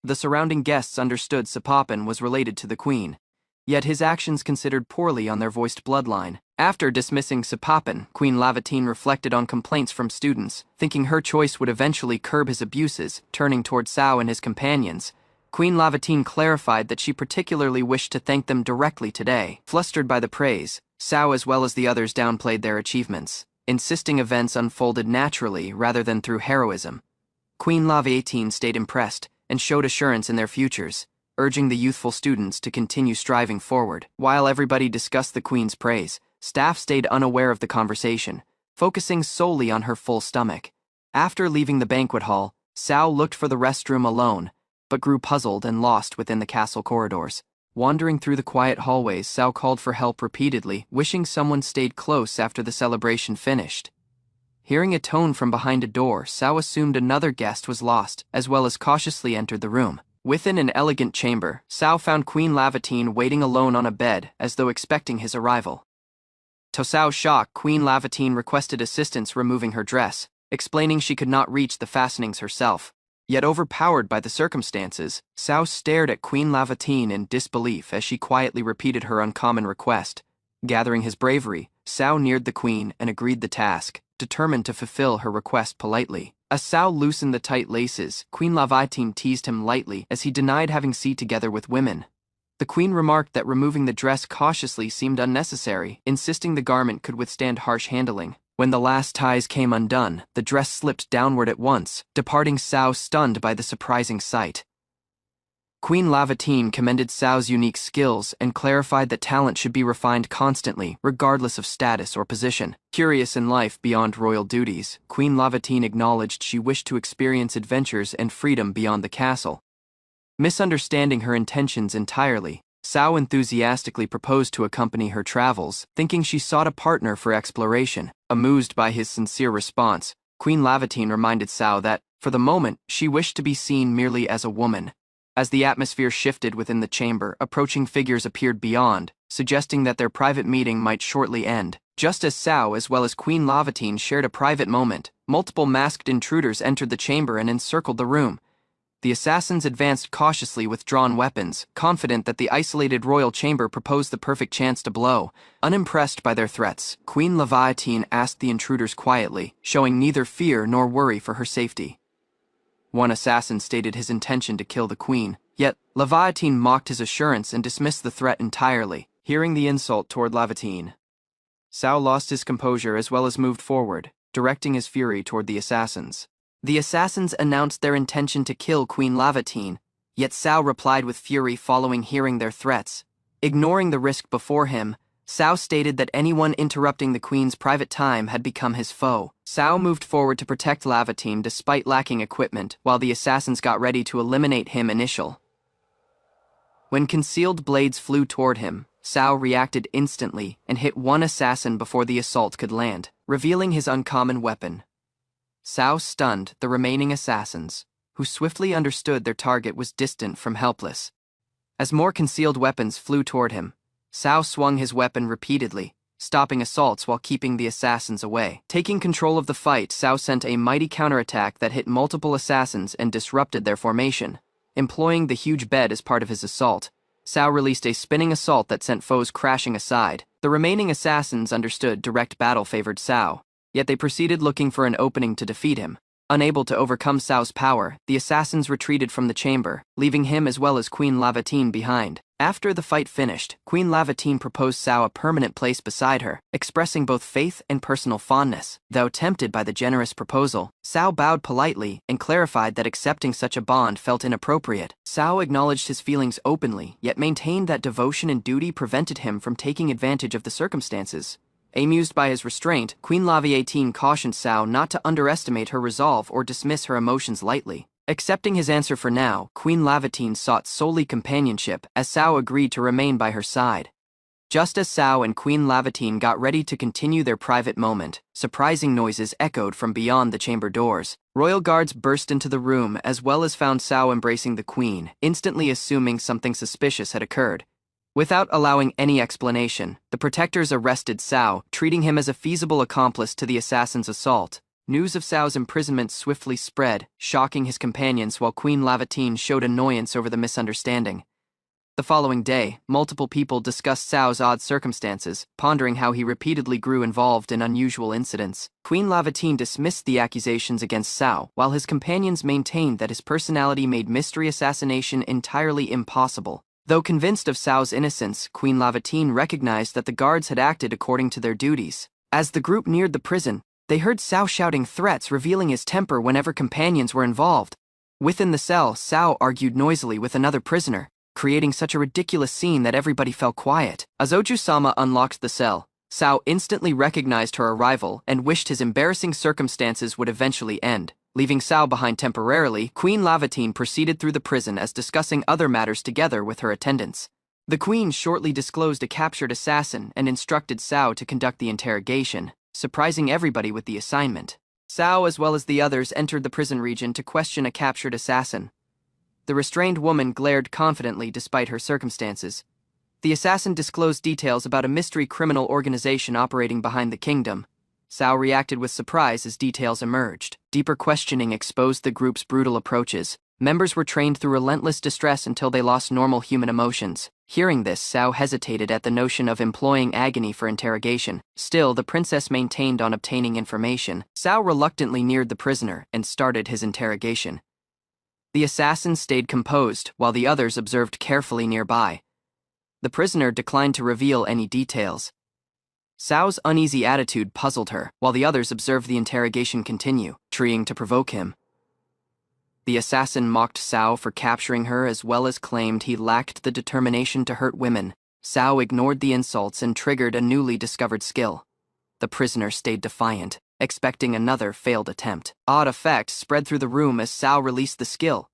The surrounding guests understood Sapopin was related to the queen, yet his actions considered poorly on their voiced bloodline. After dismissing Sapopin, Queen Lavatine reflected on complaints from students, thinking her choice would eventually curb his abuses. Turning toward Sao and his companions, Queen Lavatine clarified that she particularly wished to thank them directly today. Flustered by the praise, Sao as well as the others downplayed their achievements, insisting events unfolded naturally rather than through heroism. Queen Lavatine stayed impressed and showed assurance in their futures, urging the youthful students to continue striving forward. While everybody discussed the queen's praise, staff stayed unaware of the conversation, focusing solely on her full stomach. After leaving the banquet hall, Sao looked for the restroom alone, but grew puzzled and lost within the castle corridors. Wandering through the quiet hallways, Sao called for help repeatedly, wishing someone stayed close after the celebration finished. Hearing a tone from behind a door, Sao assumed another guest was lost, as well as cautiously entered the room. Within an elegant chamber, Sao found Queen Lavatine waiting alone on a bed, as though expecting his arrival. To Sao's shock, Queen Lavatine requested assistance removing her dress, explaining she could not reach the fastenings herself. Yet overpowered by the circumstances, Sao stared at Queen Lavatine in disbelief as she quietly repeated her uncommon request. Gathering his bravery, Sao neared the queen and agreed the task, determined to fulfill her request politely. As Sao loosened the tight laces, Queen Lavatine teased him lightly as he denied having sex together with women. The queen remarked that removing the dress cautiously seemed unnecessary, insisting the garment could withstand harsh handling. When the last ties came undone, the dress slipped downward at once, departing Sao stunned by the surprising sight. Queen Lavatine commended Sao's unique skills and clarified that talent should be refined constantly, regardless of status or position. Curious in life beyond royal duties, Queen Lavatine acknowledged she wished to experience adventures and freedom beyond the castle. Misunderstanding her intentions entirely, Sao enthusiastically proposed to accompany her travels, thinking she sought a partner for exploration. Amused by his sincere response, Queen Lavatine reminded Sao that, for the moment, she wished to be seen merely as a woman. As the atmosphere shifted within the chamber, approaching figures appeared beyond, suggesting that their private meeting might shortly end. Just as Sao as well as Queen Lavatine shared a private moment, multiple masked intruders entered the chamber and encircled the room. The assassins advanced cautiously with drawn weapons, confident that the isolated royal chamber proposed the perfect chance to blow. Unimpressed by their threats, Queen Lavatine asked the intruders quietly, showing neither fear nor worry for her safety. One assassin stated his intention to kill the queen, yet Lavatine mocked his assurance and dismissed the threat entirely. Hearing the insult toward Lavatine, Sao lost his composure as well as moved forward, directing his fury toward the assassins. The assassins announced their intention to kill Queen Lavatine, yet Sao replied with fury following hearing their threats. Ignoring the risk before him, Sao stated that anyone interrupting the queen's private time had become his foe. Sao moved forward to protect Lavatine despite lacking equipment, while the assassins got ready to eliminate him initially. When concealed blades flew toward him, Sao reacted instantly and hit one assassin before the assault could land, revealing his uncommon weapon. Sao stunned the remaining assassins, who swiftly understood their target was distant from helpless. As more concealed weapons flew toward him, Sao swung his weapon repeatedly, stopping assaults while keeping the assassins away. Taking control of the fight, Sao sent a mighty counterattack that hit multiple assassins and disrupted their formation. Employing the huge bed as part of his assault, Sao released a spinning assault that sent foes crashing aside. The remaining assassins understood direct battle favored Sao, yet they proceeded looking for an opening to defeat him. Unable to overcome Sao's power, the assassins retreated from the chamber, leaving him as well as Queen Lavatine behind. After the fight finished, Queen Lavatine proposed Sao a permanent place beside her, expressing both faith and personal fondness. Though tempted by the generous proposal, Sao bowed politely and clarified that accepting such a bond felt inappropriate. Sao acknowledged his feelings openly, yet maintained that devotion and duty prevented him from taking advantage of the circumstances. Amused by his restraint, Queen Lavatine cautioned Sao not to underestimate her resolve or dismiss her emotions lightly. Accepting his answer for now, Queen Lavatine sought solely companionship as Sao agreed to remain by her side. Just as Sao and Queen Lavatine got ready to continue their private moment, surprising noises echoed from beyond the chamber doors. Royal guards burst into the room as well as found Sao embracing the queen, instantly assuming something suspicious had occurred. Without allowing any explanation, the protectors arrested Sao, treating him as a feasible accomplice to the assassin's assault. News of Sao's imprisonment swiftly spread, shocking his companions while Queen Lavatine showed annoyance over the misunderstanding. The following day, multiple people discussed Sao's odd circumstances, pondering how he repeatedly grew involved in unusual incidents. Queen Lavatine dismissed the accusations against Sao, while his companions maintained that his personality made mystery assassination entirely impossible. Though convinced of Sao's innocence, Queen Lavatine recognized that the guards had acted according to their duties. As the group neared the prison, they heard Sao shouting threats, revealing his temper whenever companions were involved. Within the cell, Sao argued noisily with another prisoner, creating such a ridiculous scene that everybody fell quiet. As Oju-sama unlocked the cell, Sao instantly recognized her arrival and wished his embarrassing circumstances would eventually end. Leaving Sao behind temporarily, Queen Lavatine proceeded through the prison as discussing other matters together with her attendants. The queen shortly disclosed a captured assassin and instructed Sao to conduct the interrogation, surprising everybody with the assignment. Sao as well as the others entered the prison region to question a captured assassin. The restrained woman glared confidently despite her circumstances. The assassin disclosed details about a mystery criminal organization operating behind the kingdom. Sao reacted with surprise as details emerged. Deeper questioning exposed the group's brutal approaches. Members were trained through relentless distress until they lost normal human emotions. Hearing this, Sao hesitated at the notion of employing agony for interrogation. Still, the princess maintained on obtaining information. Sao reluctantly neared the prisoner and started his interrogation. The assassin stayed composed, while the others observed carefully nearby. The prisoner declined to reveal any details. Sao's uneasy attitude puzzled her, while the others observed the interrogation continue, trying to provoke him. The assassin mocked Sao for capturing her as well as claimed he lacked the determination to hurt women. Sao ignored the insults and triggered a newly discovered skill. The prisoner stayed defiant, expecting another failed attempt. Odd effects spread through the room as Sao released the skill.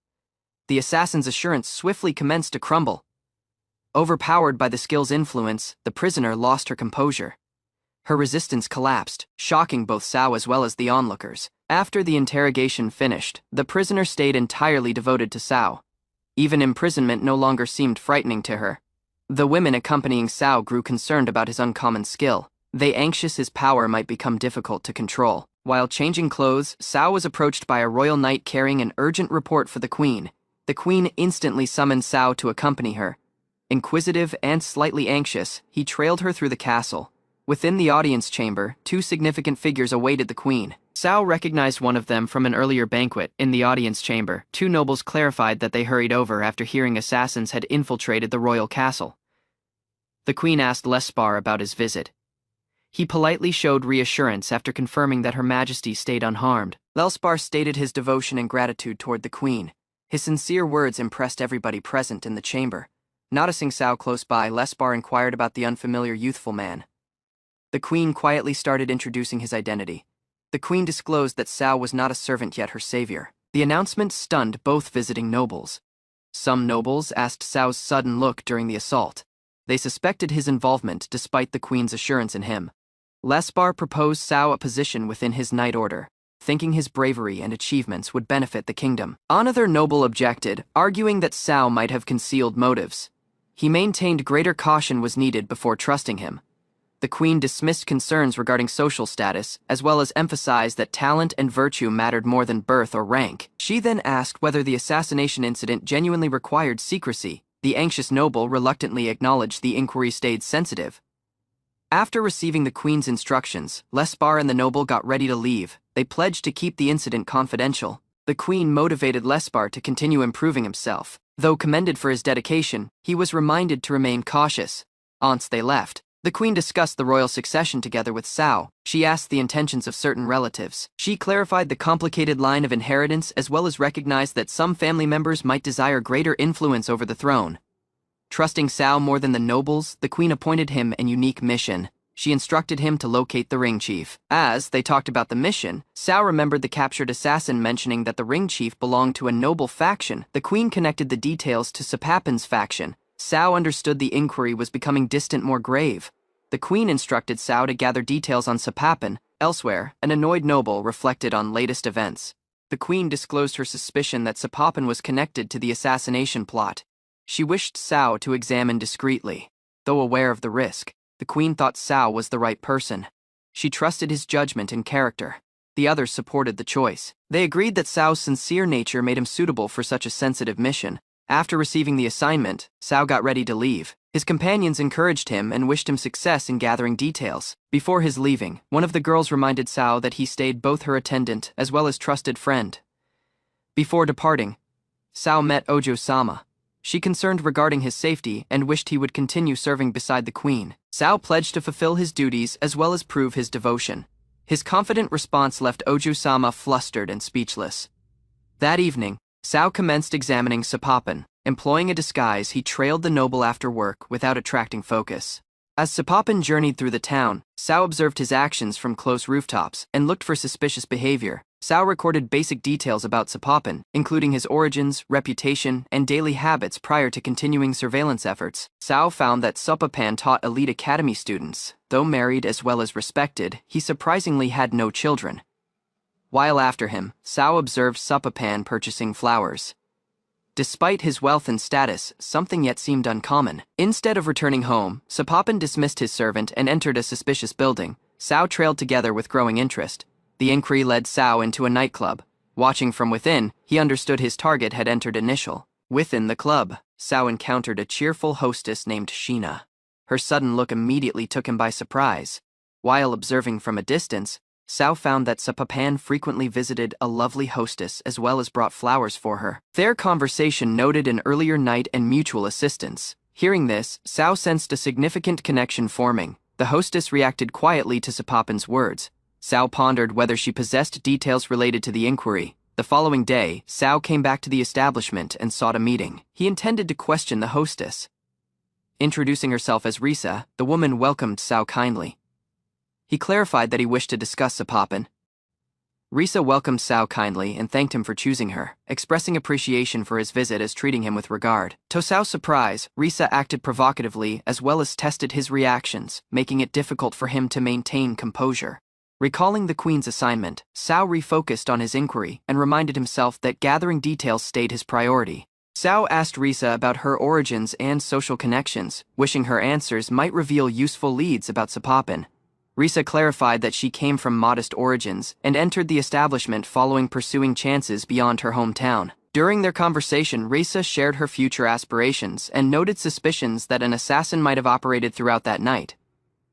The assassin's assurance swiftly commenced to crumble. Overpowered by the skill's influence, the prisoner lost her composure. Her resistance collapsed, shocking both Sao as well as the onlookers. After the interrogation finished, the prisoner stayed entirely devoted to Sao. Even imprisonment no longer seemed frightening to her. The women accompanying Sao grew concerned about his uncommon skill. They anxious his power might become difficult to control. While changing clothes, Sao was approached by a royal knight carrying an urgent report for the queen. The queen instantly summoned Sao to accompany her. Inquisitive and slightly anxious, he trailed her through the castle. Within the audience chamber, two significant figures awaited the queen. Sao recognized one of them from an earlier banquet in the audience chamber. Two nobles clarified that they hurried over after hearing assassins had infiltrated the royal castle. The queen asked Lespar about his visit. He politely showed reassurance after confirming that Her Majesty stayed unharmed. Lespar stated his devotion and gratitude toward the queen. His sincere words impressed everybody present in the chamber. Noticing Sao close by, Lespar inquired about the unfamiliar youthful man. The queen quietly started introducing his identity. The queen disclosed that Sao was not a servant yet her savior. The announcement stunned both visiting nobles. Some nobles asked Sao's sudden look during the assault. They suspected his involvement despite the queen's assurance in him. Lespar proposed Sao a position within his knight order, thinking his bravery and achievements would benefit the kingdom. Another noble objected, arguing that Sao might have concealed motives. He maintained greater caution was needed before trusting him. The queen dismissed concerns regarding social status, as well as emphasized that talent and virtue mattered more than birth or rank. She then asked whether the assassination incident genuinely required secrecy. The anxious noble reluctantly acknowledged the inquiry stayed sensitive. After receiving the queen's instructions, Lespar and the noble got ready to leave. They pledged to keep the incident confidential. The queen motivated Lespar to continue improving himself. Though commended for his dedication, he was reminded to remain cautious. Once they left, the queen discussed the royal succession together with Sao. She asked the intentions of certain relatives. She clarified the complicated line of inheritance as well as recognized that some family members might desire greater influence over the throne. Trusting Sao more than the nobles, the queen appointed him a unique mission. She instructed him to locate the ring chief. As they talked about the mission, Sao remembered the captured assassin mentioning that the ring chief belonged to a noble faction. The queen connected the details to Sapapin's faction. Sao understood the inquiry was becoming distant, more grave. The queen instructed Sao to gather details on Sapapin. Elsewhere, an annoyed noble reflected on latest events. The queen disclosed her suspicion that Sapapin was connected to the assassination plot. She wished Sao to examine discreetly. Though aware of the risk, the queen thought Sao was the right person. She trusted his judgment and character. The others supported the choice. They agreed that Sao's sincere nature made him suitable for such a sensitive mission. After receiving the assignment, Sao got ready to leave. His companions encouraged him and wished him success in gathering details. Before his leaving, one of the girls reminded Sao that he stayed both her attendant as well as trusted friend. Before departing, Sao met Ojo-sama. She concerned regarding his safety and wished he would continue serving beside the queen. Sao pledged to fulfill his duties as well as prove his devotion. His confident response left Ojo-sama flustered and speechless. That evening, Sao commenced examining Sapapin. Employing a disguise, he trailed the noble after work without attracting focus. As Sapapin journeyed through the town, Sao observed his actions from close rooftops and looked for suspicious behavior. Sao recorded basic details about Sapapin, including his origins, reputation, and daily habits prior to continuing surveillance efforts. Sao found that Sapapin taught elite academy students. Though married as well as respected, he surprisingly had no children. While after him, Sao observed Sapapin purchasing flowers. Despite his wealth and status, something yet seemed uncommon. Instead of returning home, Sapapin dismissed his servant and entered a suspicious building. Sao trailed together with growing interest. The inquiry led Sao into a nightclub. Watching from within, he understood his target had entered initial. Within the club, Sao encountered a cheerful hostess named Sheena. Her sudden look immediately took him by surprise. While observing from a distance, Sao found that Sapapin frequently visited a lovely hostess as well as brought flowers for her. Their conversation noted an earlier night and mutual assistance. Hearing this, Sao sensed a significant connection forming. The hostess reacted quietly to Sapapin's words. Sao pondered whether she possessed details related to the inquiry. The following day, Sao came back to the establishment and sought a meeting. He intended to question the hostess. Introducing herself as Risa, the woman welcomed Sao kindly. He clarified that he wished to discuss Sapapin. Risa welcomed Sao kindly and thanked him for choosing her, expressing appreciation for his visit as treating him with regard. To Sao's surprise, Risa acted provocatively as well as tested his reactions, making it difficult for him to maintain composure. Recalling the queen's assignment, Sao refocused on his inquiry and reminded himself that gathering details stayed his priority. Sao asked Risa about her origins and social connections, wishing her answers might reveal useful leads about Sapapin. Risa clarified that she came from modest origins and entered the establishment following pursuing chances beyond her hometown. During their conversation, Risa shared her future aspirations and noted suspicions that an assassin might have operated throughout that night.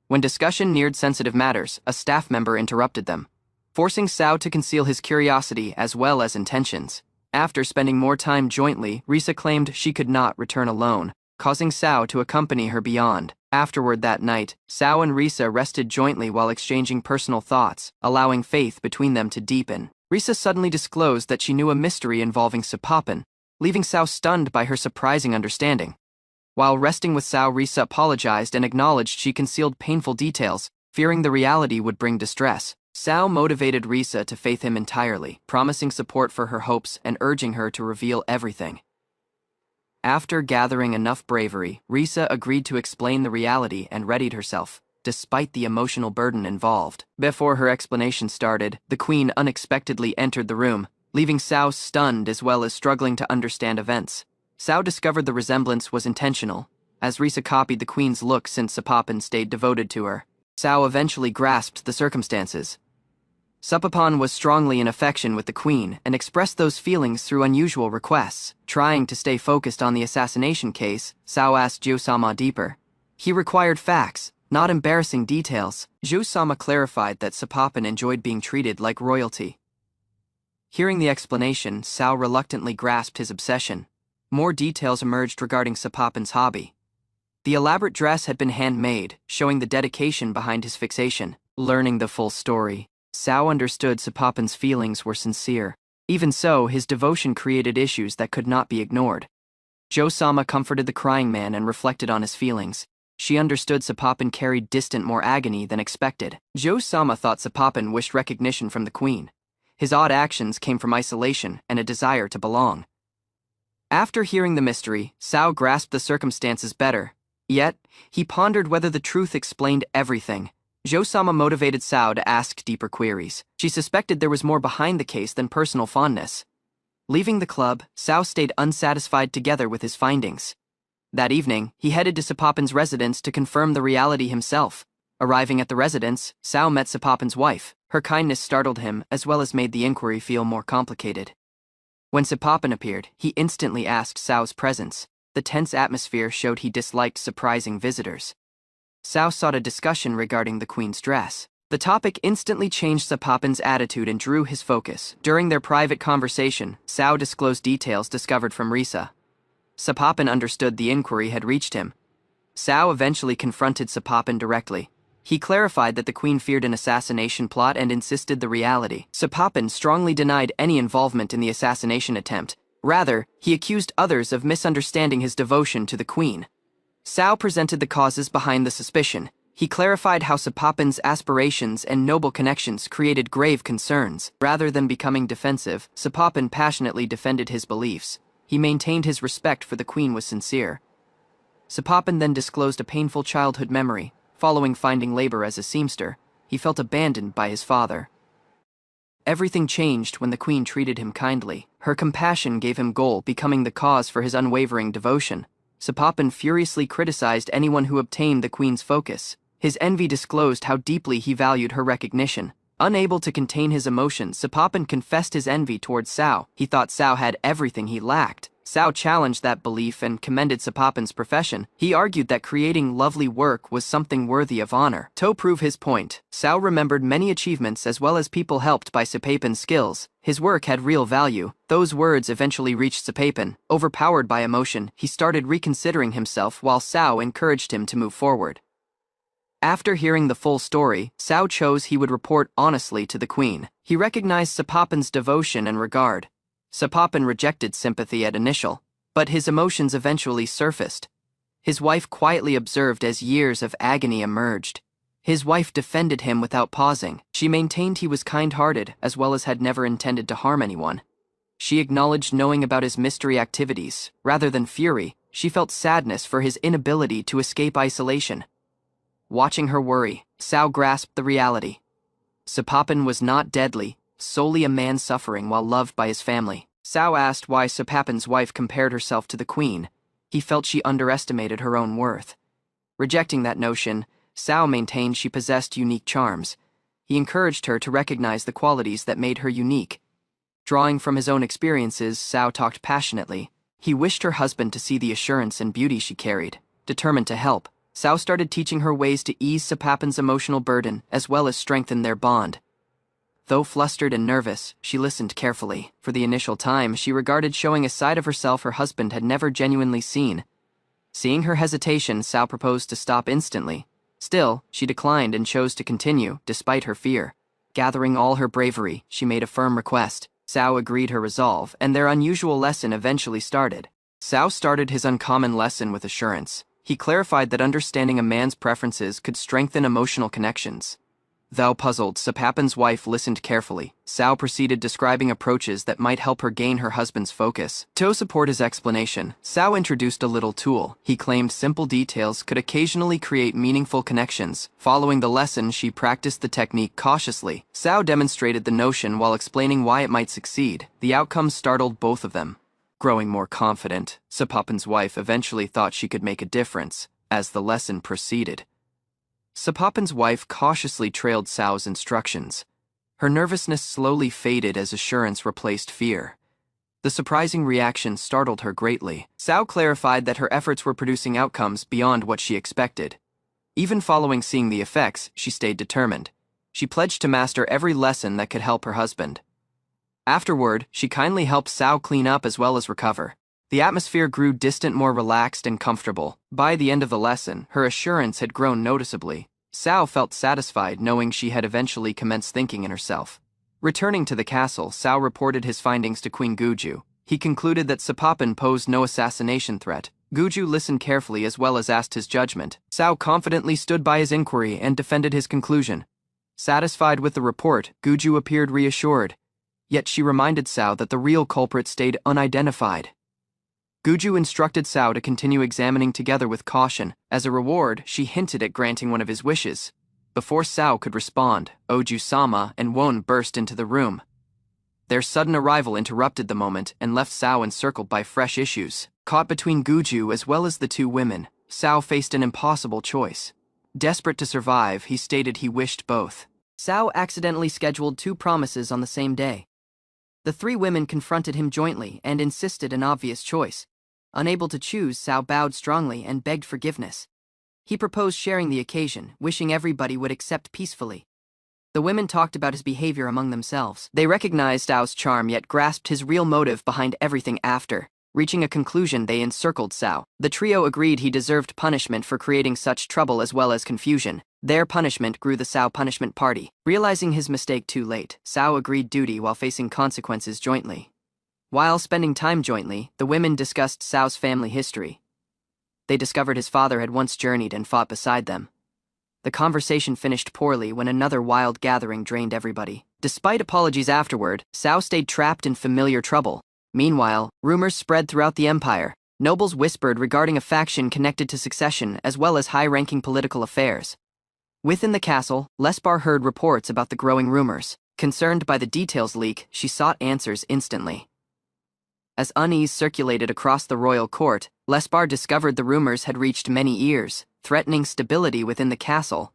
When discussion neared sensitive matters, a staff member interrupted them, forcing Sao to conceal his curiosity as well as intentions. After spending more time jointly, Risa claimed she could not return alone, causing Sao to accompany her beyond. Afterward that night, Sao and Risa rested jointly while exchanging personal thoughts, allowing faith between them to deepen. Risa suddenly disclosed that she knew a mystery involving Sapapin, leaving Sao stunned by her surprising understanding. While resting with Sao, Risa apologized and acknowledged she concealed painful details, fearing the reality would bring distress. Sao motivated Risa to faith him entirely, promising support for her hopes and urging her to reveal everything. After gathering enough bravery, Risa agreed to explain the reality and readied herself, despite the emotional burden involved. Before her explanation started, the queen unexpectedly entered the room, leaving Sao stunned as well as struggling to understand events. Sao discovered the resemblance was intentional. as Risa copied the queen's look since Sapopin stayed devoted to her. Sao eventually grasped the circumstances. Sapopin was strongly in affection with the queen and expressed those feelings through unusual requests. Trying to stay focused on the assassination case, Sao asked Jo-sama deeper. He required facts, not embarrassing details. Jo-sama clarified that Sapopin enjoyed being treated like royalty. Hearing the explanation, Sao reluctantly grasped his obsession. More details emerged regarding Sapopin's hobby. The elaborate dress had been handmade, showing the dedication behind his fixation. Learning the full story, Sao understood Sapopin's feelings were sincere. Even so, his devotion created issues that could not be ignored. Jo-sama comforted the crying man and reflected on his feelings. She understood Sapopin carried distant more agony than expected. Jo-sama thought Sapopin wished recognition from the queen. His odd actions came from isolation and a desire to belong. After hearing the mystery, Sao grasped the circumstances better. Yet, he pondered whether the truth explained everything. Jo-sama motivated Sao to ask deeper queries. She suspected there was more behind the case than personal fondness. Leaving the club, Sao stayed unsatisfied together with his findings. That evening, he headed to Sapopin's residence to confirm the reality himself. Arriving at the residence, Sao met Sapopin's wife. Her kindness startled him, as well as made the inquiry feel more complicated. When Sapopin appeared, he instantly asked Sao's presence. The tense atmosphere showed he disliked surprising visitors. Sao sought a discussion regarding the queen's dress. The topic instantly changed Sapopin's attitude and drew his focus. During their private conversation, Sao disclosed details discovered from Risa. Sapopin understood the inquiry had reached him. Sao eventually confronted Sapopin directly. He clarified that the queen feared an assassination plot and insisted the reality. Sapopin strongly denied any involvement in the assassination attempt. Rather, he accused others of misunderstanding his devotion to the queen. Sao presented the causes behind the suspicion. He clarified how Sapopin's aspirations and noble connections created grave concerns. Rather than becoming defensive, Sapopin passionately defended his beliefs. He maintained his respect for the queen was sincere. Sapopin then disclosed a painful childhood memory. Following finding labor as a seamster, he felt abandoned by his father. Everything changed when the queen treated him kindly. Her compassion gave him goal, becoming the cause for his unwavering devotion. Sapopin furiously criticized anyone who obtained the queen's focus. His envy disclosed how deeply he valued her recognition. Unable to contain his emotions, Sapopin confessed his envy towards Sao. He thought Sao had everything he lacked. Sao challenged that belief and commended Sapopin's profession. He argued that creating lovely work was something worthy of honor. To prove his point, Sao remembered many achievements as well as people helped by Sapopin's skills. His work had real value. Those words eventually reached Sapopin. Overpowered by emotion, he started reconsidering himself while Sao encouraged him to move forward. After hearing the full story, Sao chose he would report honestly to the queen. He recognized Sapopin's devotion and regard. Sapopin rejected sympathy at initial, but his emotions eventually surfaced. His wife quietly observed as years of agony emerged. His wife defended him without pausing. She maintained he was kind-hearted as well as had never intended to harm anyone. She acknowledged knowing about his mystery activities. Rather than fury, she felt sadness for his inability to escape isolation. Watching her worry, Sao grasped the reality. Sapopin was not deadly, solely a man suffering while loved by his family. Sao asked why Sapopin's wife compared herself to the queen. He felt she underestimated her own worth. Rejecting that notion, Sao maintained she possessed unique charms. He encouraged her to recognize the qualities that made her unique. Drawing from his own experiences, Sao talked passionately. He wished her husband to see the assurance and beauty she carried. Determined to help, Sao started teaching her ways to ease Sapopin's emotional burden as well as strengthen their bond. Though flustered and nervous, she listened carefully. For the initial time, she regarded showing a side of herself her husband had never genuinely seen. Seeing her hesitation, Sao proposed to stop instantly. Still, she declined and chose to continue, despite her fear. Gathering all her bravery, she made a firm request. Sao agreed her resolve, and their unusual lesson eventually started. Sao started his uncommon lesson with assurance. He clarified that understanding a man's preferences could strengthen emotional connections. Though puzzled, Sapopin's wife listened carefully. Sao proceeded describing approaches that might help her gain her husband's focus. To support his explanation, Sao introduced a little tool. He claimed simple details could occasionally create meaningful connections. Following the lesson, she practiced the technique cautiously. Sao demonstrated the notion while explaining why it might succeed. The outcome startled both of them. Growing more confident, Sapopin's wife eventually thought she could make a difference as the lesson proceeded. Sapopin's wife cautiously trailed Sao's instructions. Her nervousness slowly faded as assurance replaced fear. The surprising reaction startled her greatly. Sao clarified that her efforts were producing outcomes beyond what she expected. Even following seeing the effects, she stayed determined. She pledged to master every lesson that could help her husband. Afterward, she kindly helped Sao clean up as well as recover. The atmosphere grew distant, more relaxed and comfortable. By the end of the lesson, her assurance had grown noticeably. Sao felt satisfied knowing she had eventually commenced thinking in herself. Returning to the castle, Sao reported his findings to Queen Guju. He concluded that Sapopin posed no assassination threat. Guju listened carefully as well as asked his judgment. Sao confidently stood by his inquiry and defended his conclusion. Satisfied with the report, Guju appeared reassured. Yet she reminded Sao that the real culprit stayed unidentified. Guju instructed Sao to continue examining together with caution. As a reward, she hinted at granting one of his wishes. Before Sao could respond, Oju-sama and Won burst into the room. Their sudden arrival interrupted the moment and left Sao encircled by fresh issues. Caught between Guju as well as the two women, Sao faced an impossible choice. Desperate to survive, he stated he wished both. Sao accidentally scheduled 2 promises on the same day. The 3 women confronted him jointly and insisted an obvious choice. Unable to choose, Sao bowed strongly and begged forgiveness. He proposed sharing the occasion, wishing everybody would accept peacefully. The women talked about his behavior among themselves. They recognized Sao's charm yet grasped his real motive behind everything after. Reaching a conclusion, they encircled Sao. The trio agreed he deserved punishment for creating such trouble as well as confusion. Their punishment grew the Sao punishment party. Realizing his mistake too late, Sao agreed duty while facing consequences jointly. While spending time jointly, the women discussed Sao's family history. They discovered his father had once journeyed and fought beside them. The conversation finished poorly when another wild gathering drained everybody. Despite apologies afterward, Sao stayed trapped in familiar trouble. Meanwhile, rumors spread throughout the empire. Nobles whispered regarding a faction connected to succession as well as high-ranking political affairs. Within the castle, Lesbar heard reports about the growing rumors. Concerned by the details leak, she sought answers instantly. As unease circulated across the royal court, Lesbar discovered the rumors had reached many ears, threatening stability within the castle.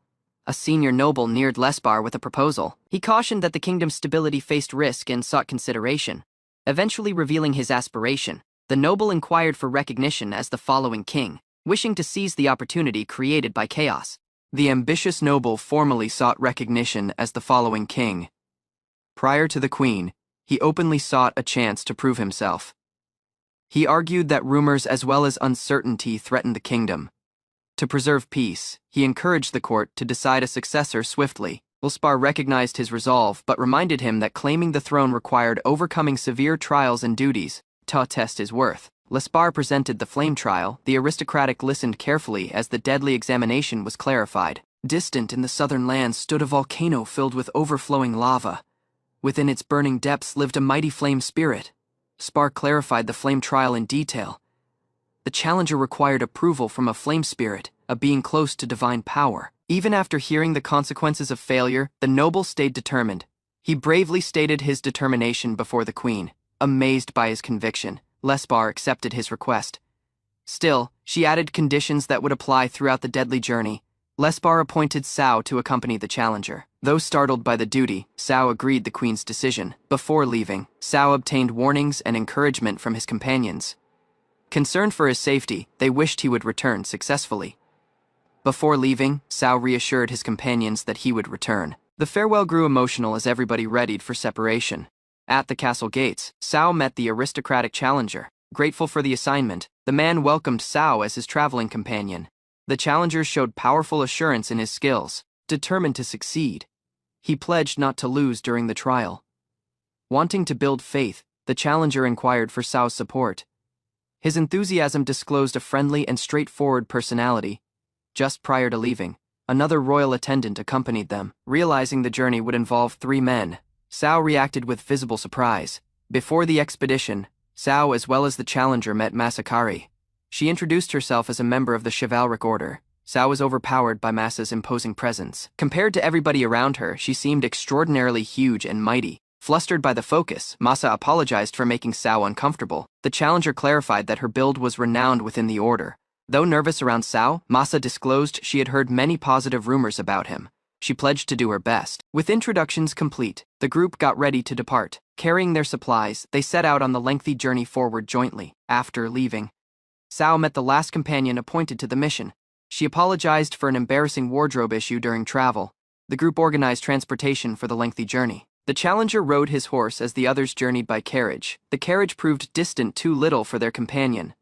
A senior noble neared Lesbar with a proposal. He cautioned that the kingdom's stability faced risk and sought consideration. Eventually revealing his aspiration, the noble inquired for recognition as the following king, wishing to seize the opportunity created by chaos. The ambitious noble formally sought recognition as the following king. Prior to the queen, he openly sought a chance to prove himself. He argued that rumors as well as uncertainty threatened the kingdom. To preserve peace, he encouraged the court to decide a successor swiftly. Lesbar recognized his resolve but reminded him that claiming the throne required overcoming severe trials and duties to test his worth. Lesbar presented the flame trial. The aristocratic listened carefully as the deadly examination was clarified. Distant in the southern lands stood a volcano filled with overflowing lava. Within its burning depths lived a mighty flame spirit. Spar clarified the flame trial in detail. The challenger required approval from a flame spirit, a being close to divine power. Even after hearing the consequences of failure, the noble stayed determined. He bravely stated his determination before the queen. Amazed by his conviction, Lesbar accepted his request. Still, she added conditions that would apply throughout the deadly journey. Lesbar appointed Sao to accompany the challenger. Though startled by the duty, Sao agreed the queen's decision. Before leaving, Sao obtained warnings and encouragement from his companions. Concerned for his safety, they wished he would return successfully. Before leaving, Sao reassured his companions that he would return. The farewell grew emotional as everybody readied for separation. At the castle gates, Sao met the aristocratic challenger. Grateful for the assignment, the man welcomed Sao as his traveling companion. The challenger showed powerful assurance in his skills, determined to succeed. He pledged not to lose during the trial. Wanting to build faith, the challenger inquired for Sao's support. His enthusiasm disclosed a friendly and straightforward personality. Just prior to leaving, another royal attendant accompanied them. Realizing the journey would involve 3 men, Sao reacted with visible surprise. Before the expedition, Sao as well as the challenger met Masakari. She introduced herself as a member of the chivalric order. Sao was overpowered by Masa's imposing presence. Compared to everybody around her, she seemed extraordinarily huge and mighty. Flustered by the focus, Masa apologized for making Sao uncomfortable. The challenger clarified that her build was renowned within the order. Though nervous around Sao, Masa disclosed she had heard many positive rumors about him. She pledged to do her best. With introductions complete, the group got ready to depart. Carrying their supplies, they set out on the lengthy journey forward jointly. After leaving, Sao met the last companion appointed to the mission. She apologized for an embarrassing wardrobe issue during travel. The group organized transportation for the lengthy journey. The challenger rode his horse as the others journeyed by carriage. The carriage proved distant too little for their companion.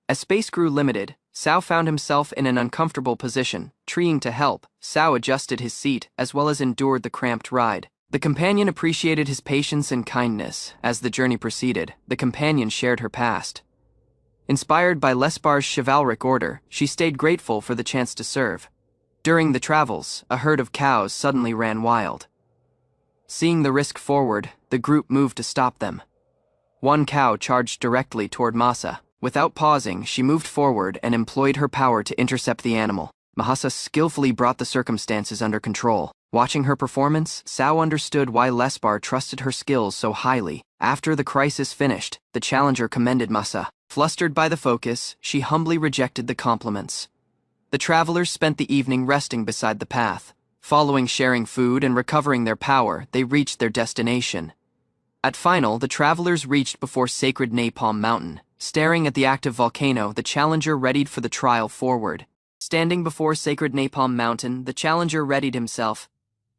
As space grew limited, Sao found himself in an uncomfortable position. Trying to help, Sao adjusted his seat as well as endured the cramped ride. The companion appreciated his patience and kindness. As the journey proceeded, the companion shared her past. Inspired by Lespar's chivalric order, she stayed grateful for the chance to serve. During the travels, a herd of cows suddenly ran wild. Seeing the risk forward, the group moved to stop them. One cow charged directly toward Masa. Without pausing, she moved forward and employed her power to intercept the animal. Mahasa skillfully brought the circumstances under control. Watching her performance, Sao understood why Lespar trusted her skills so highly. After the crisis finished, the challenger commended Masa. Flustered by the focus, she humbly rejected the compliments. The travelers spent the evening resting beside the path. Following sharing food and recovering their power, they reached their destination. At final, the travelers reached before sacred Napalm Mountain. Staring at the active volcano, the challenger readied for the trial forward. Standing before sacred Napalm Mountain, the challenger readied himself.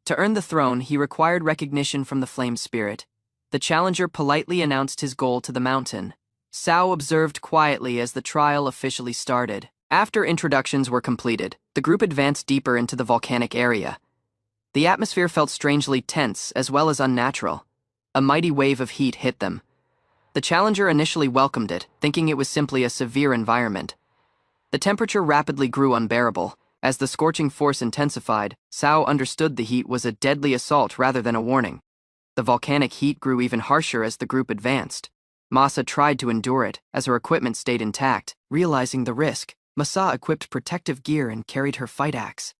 To earn the throne, he required recognition from the flame spirit. The challenger politely announced his goal to the mountain. Sao observed quietly as the trial officially started. After introductions were completed, the group advanced deeper into the volcanic area. The atmosphere felt strangely tense as well as unnatural. A mighty wave of heat hit them. The challenger initially welcomed it, thinking it was simply a severe environment. The temperature rapidly grew unbearable. As the scorching force intensified, Sao understood the heat was a deadly assault rather than a warning. The volcanic heat grew even harsher as the group advanced. Masa tried to endure it, as her equipment stayed intact. Realizing the risk, Masa equipped protective gear and carried her fight axe.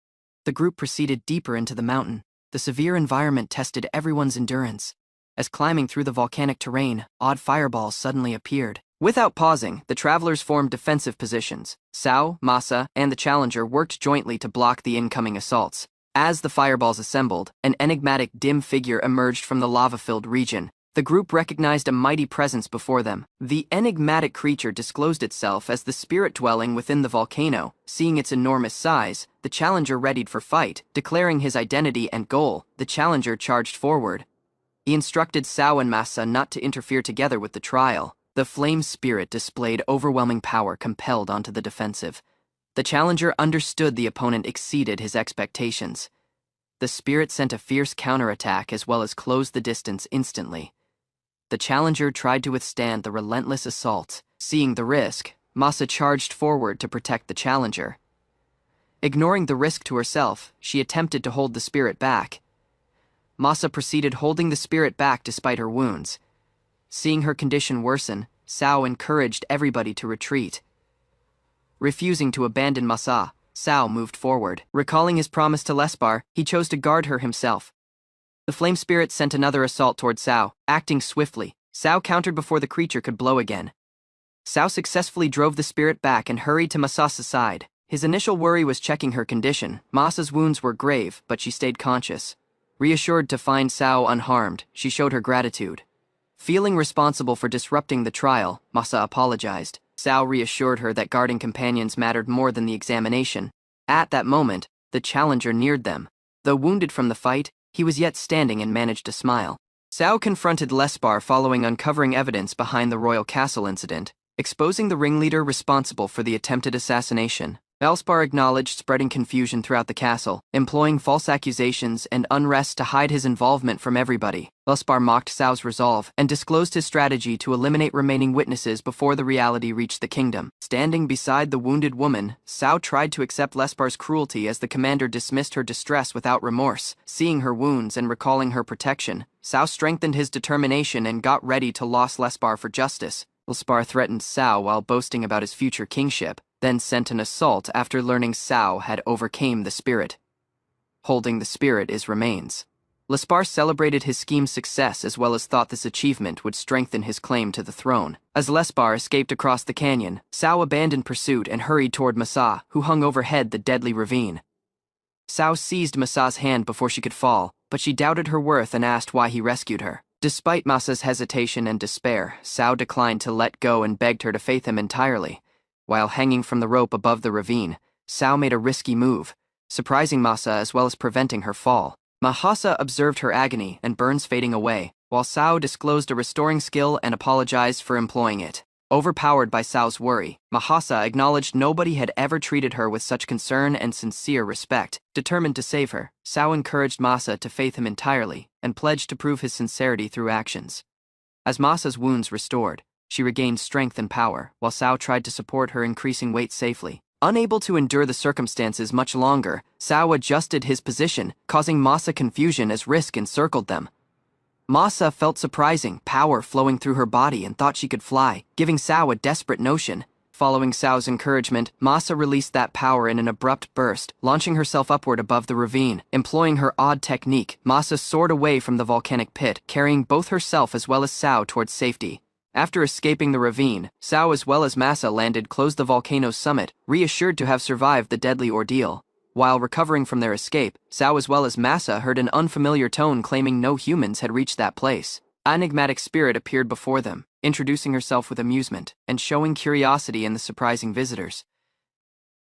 The group proceeded deeper into the mountain. The severe environment tested everyone's endurance. As climbing through the volcanic terrain, odd fireballs suddenly appeared. Without pausing, the travelers formed defensive positions. Sao, Masa, and the challenger worked jointly to block the incoming assaults. As the fireballs assembled, an enigmatic dim figure emerged from the lava-filled region. The group recognized a mighty presence before them. The enigmatic creature disclosed itself as the spirit dwelling within the volcano. Seeing its enormous size, the challenger readied for fight. Declaring his identity and goal, the challenger charged forward. He instructed Sao and Masa not to interfere together with the trial. The flame spirit displayed overwhelming power compelled onto the defensive. The challenger understood the opponent exceeded his expectations. The spirit sent a fierce counterattack as well as closed the distance instantly. The challenger tried to withstand the relentless assault. Seeing the risk, Masa charged forward to protect the challenger. Ignoring the risk to herself, she attempted to hold the spirit back. Masa proceeded holding the spirit back despite her wounds. Seeing her condition worsen, Sao encouraged everybody to retreat. Refusing to abandon Masa, Sao moved forward. Recalling his promise to Lespar, he chose to guard her himself. The flame spirit sent another assault toward Sao. Acting swiftly, Sao countered before the creature could blow again. Sao successfully drove the spirit back and hurried to Masa's side. His initial worry was checking her condition. Masa's wounds were grave, but she stayed conscious. Reassured to find Sao unharmed, she showed her gratitude. Feeling responsible for disrupting the trial, Masa apologized. Sao reassured her that guarding companions mattered more than the examination. At that moment, the challenger neared them. Though wounded from the fight, he was yet standing and managed to smile. Sao confronted Lespar following uncovering evidence behind the royal castle incident, exposing the ringleader responsible for the attempted assassination. Lespar acknowledged spreading confusion throughout the castle, employing false accusations and unrest to hide his involvement from everybody. Lespar mocked Sao's resolve and disclosed his strategy to eliminate remaining witnesses before the reality reached the kingdom. Standing beside the wounded woman, Sao tried to accept Lespar's cruelty as the commander dismissed her distress without remorse. Seeing her wounds and recalling her protection, Sao strengthened his determination and got ready to loss Lespar for justice. Lespar threatened Sao while boasting about his future kingship, then sent an assault after learning Sao had overcame the spirit. Holding the spirit is remains. Lespar celebrated his scheme's success as well as thought this achievement would strengthen his claim to the throne. As Lespar escaped across the canyon, Sao abandoned pursuit and hurried toward Masa, who hung overhead the deadly ravine. Sao seized Masa's hand before she could fall, but she doubted her worth and asked why he rescued her. Despite Masa's hesitation and despair, Sao declined to let go and begged her to faith him entirely. While hanging from the rope above the ravine, Sao made a risky move, surprising Masa as well as preventing her fall. Mahasa observed her agony and burns fading away, while Sao disclosed a restoring skill and apologized for employing it. Overpowered by Sao's worry, Mahasa acknowledged nobody had ever treated her with such concern and sincere respect. Determined to save her, Sao encouraged Masa to faith him entirely and pledged to prove his sincerity through actions. As Masa's wounds restored, she regained strength and power, while Sao tried to support her increasing weight safely. Unable to endure the circumstances much longer, Sao adjusted his position, causing Masa confusion as risk encircled them. Masa felt surprising power flowing through her body and thought she could fly, giving Sao a desperate notion. Following Sao's encouragement, Masa released that power in an abrupt burst, launching herself upward above the ravine. Employing her odd technique, Masa soared away from the volcanic pit, carrying both herself as well as Sao towards safety. After escaping the ravine, Sao as well as Masa landed close to the volcano's summit, reassured to have survived the deadly ordeal. While recovering from their escape, Sao as well as Masa heard an unfamiliar tone claiming no humans had reached that place. An enigmatic spirit appeared before them, introducing herself with amusement and showing curiosity in the surprising visitors.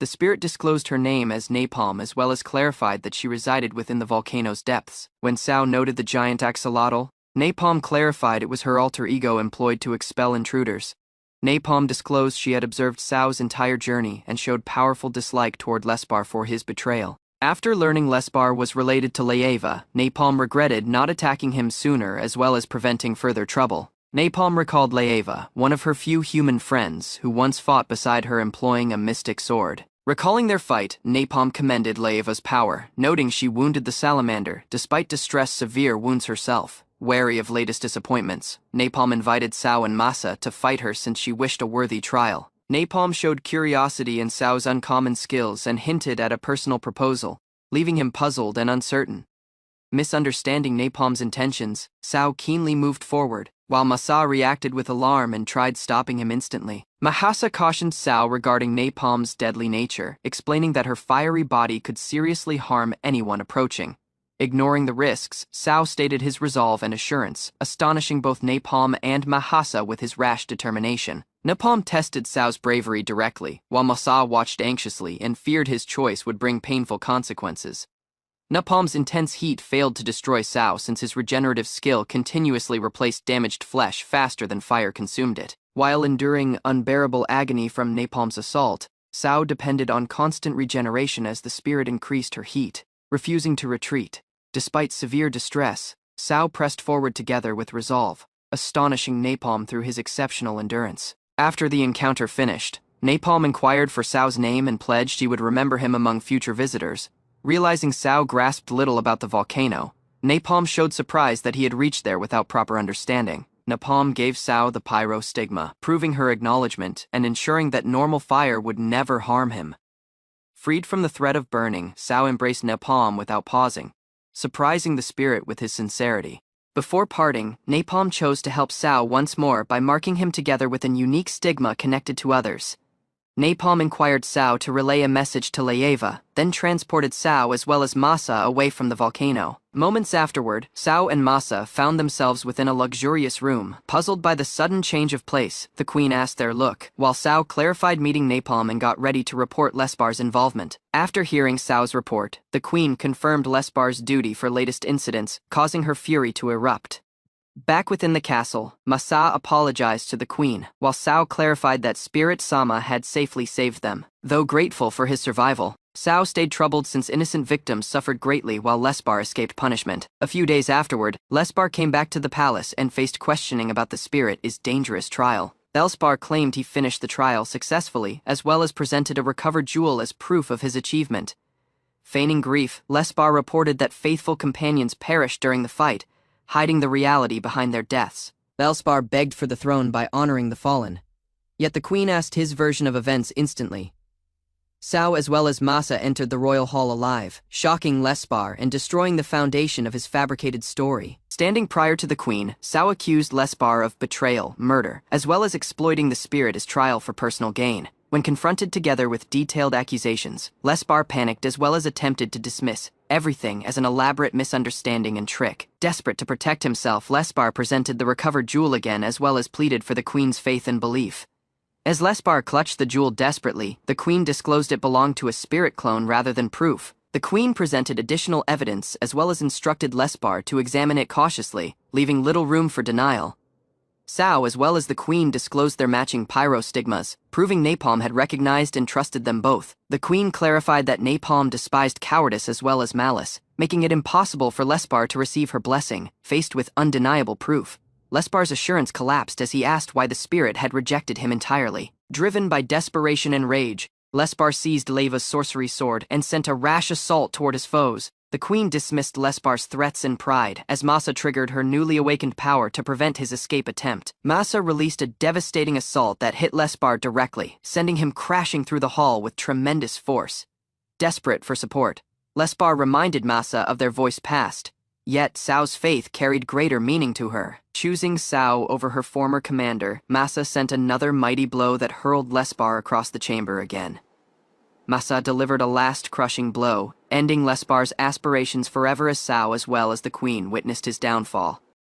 The spirit disclosed her name as Napalm as well as clarified that she resided within the volcano's depths. When Sao noted the giant axolotl, Napalm clarified it was her alter ego employed to expel intruders. Napalm disclosed she had observed Sao's entire journey and showed powerful dislike toward Lespar for his betrayal. After learning Lespar was related to Leeva, Napalm regretted not attacking him sooner as well as preventing further trouble. Napalm recalled Leeva, one of her few human friends who once fought beside her employing a mystic sword. Recalling their fight, Napalm commended Leeva's power, noting she wounded the salamander despite distress severe wounds herself. Wary of latest disappointments, Napalm invited Sao and Masa to fight her since she wished a worthy trial. Napalm showed curiosity in Sao's uncommon skills and hinted at a personal proposal, leaving him puzzled and uncertain. Misunderstanding Napalm's intentions, Sao keenly moved forward, while Masa reacted with alarm and tried stopping him instantly. Mahasa cautioned Sao regarding Napalm's deadly nature, explaining that her fiery body could seriously harm anyone approaching. Ignoring the risks, Sao stated his resolve and assurance, astonishing both Napalm and Mahasa with his rash determination. Napalm tested Sao's bravery directly, while Masa watched anxiously and feared his choice would bring painful consequences. Napalm's intense heat failed to destroy Sao since his regenerative skill continuously replaced damaged flesh faster than fire consumed it. While enduring unbearable agony from Napalm's assault, Sao depended on constant regeneration as the spirit increased her heat, refusing to retreat. Despite severe distress, Sao pressed forward together with resolve, astonishing Napalm through his exceptional endurance. After the encounter finished, Napalm inquired for Sao's name and pledged he would remember him among future visitors. Realizing Sao grasped little about the volcano, Napalm showed surprise that he had reached there without proper understanding. Napalm gave Sao the pyro stigma, proving her acknowledgement and ensuring that normal fire would never harm him. Freed from the threat of burning, Sao embraced Napalm without pausing, surprising the spirit with his sincerity. Before parting, Napalm chose to help Sao once more by marking him together with an unique stigma connected to others. Napalm inquired Sao to relay a message to Leeva, then transported Sao as well as Masa away from the volcano. Moments afterward, Sao and Masa found themselves within a luxurious room. Puzzled by the sudden change of place, the queen asked their look, while Sao clarified meeting Napalm and got ready to report Lespar's involvement. After hearing Sao's report, the queen confirmed Lespar's duty for latest incidents, causing her fury to erupt. Back within the castle, Masa apologized to the queen, while Sao clarified that Spirit Sama had safely saved them. Though grateful for his survival, Sao stayed troubled since innocent victims suffered greatly while Lespar escaped punishment. A few days afterward, Lespar came back to the palace and faced questioning about the Spirit's dangerous trial. Lespar claimed he finished the trial successfully, as well as presented a recovered jewel as proof of his achievement. Feigning grief, Lespar reported that faithful companions perished during the fight, hiding the reality behind their deaths. Lespar begged for the throne by honoring the fallen. Yet the queen asked his version of events instantly. Sao as well as Masa entered the royal hall alive, shocking Lespar and destroying the foundation of his fabricated story. Standing prior to the queen, Sao accused Lespar of betrayal, murder, as well as exploiting the spirit as trial for personal gain. When confronted together with detailed accusations, Lespar panicked as well as attempted to dismiss everything as an elaborate misunderstanding and trick. Desperate to protect himself, Lespar presented the recovered jewel again as well as pleaded for the queen's faith and belief. As Lespar clutched the jewel desperately, the queen disclosed it belonged to a spirit clone rather than proof. The queen presented additional evidence as well as instructed Lespar to examine it cautiously, leaving little room for denial. Sao as well as the queen disclosed their matching pyrostigmas, proving Napalm had recognized and trusted them both. The queen clarified that Napalm despised cowardice as well as malice, making it impossible for Lespar to receive her blessing. Faced with undeniable proof, Lespar's assurance collapsed as he asked why the spirit had rejected him entirely. Driven by desperation and rage, Lespar seized Leva's sorcery sword and sent a rash assault toward his foes. The queen dismissed Lespar's threats in pride as Masa triggered her newly awakened power to prevent his escape attempt. Masa released a devastating assault that hit Lespar directly, sending him crashing through the hall with tremendous force. Desperate for support, Lespar reminded Masa of their voiced past. Yet Sao's faith carried greater meaning to her. Choosing Sao over her former commander, Masa sent another mighty blow that hurled Lespar across the chamber again. Masa delivered a last crushing blow, ending Lespar's aspirations forever as Sao as well as the queen witnessed his downfall.